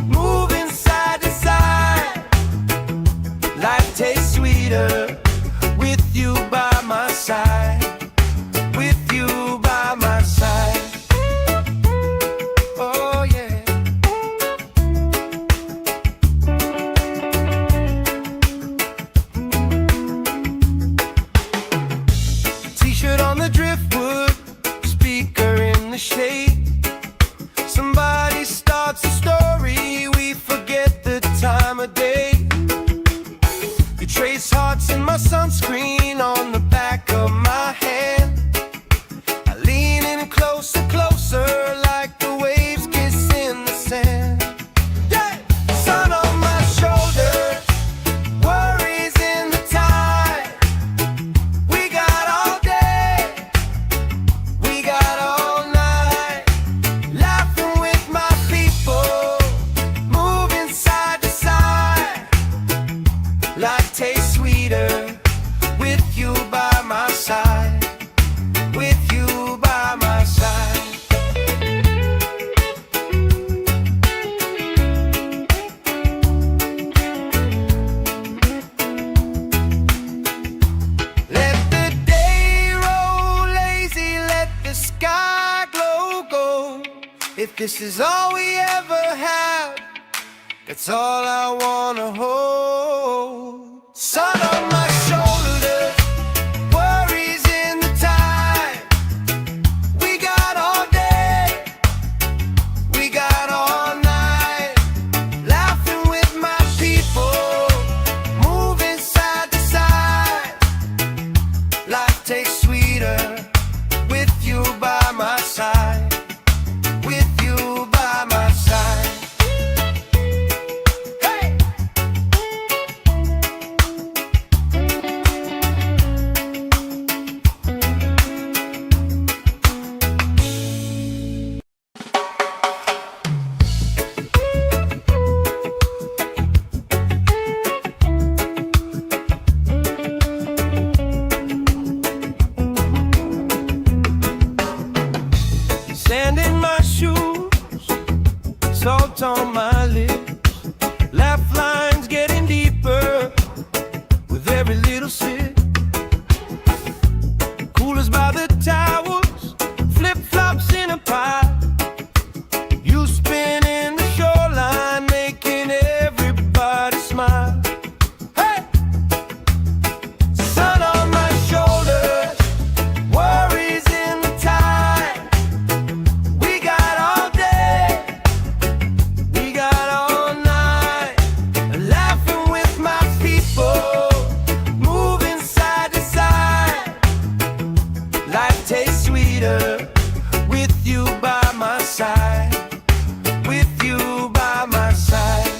moving side to side. Life tastes sweeter with you by my side, with you by my side. Oh yeah. T-shirt on the driftwood, speaker in the shade. Somebody starts a story, we forget the time of day. You trace hearts in my sunscreen on the back of my hand. I lean in closer, closer, like the waves kiss in the sand. Yeah! Sun on my shoulders, worries in the tide. We got all day, we got all night, If this is all we ever have, that's all I wanna hold. Sun on my shoulders, worries in the tide. We got all day, we got all night. Laughing with my people, moving side to side. Life tastes sweeter with you by my side. With you by my side. Hey! Sand in my shoes, salt on my lips, laugh lines getting deeper with every little sip. Coolers by the towels, flip-flops in a pile. You spinning the shoreline, making everybody smile. Hey! Sun on my shoulders, worries in the tide. We got all day, we got all night. Laughing with my people, moving side to side. Life tastes sweeter with you by my side. With you by my side.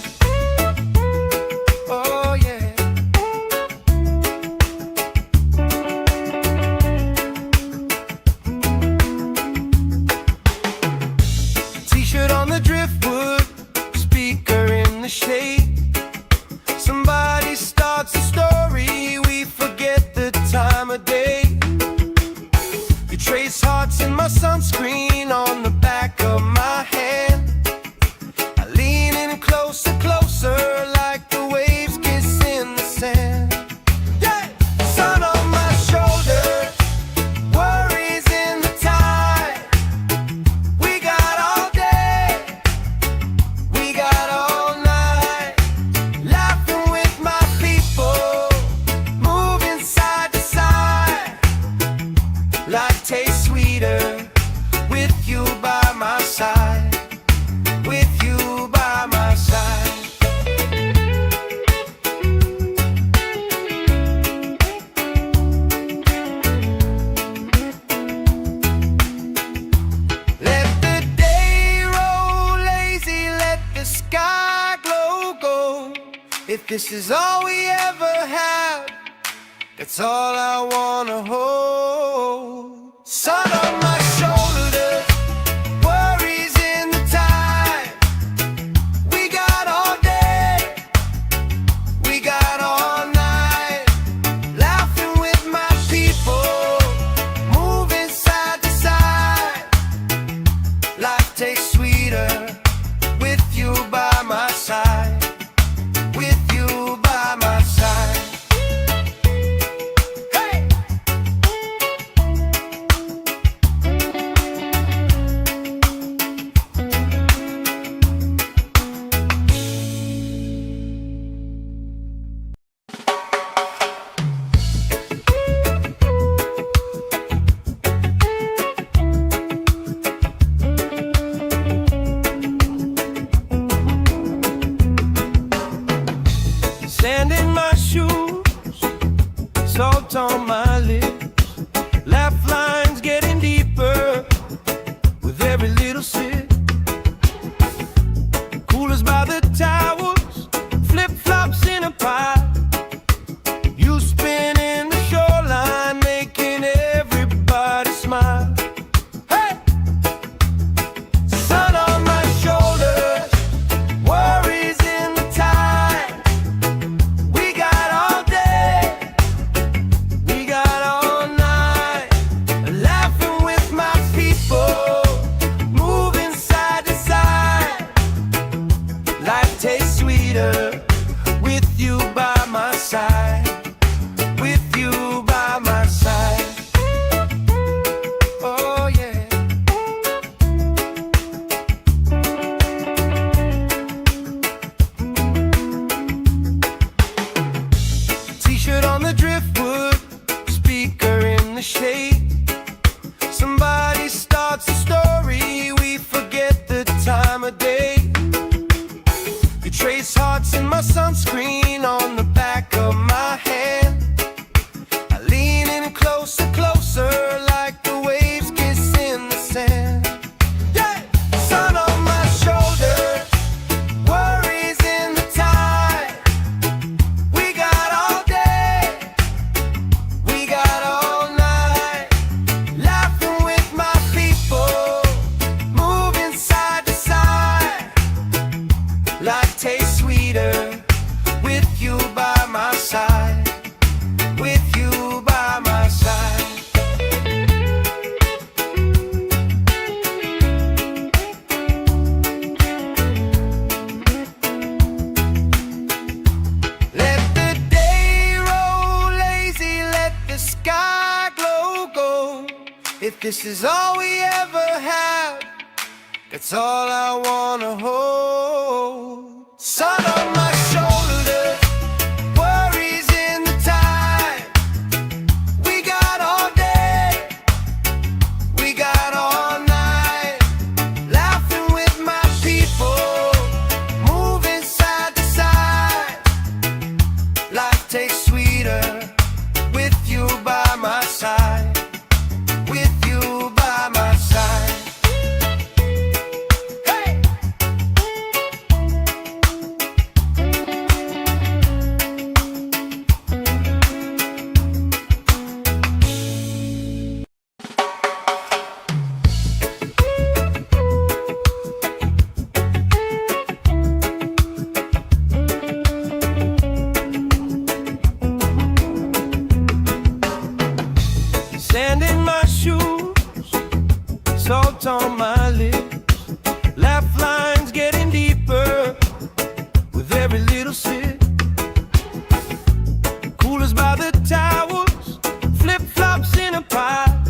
Oh yeah. T-shirt on the driftwood, speaker in the shade. Somebody starts a story, we forget the time of day. You trace hearts in my sunscreen on the back of my hand. I lean in closer, closer, like the waves kiss in the sand. Yeah! Sun on my shoulders, worries in the tide. We got all day, we got all night. Laughing with my people, moving side to side. Life tastes sweeter with you by my side. With you by my side. Let the day roll lazy, let the sky glow gold. If this is all we ever have, that's all I wanna hold. Sun on my shoulders, worries in the tide. We got all day, we got all night. Laughing with my people, moving side to side. Life tastes sweeter with you by my side. With you by my side. Hey! this is all we ever had, that's all I wanna hold. Sun on my shoulders, worries in the tide. We got all day, we got all night, laughing with my people, moving side to side. Life tastes sweeter with you by my side, with you by my side. Hey! Sand in my shoes, salt on my lips, laugh lines getting deeper with every little sip. Coolers by the towers, flip-flops in a pile.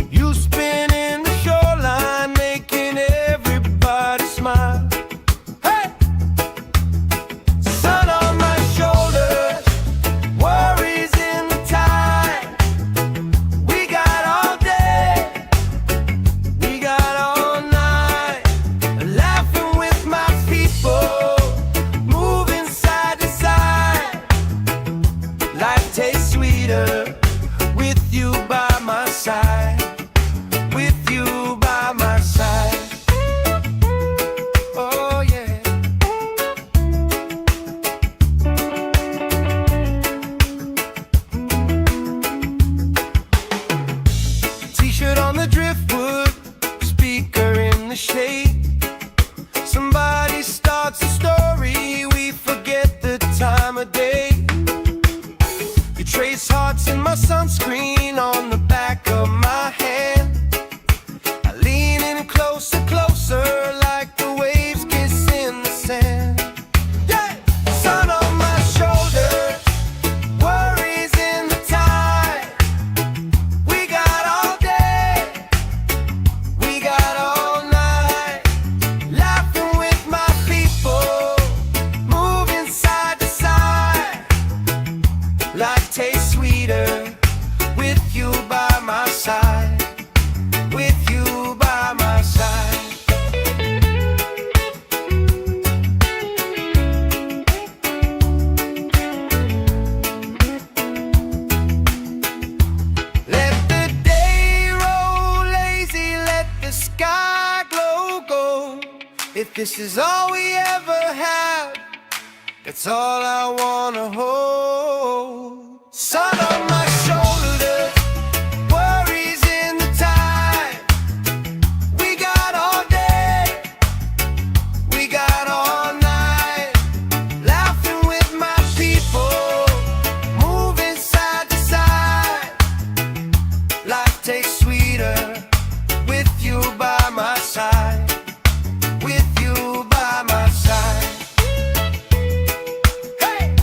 You spinning the shoreline, making everybody smile. Hey! Sun on my shoulders, worries in the tide. We got all day, we got all night, laughing with my people, moving side to side. Life tastes sweeter with you by my side, with you by my side. Oh yeah. T-shirt on the driftwood, speaker in the shade. Somebody starts a story, we forget the time of day. You trace hearts in my sunscreen on the back of my hand. I lean in closer, closer, like the waves kiss in the sand. Yeah! Sun on my shoulders, worries in the tide. We got all day, we got all night, laughing with my people, moving side to side. Life tastes sweeter with you by my side, with you by my side. Let the day roll lazy, let the sky glow gold. If this is all we ever had, that's all I wanna hold. Sun on my shoulders, worries in the tide. We got all day, we got all night, laughing with my people, moving side to side. Life tastes sweeter with you by my side, with you by my side. Hey!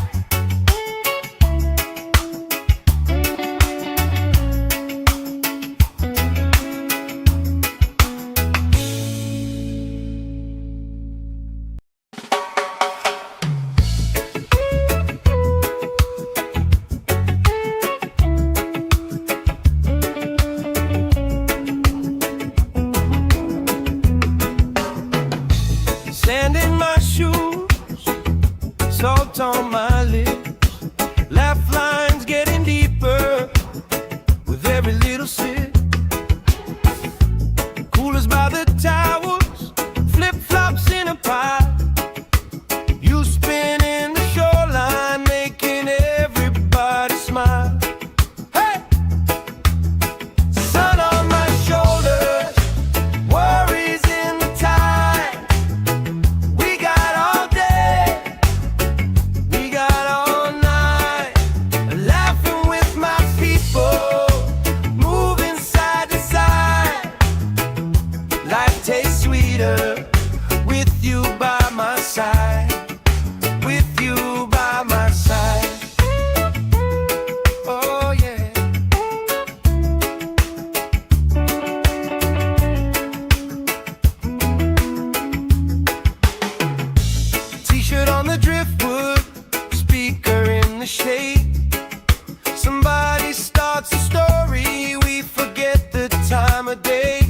of day.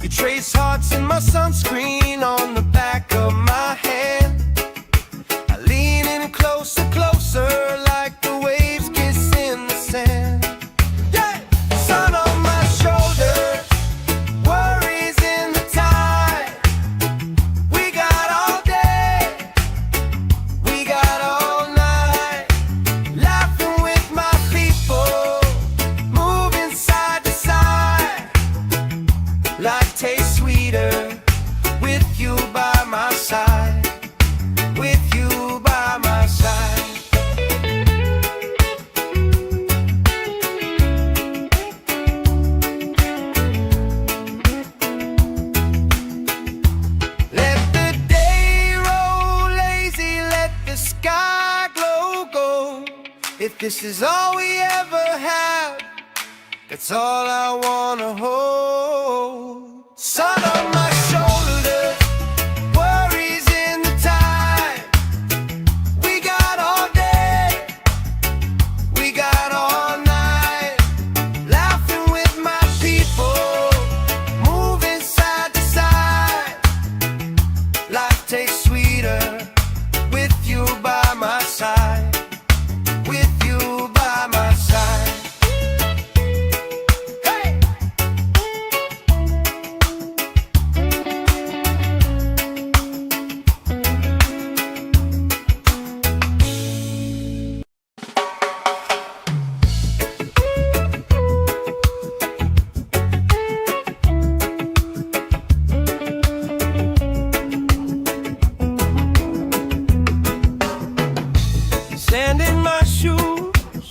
You trace hearts in my sunscreen on the back of my hand. I lean in closer, closer, like the waves kiss in the sand. Yeah! Sun on my shoulders, worries in the tide. We got all day, we got all night, laughing with my people, moving side to side. Life tastes sweeter with you by my side, with you by my side. Let the day roll lazy, let the sky glow gold. If this is all we ever have, that's all I wanna hold. Sun on my shoulders, worries in the tide. We got all day, we got all night, laughing with my people, moving side to side. Life tastes sweeter with you by my side, with you by my side. Hey! Sand in my shoes,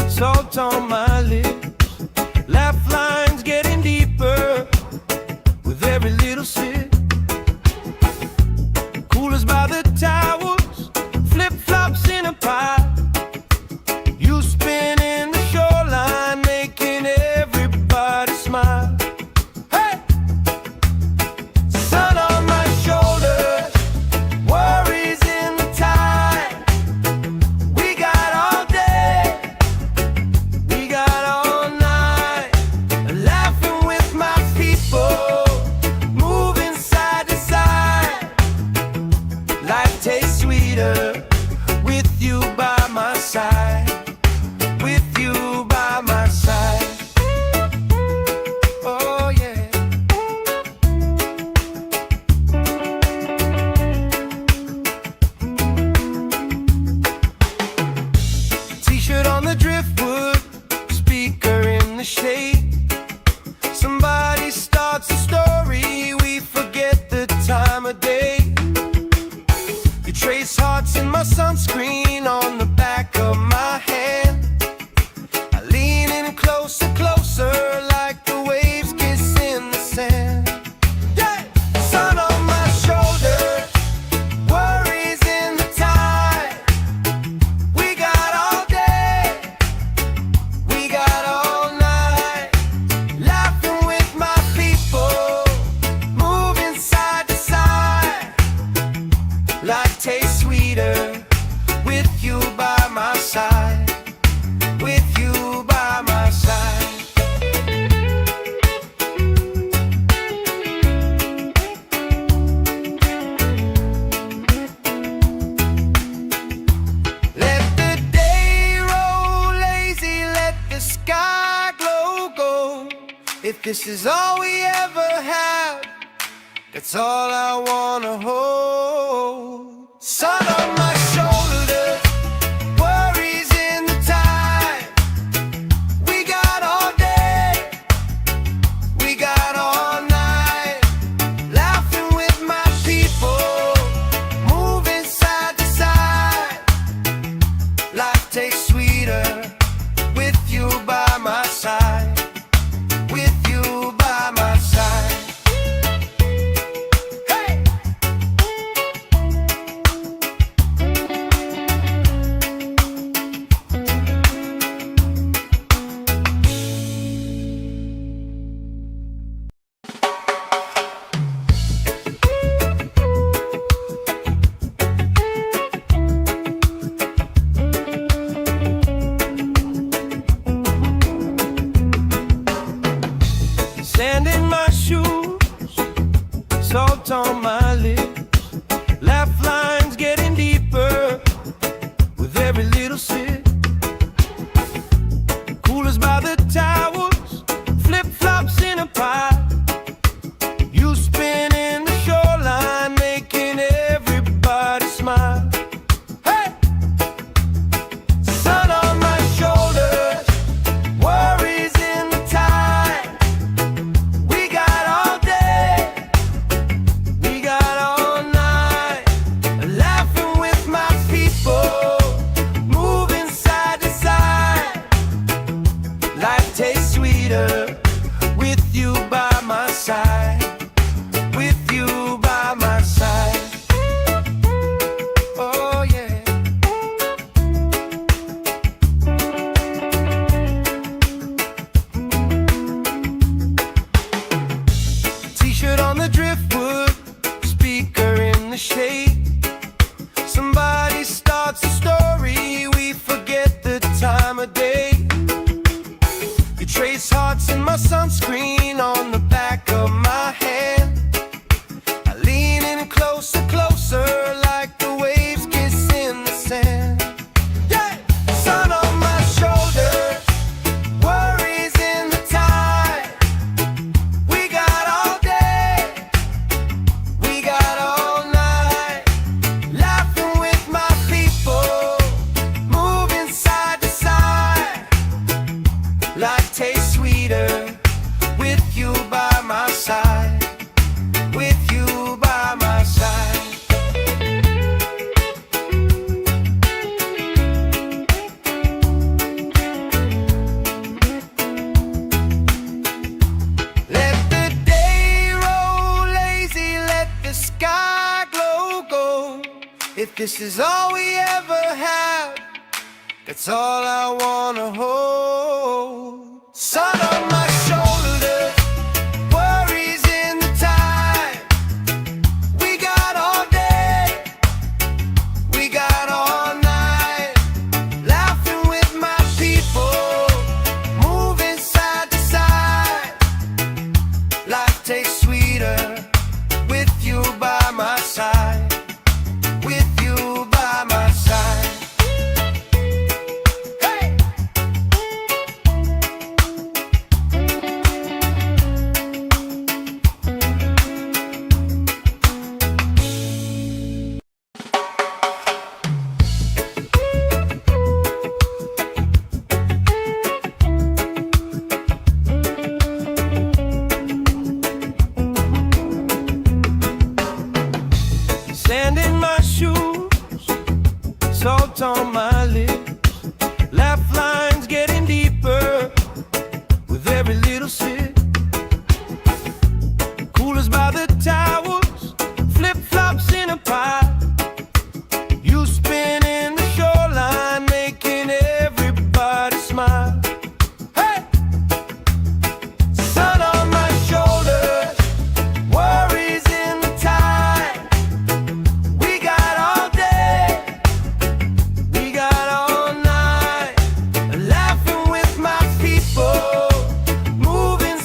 salt on my lips, laugh lines getting deeper with every little sip. Coolers by the towers, flip-flops in a pile. You spinning the shoreline, making everybody smile. Hey! Sun on my shoulders, worries in the tide. We got all day, we got all night, laughing with my people, moving side to side. Life tastes sweeter with you by my side, with you by my side. Oh yeah. T-shirt on the driftwood, speaker in the shade. Somebody starts a story, we forget the time of day. You trace hearts in my sunscreen on the back of my hand. I lean in closer, closer, like the waves kiss in the sand. Yeah! Sun on my shoulders, worries in the tide. We got all day, we got all night, laughing with my people, moving side to side. Life tastes sweeter with you by my side, with you by my side. Let the day roll lazy, let the sky glow gold. If this is all we ever have, that's all I wanna hold. Sun on my shoulders, worries in the tide. We got all day, we got all night, laughing with my people, moving side to side. Life tastes sweeter with you by my side, with you by my side. Hey! Sand in my shoes, salt on my lips, laugh lines getting deeper with every little sip. Coolers by the towers, flip-flops in a pile. You spin in the shoreline, making everybody smile. Hey! Sun on my shoulders, worries in the tide. We got all day, we got all night, laughing with my people, moving side to side. Life tastes sweeter with you by my side. With you by my side. Oh yeah. T-shirt on the driftwood, speaker in the shade. Somebody starts a story, we forget the time of day. You trace hearts in my sunscreen on the back of my hand. I lean in closer, closer, like the waves kiss in the sand. Yeah! Sun on my shoulders, worries in the tide. We got all day, we got all night, laughing with my people, moving side to side. Life tastes sweeter with you by my side. With you by my side. Let the day roll lazy, let the sky glow gold. If this is all we ever have, that's all I wanna hold. Sun on my shoulders, worries in the tide. We got all day, we got all night, laughing with my people, moving side to side. Life tastes sweeter with you by my side. With you by my side. Hey! Sand in my shoes, salt on my lips, laugh lines getting deeper with every little sip. Coolers by the towers, flip-flops in a pile. You spin in the shoreline, making everybody smile. Hey! Sun on my shoulders, worries in the tide. We got all day, we got all night, laughing with my people, moving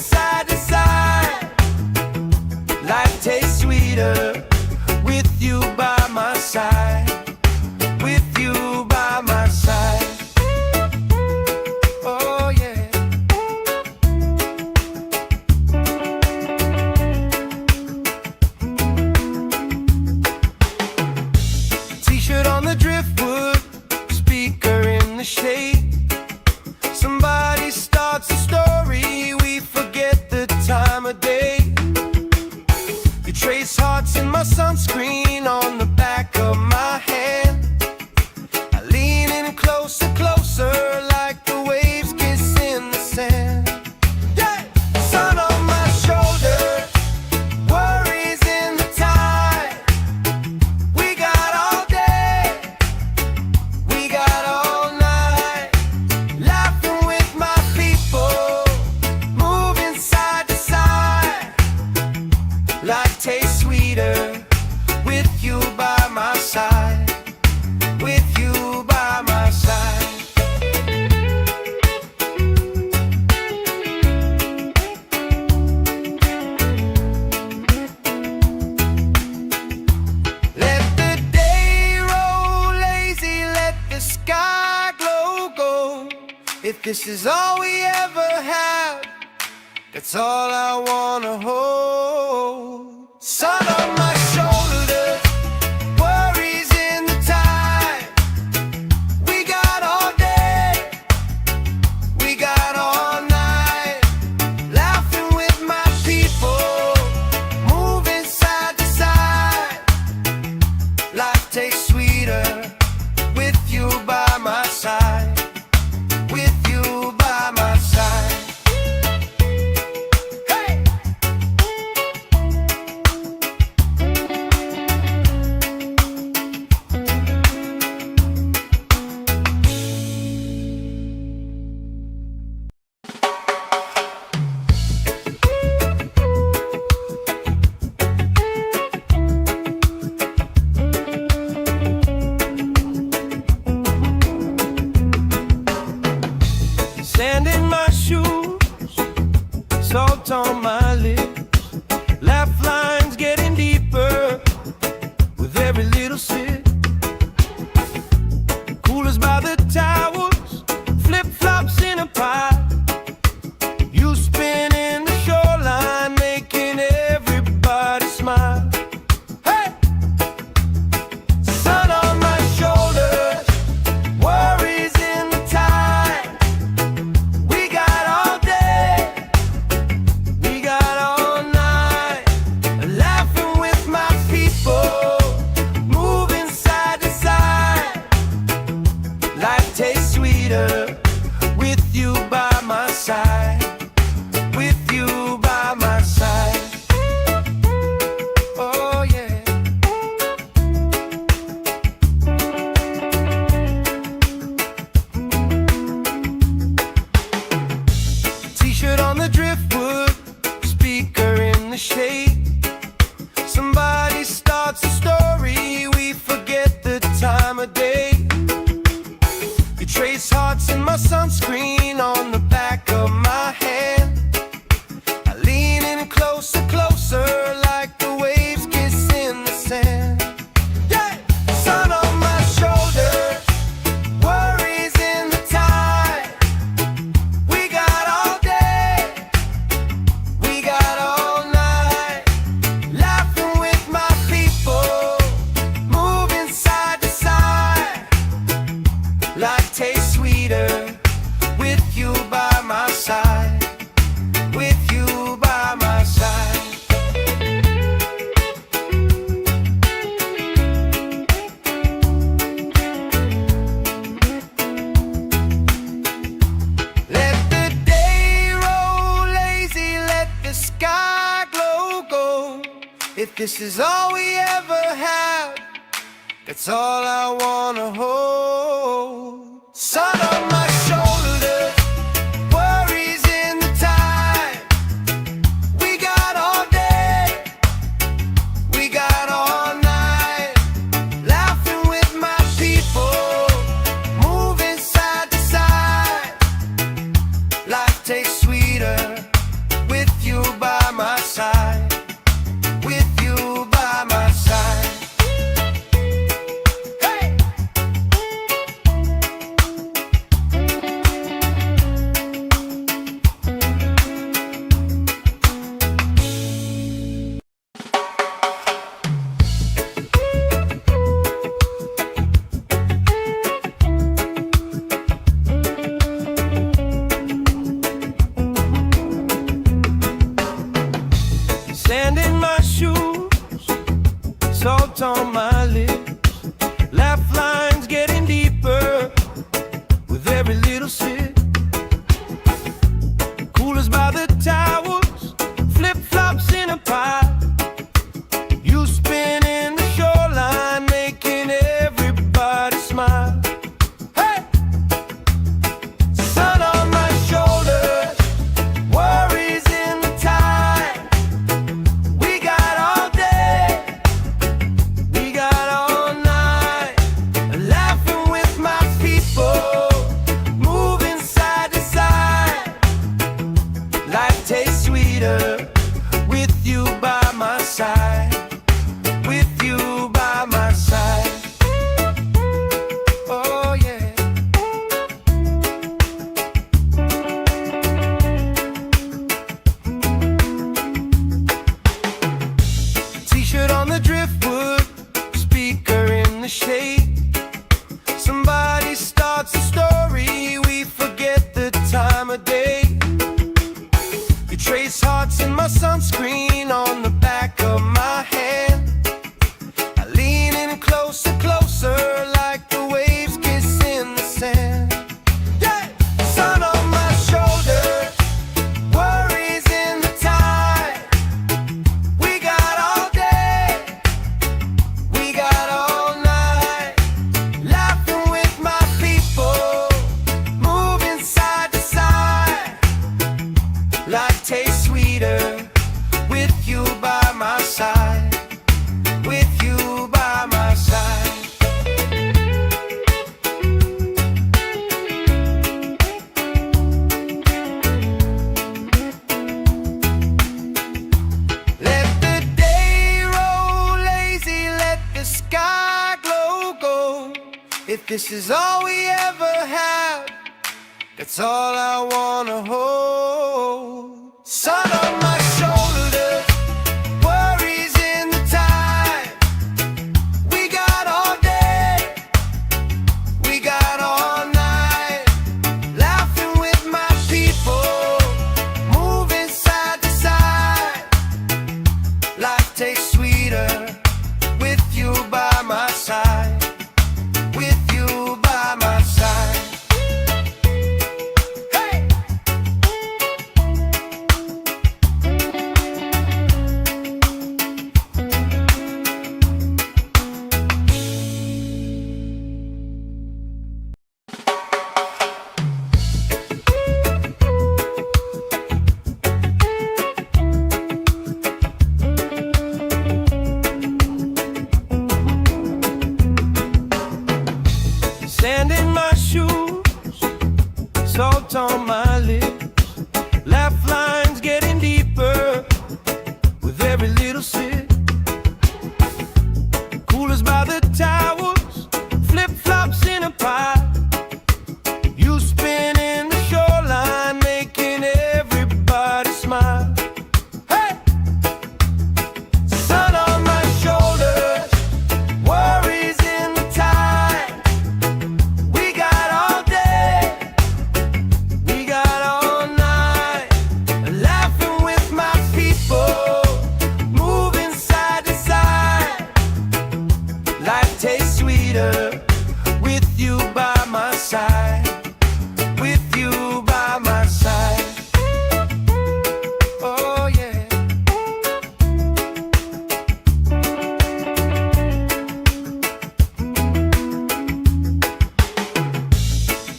this is all we ever have, that's all I wanna hold. Sun on my shoulders, worries in the tide. We got all day, we got all night, laughing with my people, moving side to side. Life tastes sweeter with you by my side, with you by my side. Hey! Sand in my shoes, salt on my lips, laugh lines getting deeper with every little sip. Coolers by the towers, flip-flops in a pie. You spin in the shoreline, making everybody smile. Hey! Sun on my shoulders, worries in the tide. We got all day, we got all night, laughing with my people, moving side to side. Life tastes sweeter with you by my side, with you by my side. Oh yeah. T-shirt on the driftwood, speaker in the shade. Somebody starts a story, we forget the time of day. You trace hearts in my sunscreen on the back of my hand. I lean in closer, closer, like the waves kiss in the sand. Yeah! Sun on my shoulders, worries in the tide. We got all day, we got all night, laughing with my people, moving side to side. Life tastes sweeter with you by my side, with you by my side. Let the day roll lazy, let the sky glow gold. If this is all we ever have, that's all I wanna hold. Sun on my shoulders, worries in the tide. We got all day, we got all night, laughing with my people, moving side to side. Life tastes sweeter with you by my side, with you by my side. Hey! Sand in my shoes, salt on my lips, laugh lines getting deeper with every little sip. Coolers by the towers, flip-flops in a pie. You spin in the shoreline, making everybody smile. Hey! Sun on my shoulders, worries in the tide. We got all day, we got all night, laughing with my people, moving side to side. Life tastes sweeter with you by my side, with you by my side. Oh yeah. trace hearts in my sunscreen on the back of my hand. I lean in closer, closer, like the waves kiss in the sand. Yeah! Sun on my shoulder, worries in the tide. We got all day, we got all night, laughing with my people, moving side to side. Life tastes sweeter with you by my side, with you by my side. Let the day roll lazy, let the sky glow gold. If this is all we ever have, that's all I wanna hold. Sun on my shoulder, worries in the tide. We got all day, we got all night, laughing with my people, moving side to side. Life tastes sweeter with you by my side, with you by my side. Sand in my shoes, salt on my lips, laugh lines getting deeper with every little sip. Coolers by the towers, flip-flops in a pile. You spinning the shoreline, making everybody smile. Hey! Sun on my shoulders, worries in the tide. We got all day, we got all night, laughing with my people, moving side to side. Life tastes sweeter with you by my side, with you by my side. Oh yeah.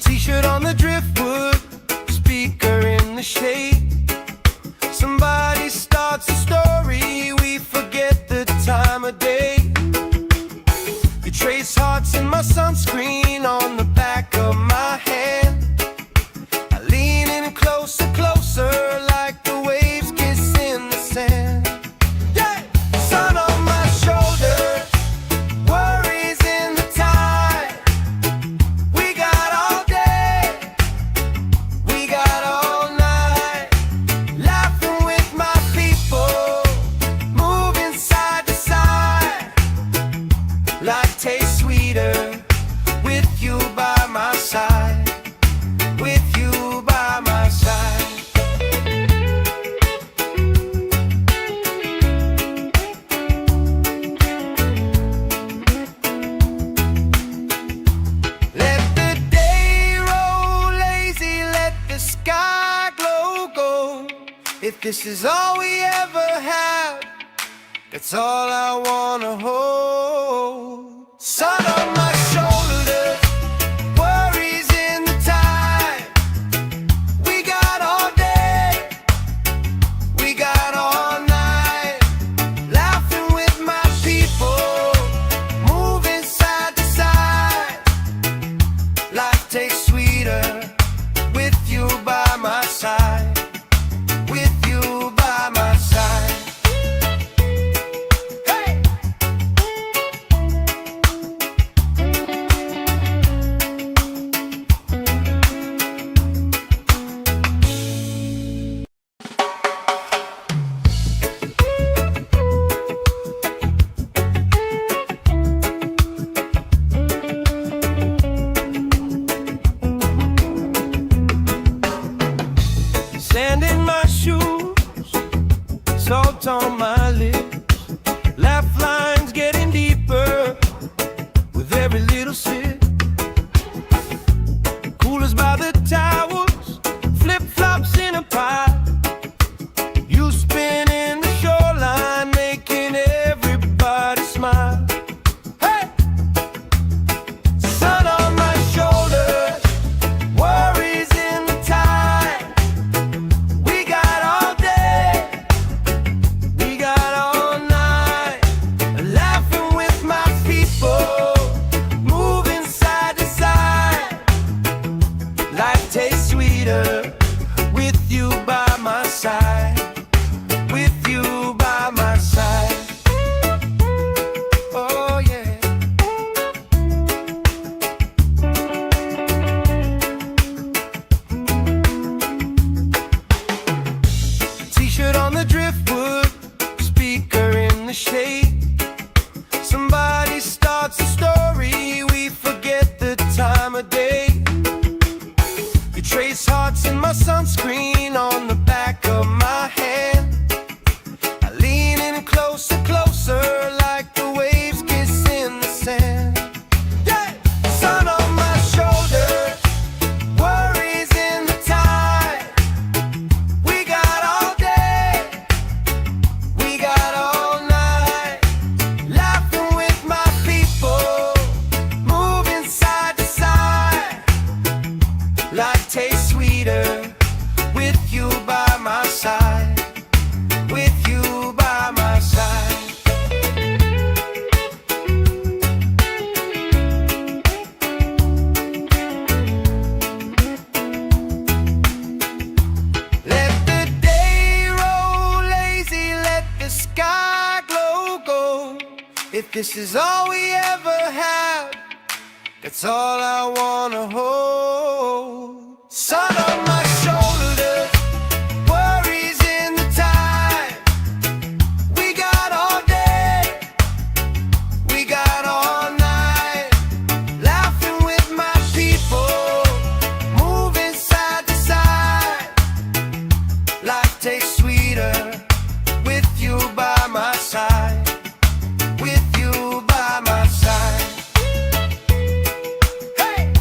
T-shirt on the driftwood, speaker in the shade. Somebody starts a story, we forget the time of day. You trace hearts in my sunscreen on the back of my hand. I lean in closer, closer, like the waves kiss in the sand. Yeah! Sun on my shoulder, worries in the tide. We got all day, we got all night, laughing with my people, moving side to side. Life tastes sweeter with you by my side, with you by my side. Let the day roll lazy, let the sky glow gold. If this is all we ever have, that's all I wanna hold. Sun on my shoulders, worries in the tide. We got all day, we got all night, laughing with my people, moving side to side. Life tastes sweeter with you by my side, with you by my side. Hey! soft on my lips. Laugh lines getting deeper with every little sip. Coolers by the towers, flip-flops in a pie. You spin in the shoreline, making everybody smile. Hey! Sun on my shoulders, worries in the tide. We got all day, we got all night. Laughing with my people, moving side to side. Life tastes sweeter with you by my side. With you by my side. Oh yeah. T-shirt on the driftwood, speaker in the shade. Somebody starts a story, we forget the time of day. You trace hearts in my sunscreen on the back of my hand. I lean in closer, closer, like the waves kiss in the sand. Yeah! Sun on my shoulders, worries in the tide. We got all day, we got all night. Laughing with my people, moving side to side. Life tastes sweeter with you by my side. With you by my side. Let the day roll lazy, let the sky glow gold. If this is all we ever have, that's all I wanna hold. Sun on my shoulders, worries in the tide. We got all day, we got all night. Laughing with my people, moving side to side. Life tastes sweeter with you by my side. With you by my side. Hey!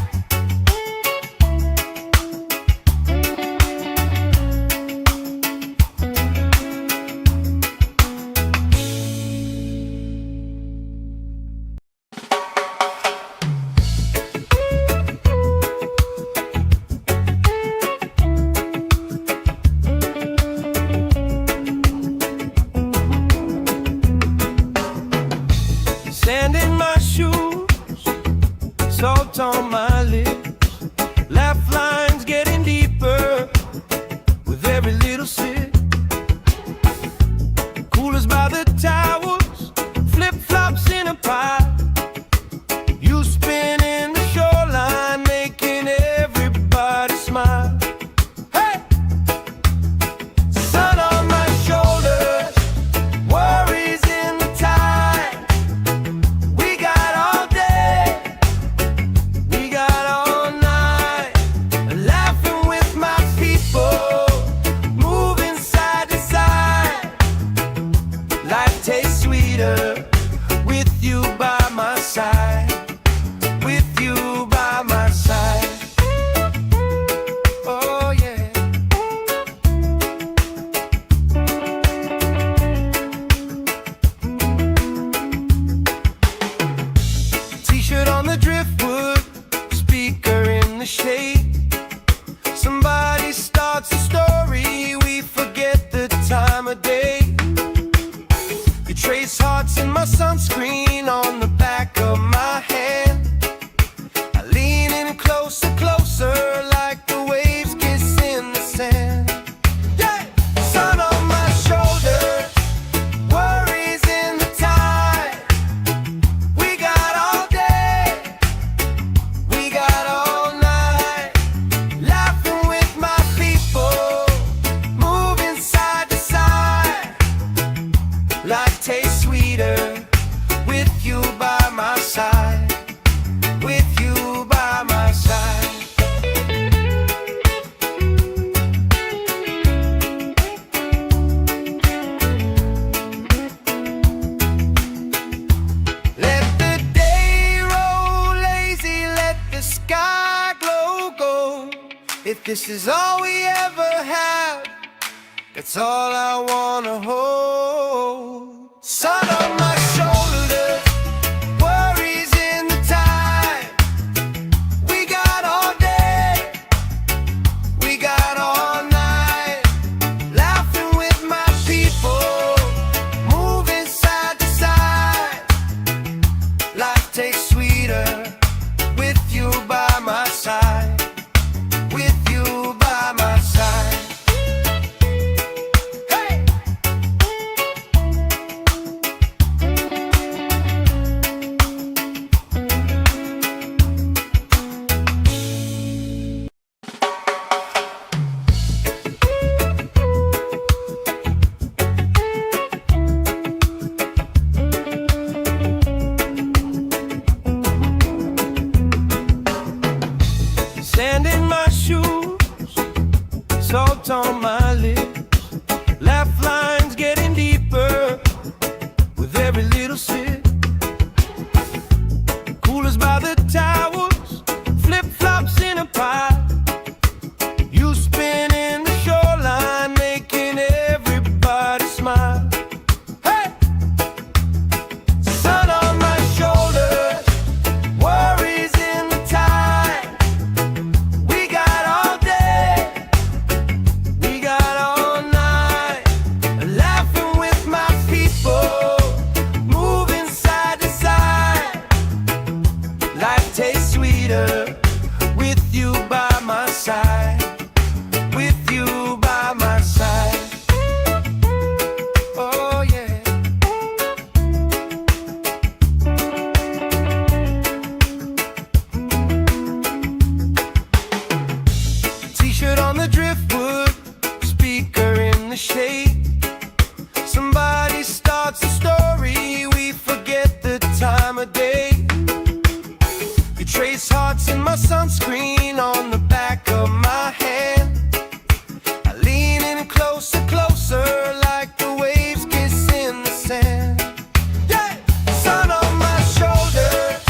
this is all we ever had, that's all I wanna hold. Sun on my shoulders, worries in the tide. We got all day, we got all night, laughing with my people, moving side to side. Life tastes sweeter with you by my side, with you by my side. Hey! Sand in my shoes, salt on my lips, laugh lines getting deeper with every little sip. Coolers by the towers, flip-flops in a pile. You spin in the shoreline, making everybody smile. Hey! Sun on my shoulders, worries in the tide. We got all day, we got all night, laughing with my people, moving side to side. Life tastes sweeter with you by my side, with you by my side. Oh yeah. T-shirt on the driftwood, speaker in the shade. Somebody starts a story, we forget the time of day. You trace hearts in my sunscreen on the back of my hand. I lean in closer, closer, like the waves kiss in the sand. Yeah! Sun on my shoulders,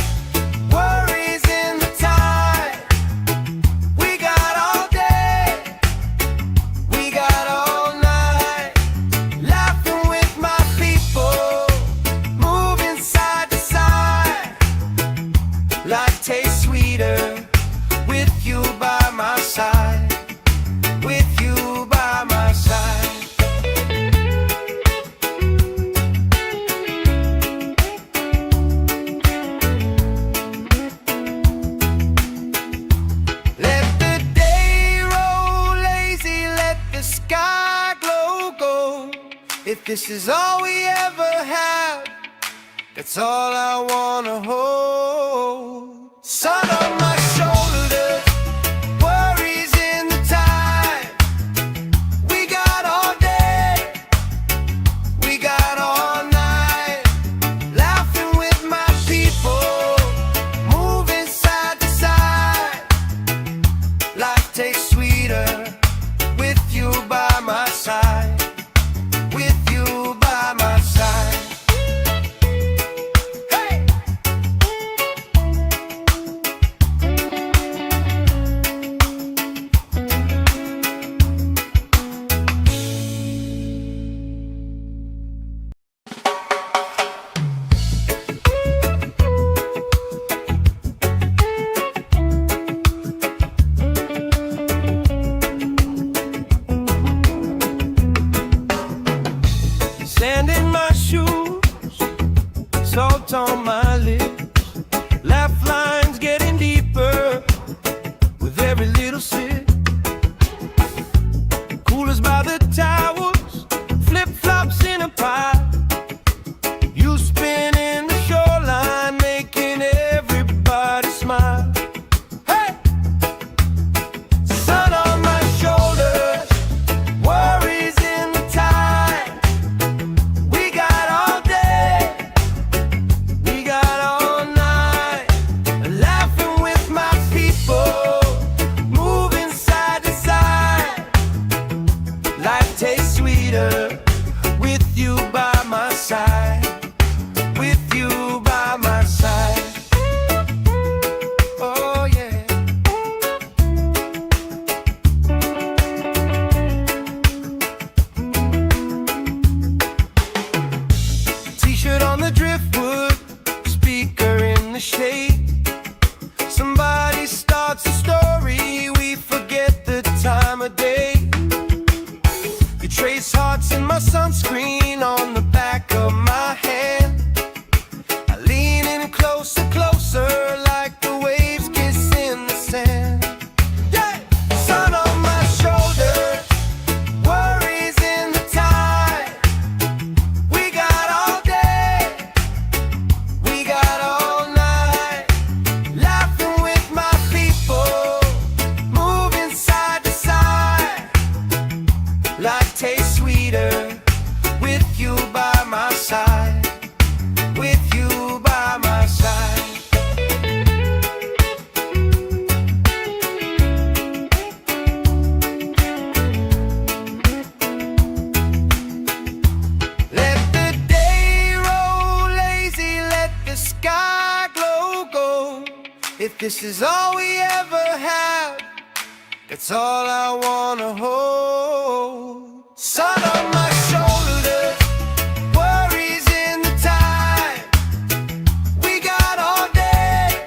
worries in the tide. We got all day, we got all night, laughing with my people, moving side to side. Life tastes sweeter with you by my side, with you by my side. Let the day roll lazy, let the sky glow gold. If this is all we ever had, that's all I wanna hold. Sun on my shoulders, worries in the tide. We got all day, we got all night, laughing with my people, moving side to side. Life tastes sweeter with you by my side, with you by my side. Hey! Sand in my shoes, salt on my lips, laugh lines getting deeper with every little sip. Coolers by the towers, flip-flops in a pile. You spin in the shoreline, making everybody smile. Hey! Sun on my shoulders, worries in the tide. We got all day, we got all night, laughing with my people, moving side to side. Life tastes sweeter with you by my side, with you by my side. Oh yeah. the shade. Somebody starts a story, we forget the time of day. You trace hearts in my sunscreen on the back of my hand. I lean in closer, closer, like the waves kiss in the sand. Yeah! Sun on my shoulders, worries in the tide. We got all day, we got all night, laughing with my people, moving side to side. Life tastes sweeter with you by my side, with you by my side. Let the day roll lazy, let the sky glow gold. If this is all we ever have, that's all I wanna hold. Sun on my shoulders, worries in the tide. We got all day,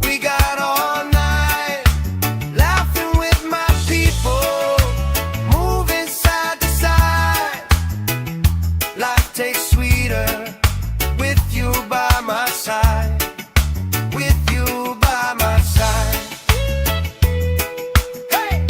we got all night, laughing with my people, moving side to side. Life tastes sweeter with you by my side, with you by my side. Hey!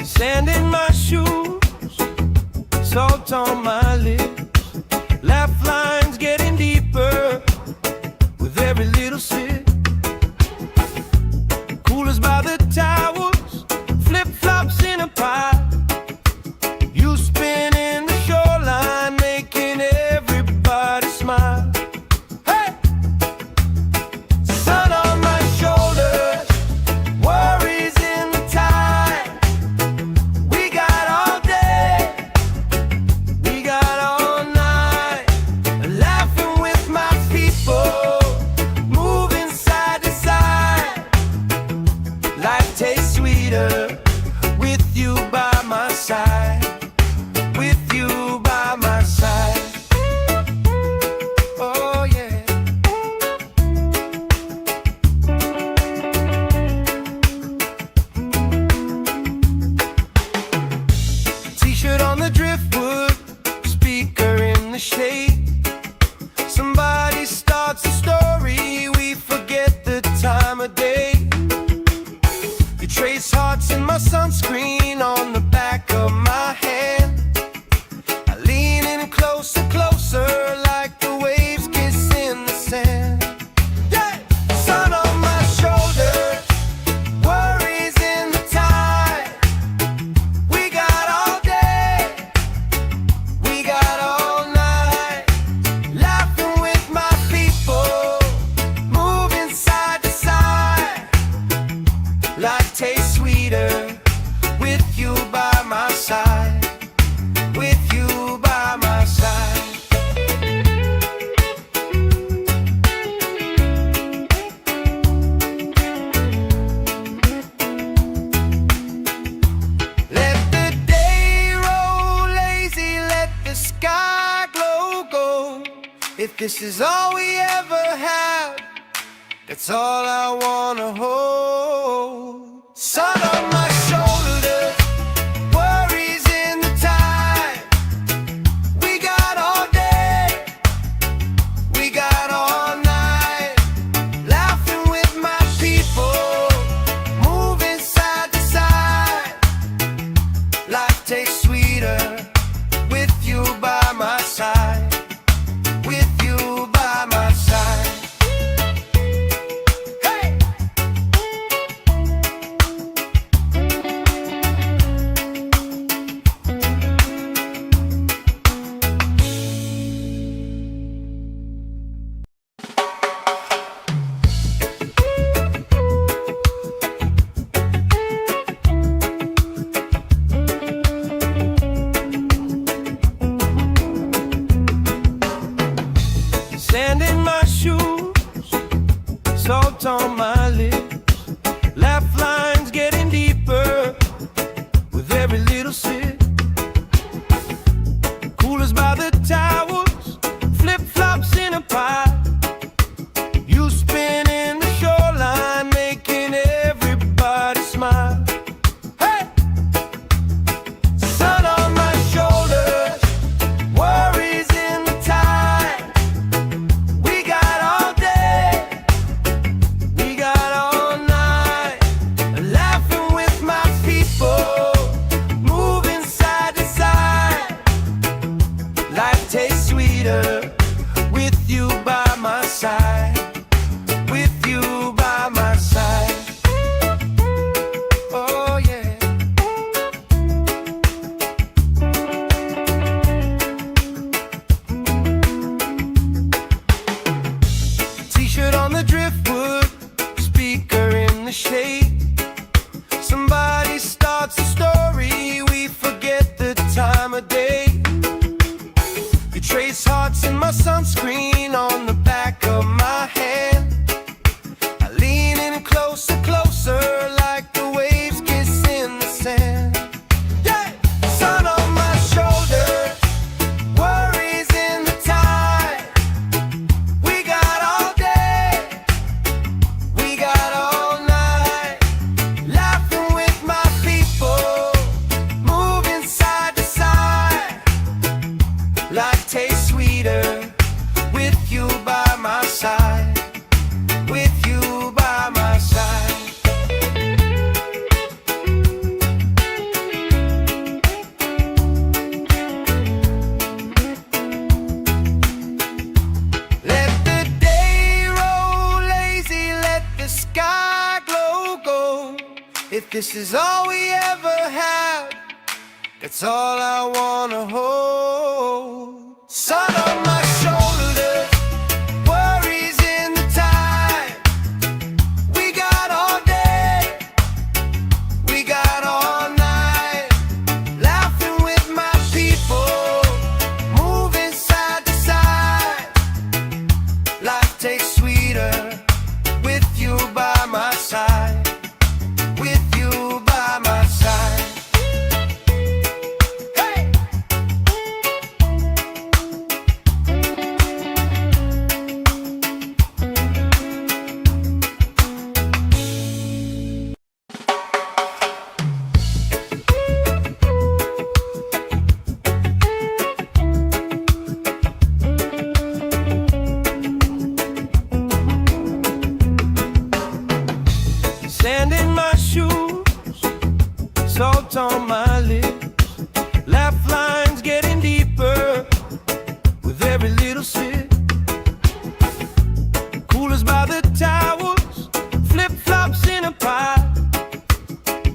Sand in my shoes, salt on my lips, laugh lines getting deeper with every little sip. Coolers by the towels, flip-flops in a pile. You spinning the shoreline, making everybody smile. Hey! Sun on my shoulders, worries in the tide. We got all day, we got all night, laughing with my people, moving side to side. Life tastes sweeter with you by my side, with you by my side. Oh yeah. T-shirt on the driftwood, speaker in the shade. Somebody starts a story, we forget the time of day. You trace hearts in my sunscreen on the back of my hand. I lean in closer, closer, like the waves kiss in the sand. Yeah! Sun on my shoulders, worries in the tide. We got all day, we got all night, laughing with my people, moving side to side. Life tastes sweeter with you by my side, with you by my side. Let the day roll lazy, let the sky glow gold. If this is all we ever have, that's all I wanna hold. Sun on my shoulders, worries in the tide. We got all day, we got all night, laughing with my people, moving side to side. Life tastes sweeter with you by my side, with you by my side. Hey! salt on my lips, laugh lines getting deeper with every little sip. Coolers by the towers, flip-flops in a pie. You spin in the shoreline, making everybody smile. Hey! Sun on my shoulders, worries in the tide. We got all day, we got all night, laughing with my people, moving side to side. Life tastes sweeter with you by my side. With you by my side. Oh yeah. T-shirt on the driftwood, speaker in the shade. Somebody starts a story, we forget the time of day. You trace hearts in my sunscreen on the back of my hand. I lean in closer, closer, like the waves kiss in the sand. Yeah! Sun on my shoulders, worries in the tide. We got all day, we got all night, laughing with my people, moving side to side. Life tastes sweeter with you by my side. With you by my side. Let the day roll lazy, let the sky glow gold. If this is all we ever have, that's all I wanna hold. Sun on my shoulders, worries in the tide. We got all day, we got all night, laughing with my people, moving side to side. Life tastes sweeter with you by my side. With you by my side. Hey! Sand in my shoes, salt on my lips, laugh lines getting deeper with every little sip. Coolers by the towers, flip-flops in a pie.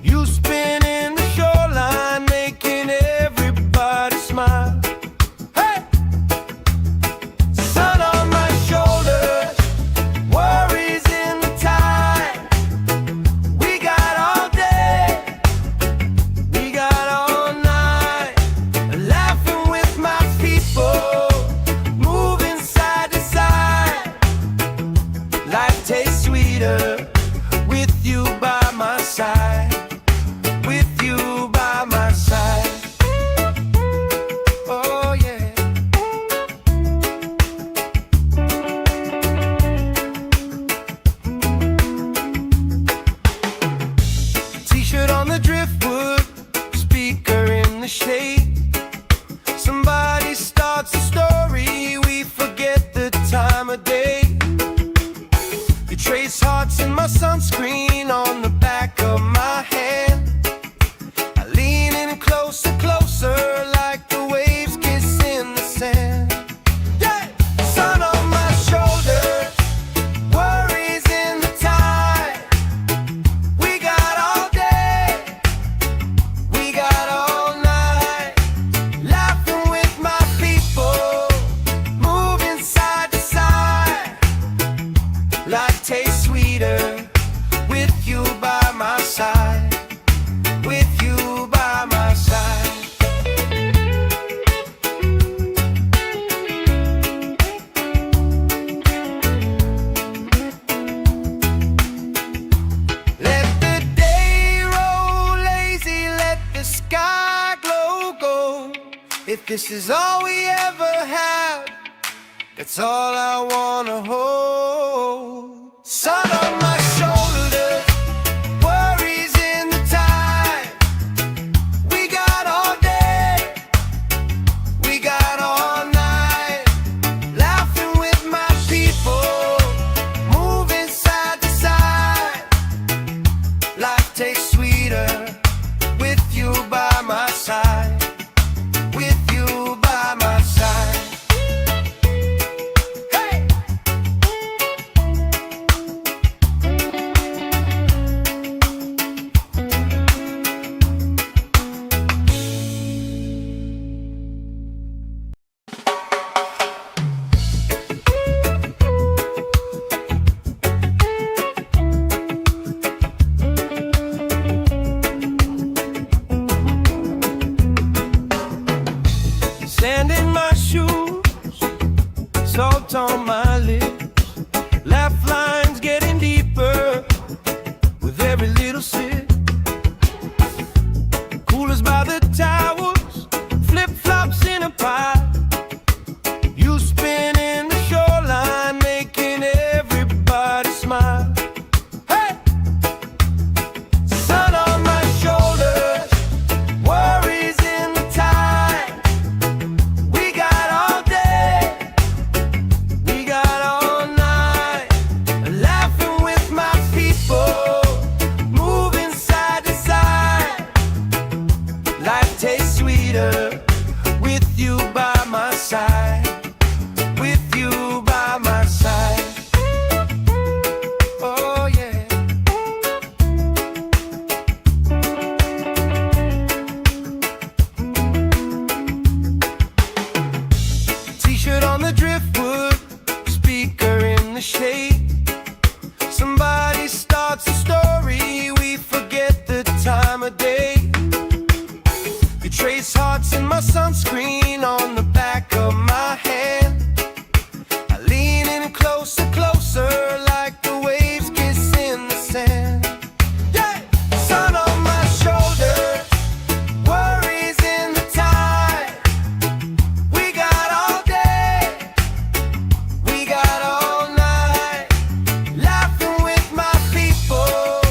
You spin in the shoreline, making everybody smile. Hey! Sun on my shoulders, worries in the tide. We got all day, we got all night, laughing with my people, moving side to side. Life tastes sweeter with you by my side. With you by my side. Oh yeah. T-shirt on the driftwood, speaker in the shade. Somebody starts a story, we forget the time of day. You trace hearts in my sunscreen on the back of my hand. I lean in closer, closer, like the waves kiss in the sand. Yeah! Sun on my shoulders, worries in the tide. We got all day, we got all night, laughing with my people, moving side to side. Life tastes sweeter with If this is all we ever have, that's all I wanna hold. Sun on my shoulders, worries in the tide. We got all day, we got all night, laughing with my people, moving side to side. Life tastes sweeter with you by my side. With you by my side. Hey! Sand in my shoes, salt on my lips, laugh lines getting deeper with every little sip. Coolers by the towers, flip-flops in a pie. You spinning the shoreline, making everybody smile. Hey! Sun on my shoulders, worries in the tide. We got all day, we got all night, laughing with my people, moving side to side. Life tastes sweeter with you by my side. With you by my side. Oh yeah. T-shirt on the driftwood, speaker in the shade. Somebody starts a story, we forget the time of day. You trace hearts in my sunscreen on the back of my hand. I lean in closer, closer, like the waves kiss in the sand. Yeah! Sun on my shoulders, worries in the tide. We got all day, we got all night, laughing with my people,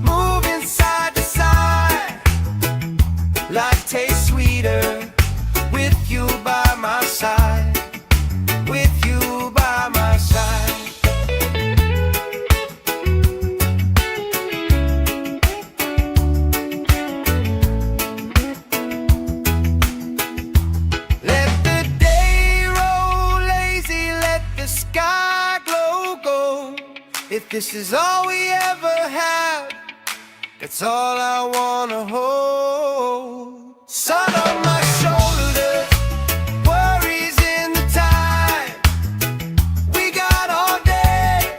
moving side to side. Life tastes sweeter with you by my side. With you by my side. Let the day roll lazy, let the sky glow gold. If this is all we ever have, that's all I wanna hold. Sun on my shoulders, worries in the tide. We got all day,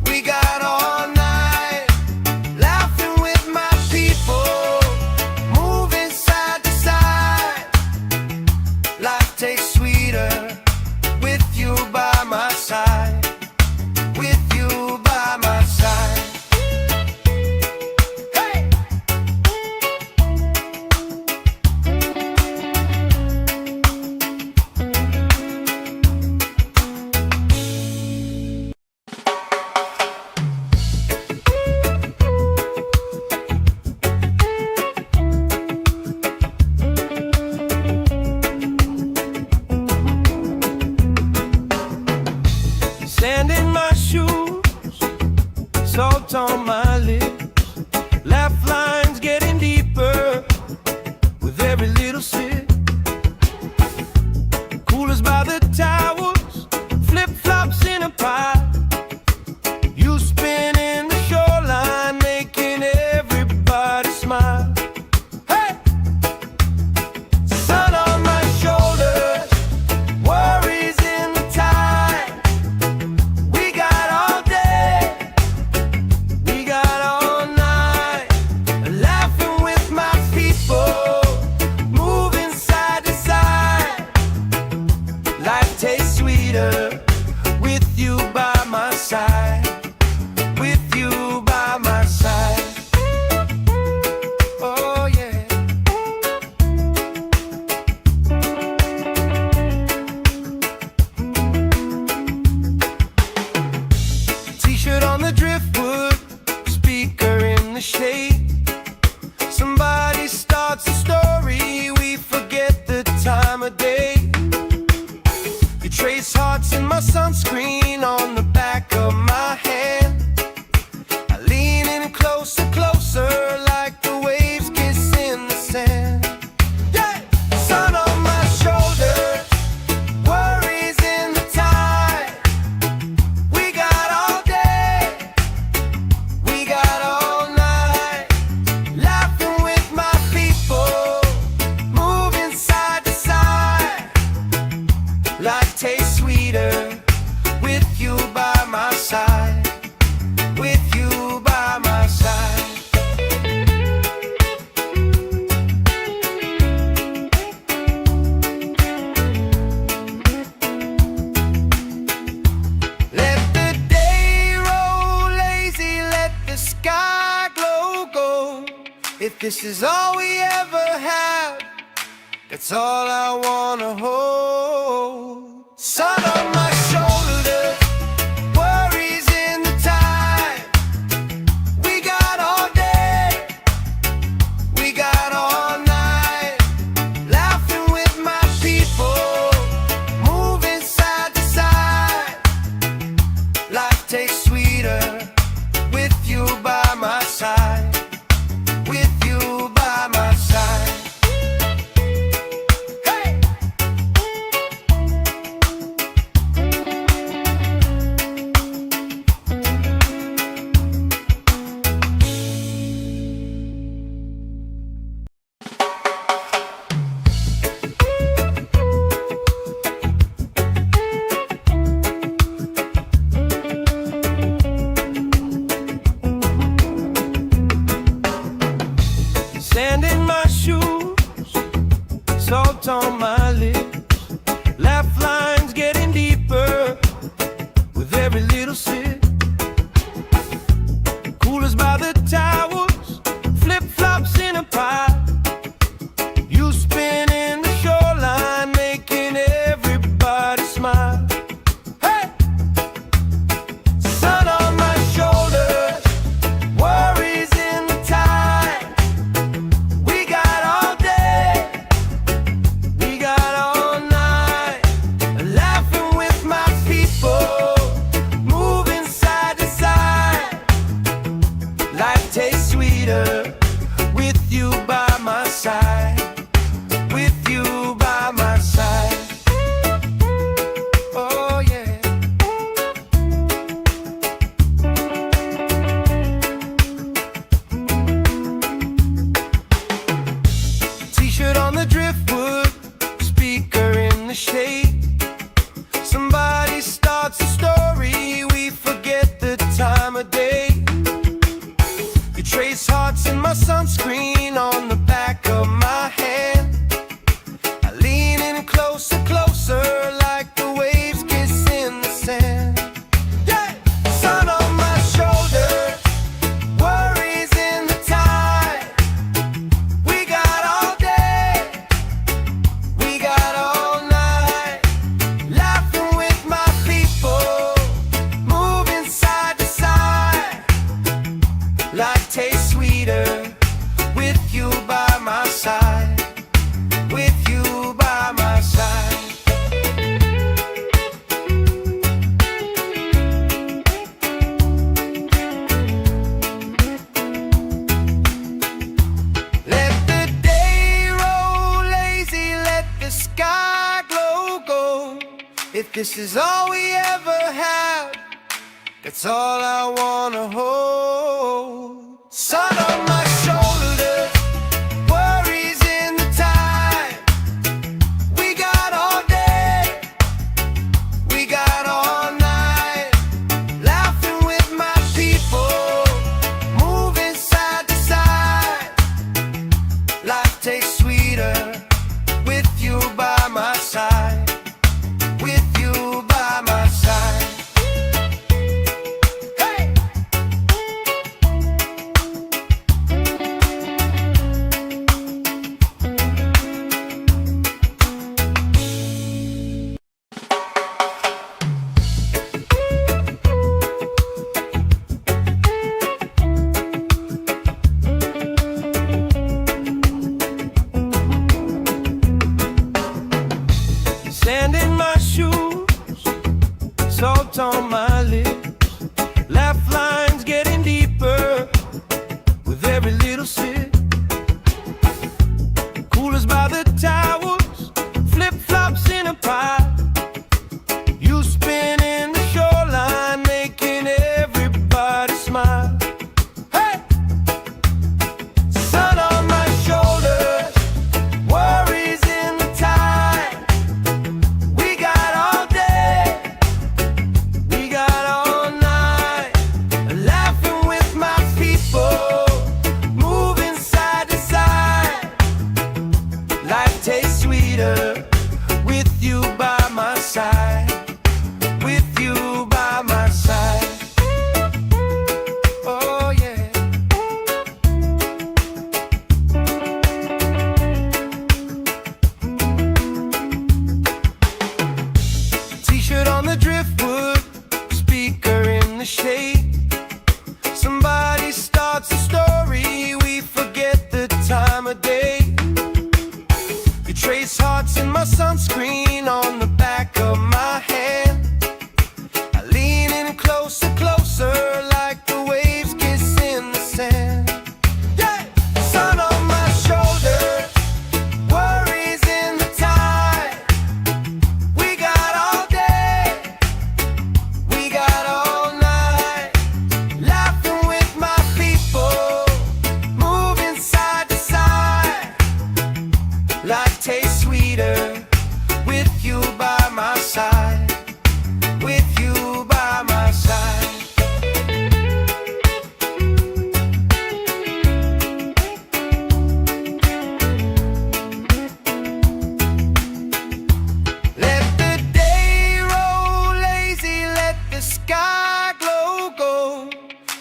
we got all night, laughing with my people, moving side to side. Life tastes sweeter with you by my side. With you by my side. Hey! Sand in my shoes, salt on my lips, laugh lines getting deeper with every little sip. Coolers by the towers, flip-flops in a pie. You spinning the shoreline, making everybody smile. Hey! Sun on my shoulders, worries in the tide. We got all day, we got all shade. Somebody starts a story, we forget the time of day. You trace hearts in my sunscreen on the back of my hand. I lean in closer, closer, like the waves kiss in the sand. Yeah! Sun on my shoulders, worries in the tide. We got all day, we got all night, laughing with my people, moving side to side. Life tastes sweeter with you by my side, with you by my side. Let the day roll lazy, let the sky glow gold. If this is all we ever have, that's all I wanna hold. Sun on my shoulders, worries in the tide. We got all day, we got all night, laughing with my people, moving side to side. Life tastes sweeter with you by my side, with you by my side. Hey! Sand in my shoes, salt on my lips, laugh lines getting deeper with every little sip. Coolers by the towers, flip-flops in a pile. You spinning the shoreline, making everybody smile. Hey! Sun on my shoulders, worries in the tide. We got all day, we got all night, laughing with my people, moving side to side. Life tastes sweeter with you by my side, with you by my side. Oh yeah. T-shirt on the driftwood, speaker in the shade. Somebody starts a story, we forget the time of day. You trace hearts in my sunscreen on the back of my hand. I lean in closer, closer, like the waves kiss in the sand. Yeah! Sun on my shoulders, worries in the tide. We got all day, we got all night, laughing with my people, moving side to side. Life tastes sweeter with you by my side, with you by my side. Let the day roll lazy, let the sky glow gold. If this is all we ever have, that's all I wanna hold. Sun on my shoulders, worries in the tide. We got all day, we got all night, laughing with my people, moving side to side. Life tastes sweeter with you by my side, with you by my side. Hey!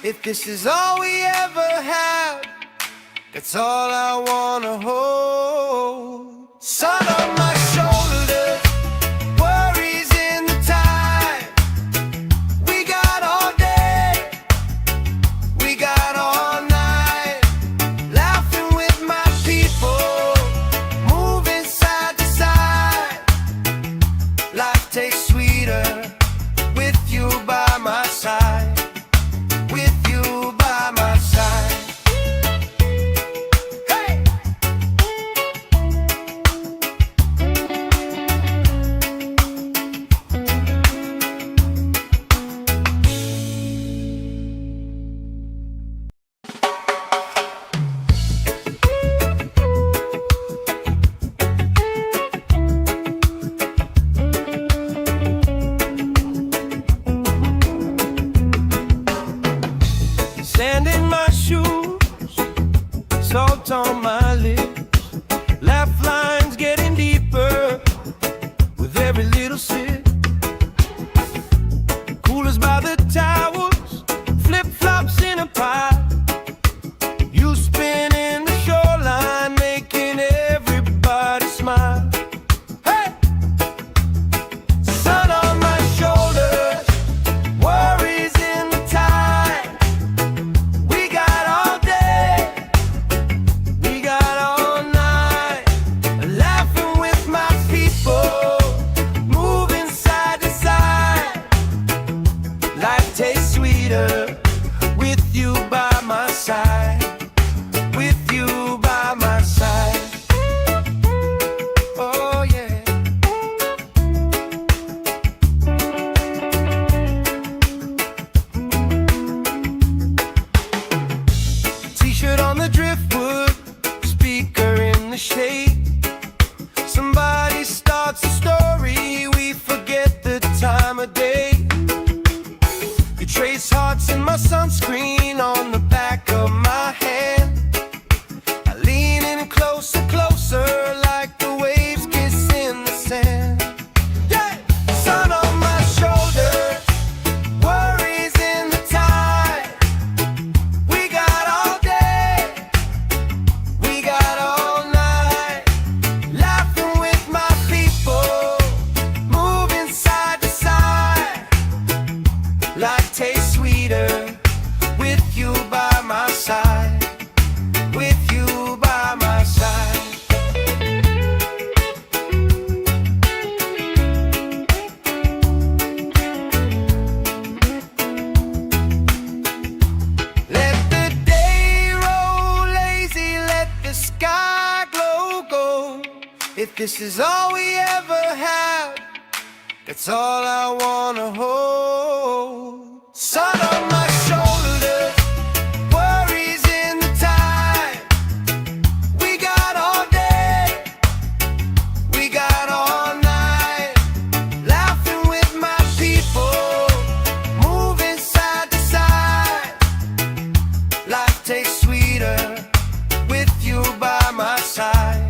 If this is all we ever have, that's all I wanna hold. Sun on my shoulders, worries in the tide. We got all day, we got all night, laughing with my people, moving side to side. Life tastes sweeter with you by my side. With you by my side. Hey! Sand in my shoes, salt on my lips, laugh lines getting deeper with every little sip. Coolers by the towers, flip-flops in a pie. You spin in the shoreline, making everybody smile. Hey! Sun on my shoulders, worries in the tide. We got all day, we got all night, laughing with my people, moving side to side. Life tastes sweeter with you by my side. With you by my side. Oh yeah. T-shirt on the driftwood, speaker in the shade. Somebody starts a story, we forget the time of day. You trace hearts in my sunscreen on the back of my hand. I lean in closer, closer, like the waves kiss in the sand. Yeah! Sun on my shoulders, worries in the tide. We got all day, we got all night, laughing with my people, moving side to side. Life tastes sweeter with you by my side. With you by my side. Let the day roll lazy, let the sky glow gold. If this is all we ever have, that's all I wanna hold. Sun on my shoulders, worries in the tide. We got all day, we got all night, laughing with my people, moving side to side. Life tastes sweeter with you by my side.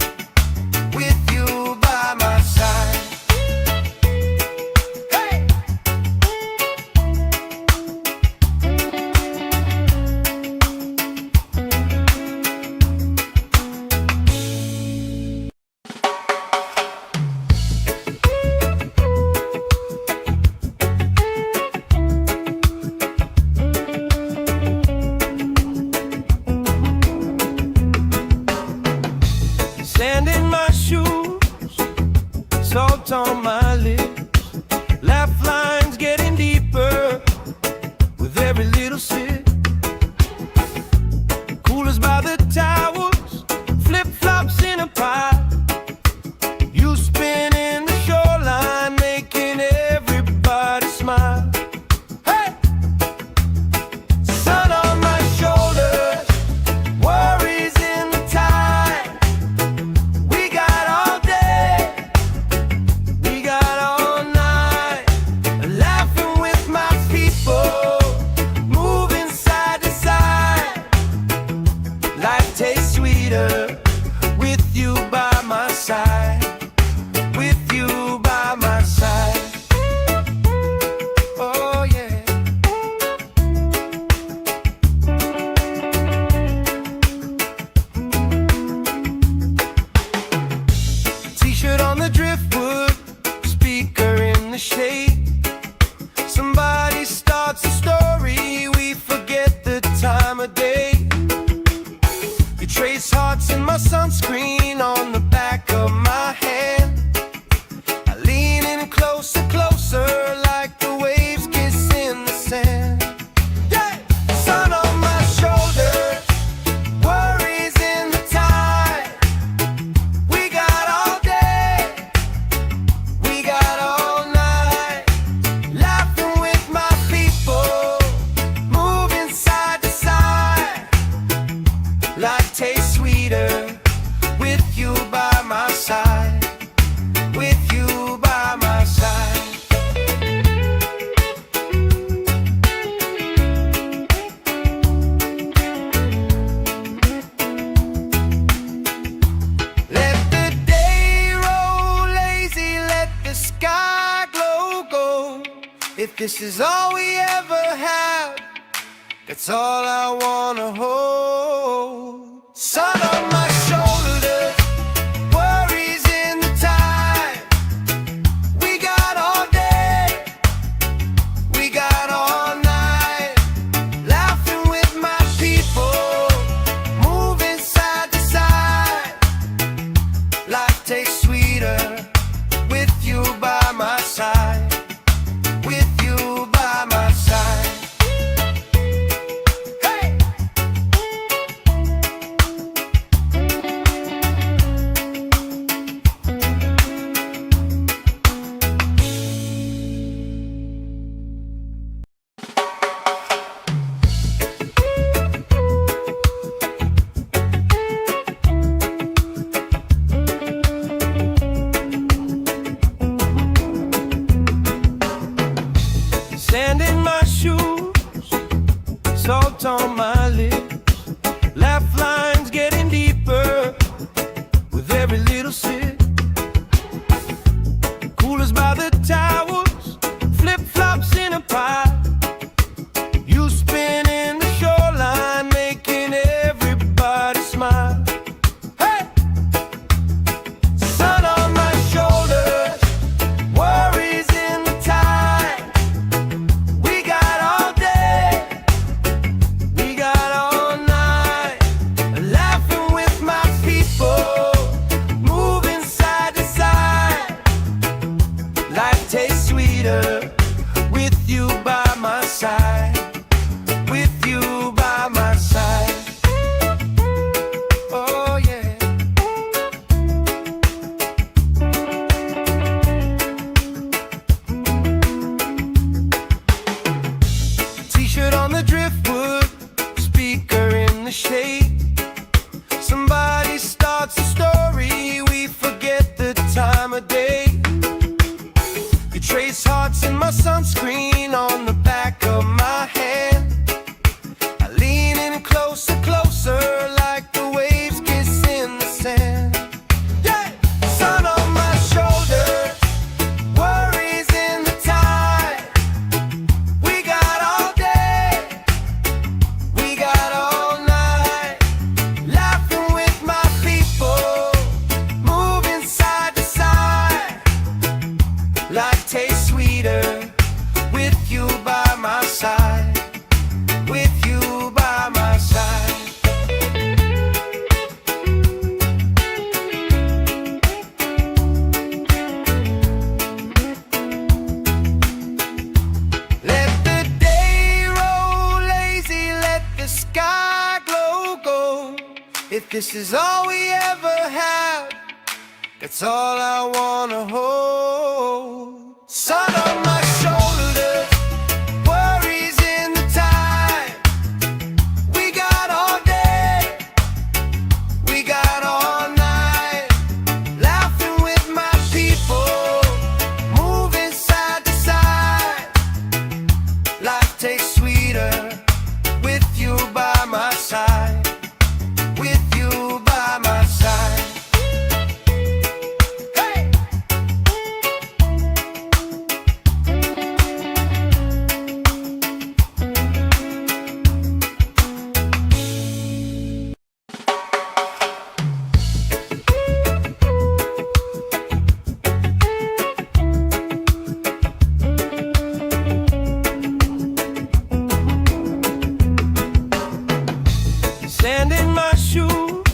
With you by my side. Hey! Sand in my shoes, salt on my lips, laugh lines getting deeper with every little sip. Coolers by the towers, flip-flops in a pie. You spin in the shoreline, making everybody smile. Hey! Sun on my shoulders, worries in the tide. We got all day, we got all night, laughing with my people, moving this is all we ever had, that's all I wanna hold. Sun on my shoulders, worries in the tide. We got all day, we got all night, laughing with my people, moving side to side. Life tastes sweeter with you by my side. With you by my side. Hey! Sand in my shoes, salt on my lips, laugh lines getting deeper with every little sip. Coolers by the towers, flip-flops in a pie. You spinning the shoreline, making everybody smile. Hey! Sun on my shoulders, worries in the tide. We got all day, we got all night, laughing with my people, moving side to side. Life tastes sweeter with you by my side. With you by my side. Oh yeah. T-shirt on the driftwood, speaker in the shade. Somebody starts a story, we forget the time of day. You trace hearts in my sunscreen on the back of my hand. I lean in closer, closer, like the waves kiss in the sand. Yeah! Sun on my shoulders, worries in the tide. We got all day, we got all night, laughing with my people, moving side to side. Life tastes sweeter with you by my side. With you by my side. Let the day roll lazy, let the sky glow gold. If this is all we ever had, that's all I wanna hold. Sun on my shoulders, worries in the tide. We got all day, we got all night, laughing with my people, moving side to side. Life tastes sweeter with you by my side. With you by my side. Hey! Sand in my shoes,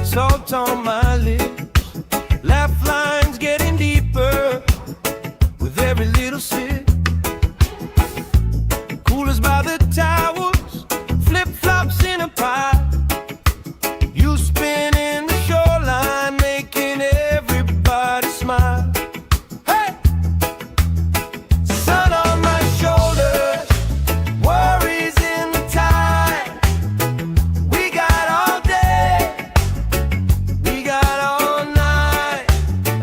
salt on my lips, laugh lines getting deeper with every little sip. Coolers by the towers, flip-flops in a pie. You spinning the shoreline, making everybody smile. Hey! Sun on my shoulders, worries in the tide. We got all day, we got all night,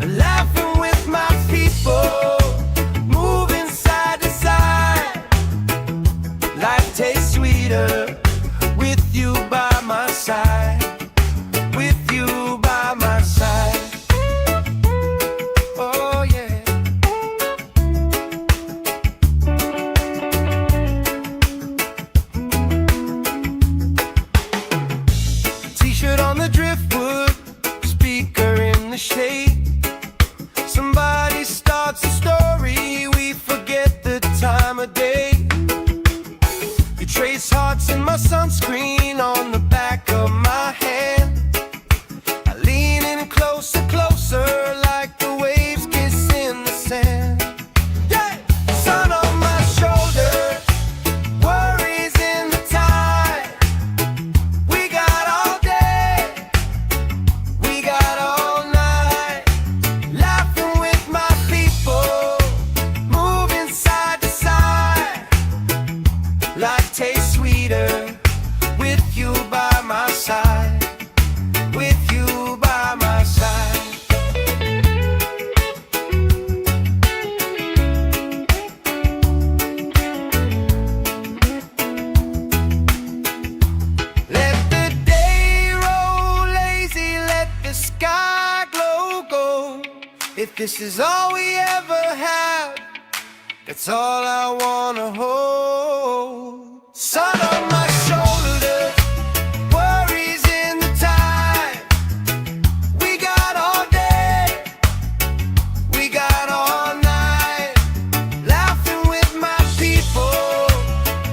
laughing with my people, moving side to side. Life tastes sweeter with you by my side. With you by my side. Oh yeah. trace hearts in my sunscreen on the back of my hand. I lean in closer, closer, like the waves kiss in the sand. Yeah! Sun on my shoulders, worries in the tide. We got all day, we got all night, laughing with my people, moving side to side. Life tastes sweeter with you by my side, with you by my side. Let the day roll lazy, let the sky glow gold. If this is all we ever have, that's all I wanna hold. Sun on my shoulders, worries in the tide. We got all day, we got all night, laughing with my people,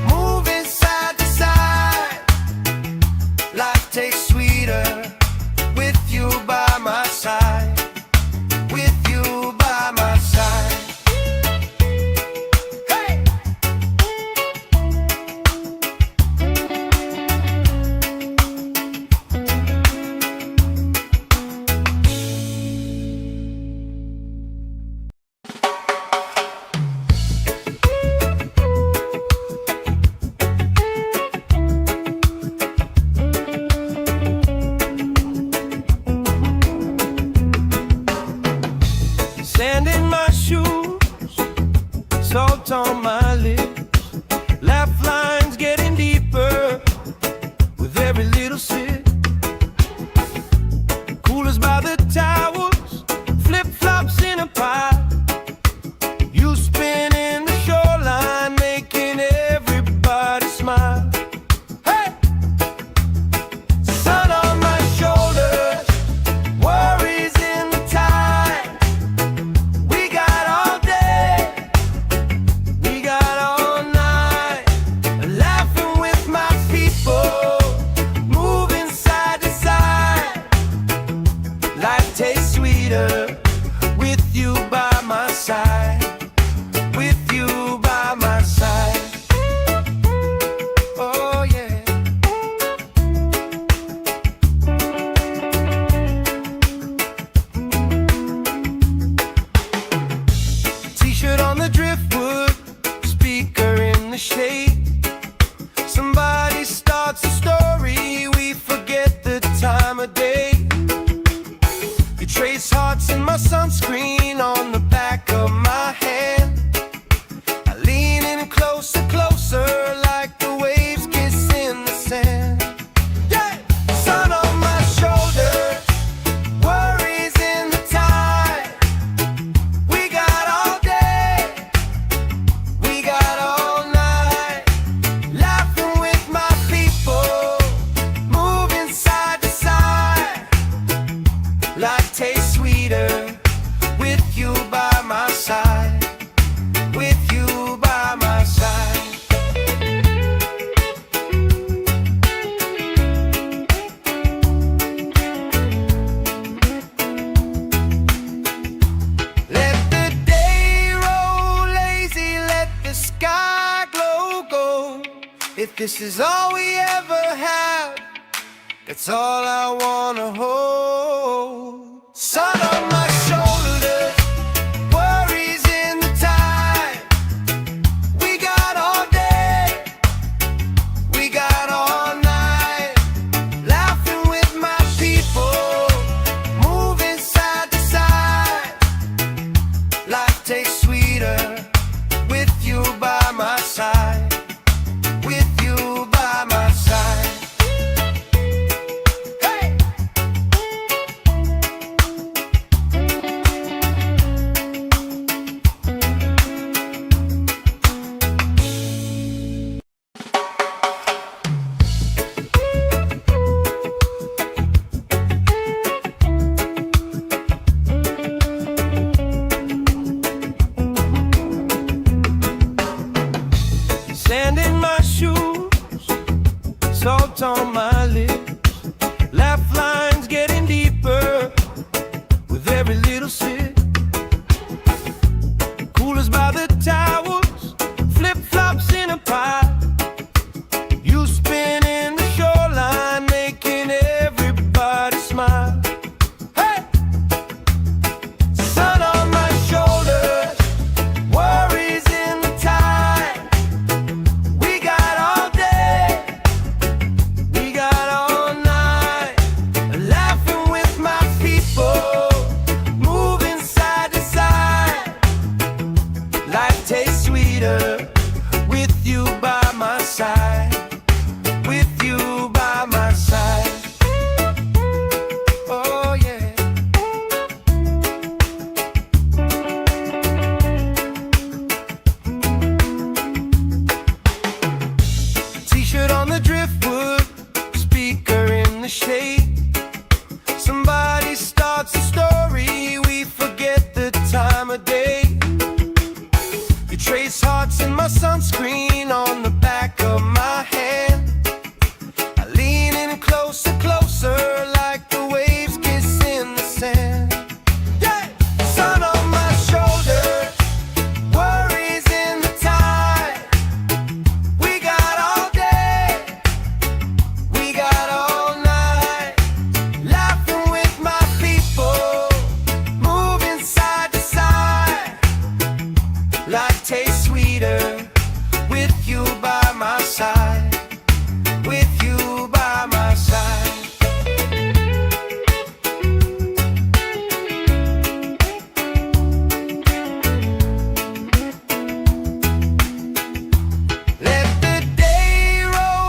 moving side to side. Life tastes sweeter with you by my side, with you by my side. Sand in my shoes, salt on my lips, laugh lines getting deeper with every little sip. Coolers by the towels, flip-flops in a pile. You spin in the shoreline, making everybody smile. Hey! Sun on my shoulders, worries in the tide. We got all day, we got all night, laughing with my people, moving side to side. Life tastes sweeter with you by my side, with you by my side. Oh yeah. T-shirt on the driftwood, speaker in the shade. Somebody starts a story, we forget the time of day. You trace hearts in my sunscreen on the back of my hand. I lean in closer, closer, like the waves kiss in the sand. Yeah! Sun on my shoulders, worries in the tide. We got all day, we got all night, laughing with my people, moving side to side. Life tastes sweeter with you by my side, with you by my side. Let the day roll lazy, let the sky glow gold. If this is all we ever have, that's all I wanna hold. Sun on my shoulders, worries in the tide. We got all day, we got all night, laughing with my people, moving side to side. Life tastes sweeter with you by my side, with you by my side. Hey! salt on my lips, laugh lines getting deeper with every little sip. Coolers by the towers, flip-flops in a pie. You spin in the shoreline, making everybody smile. Hey! Sun on my shoulders, worries in the tide. We got all day, we got all night, laughing with my people, moving side to side. Life tastes sweeter with you by my side, with you by my side. Oh yeah. T-shirt on the driftwood, speaker in the shade.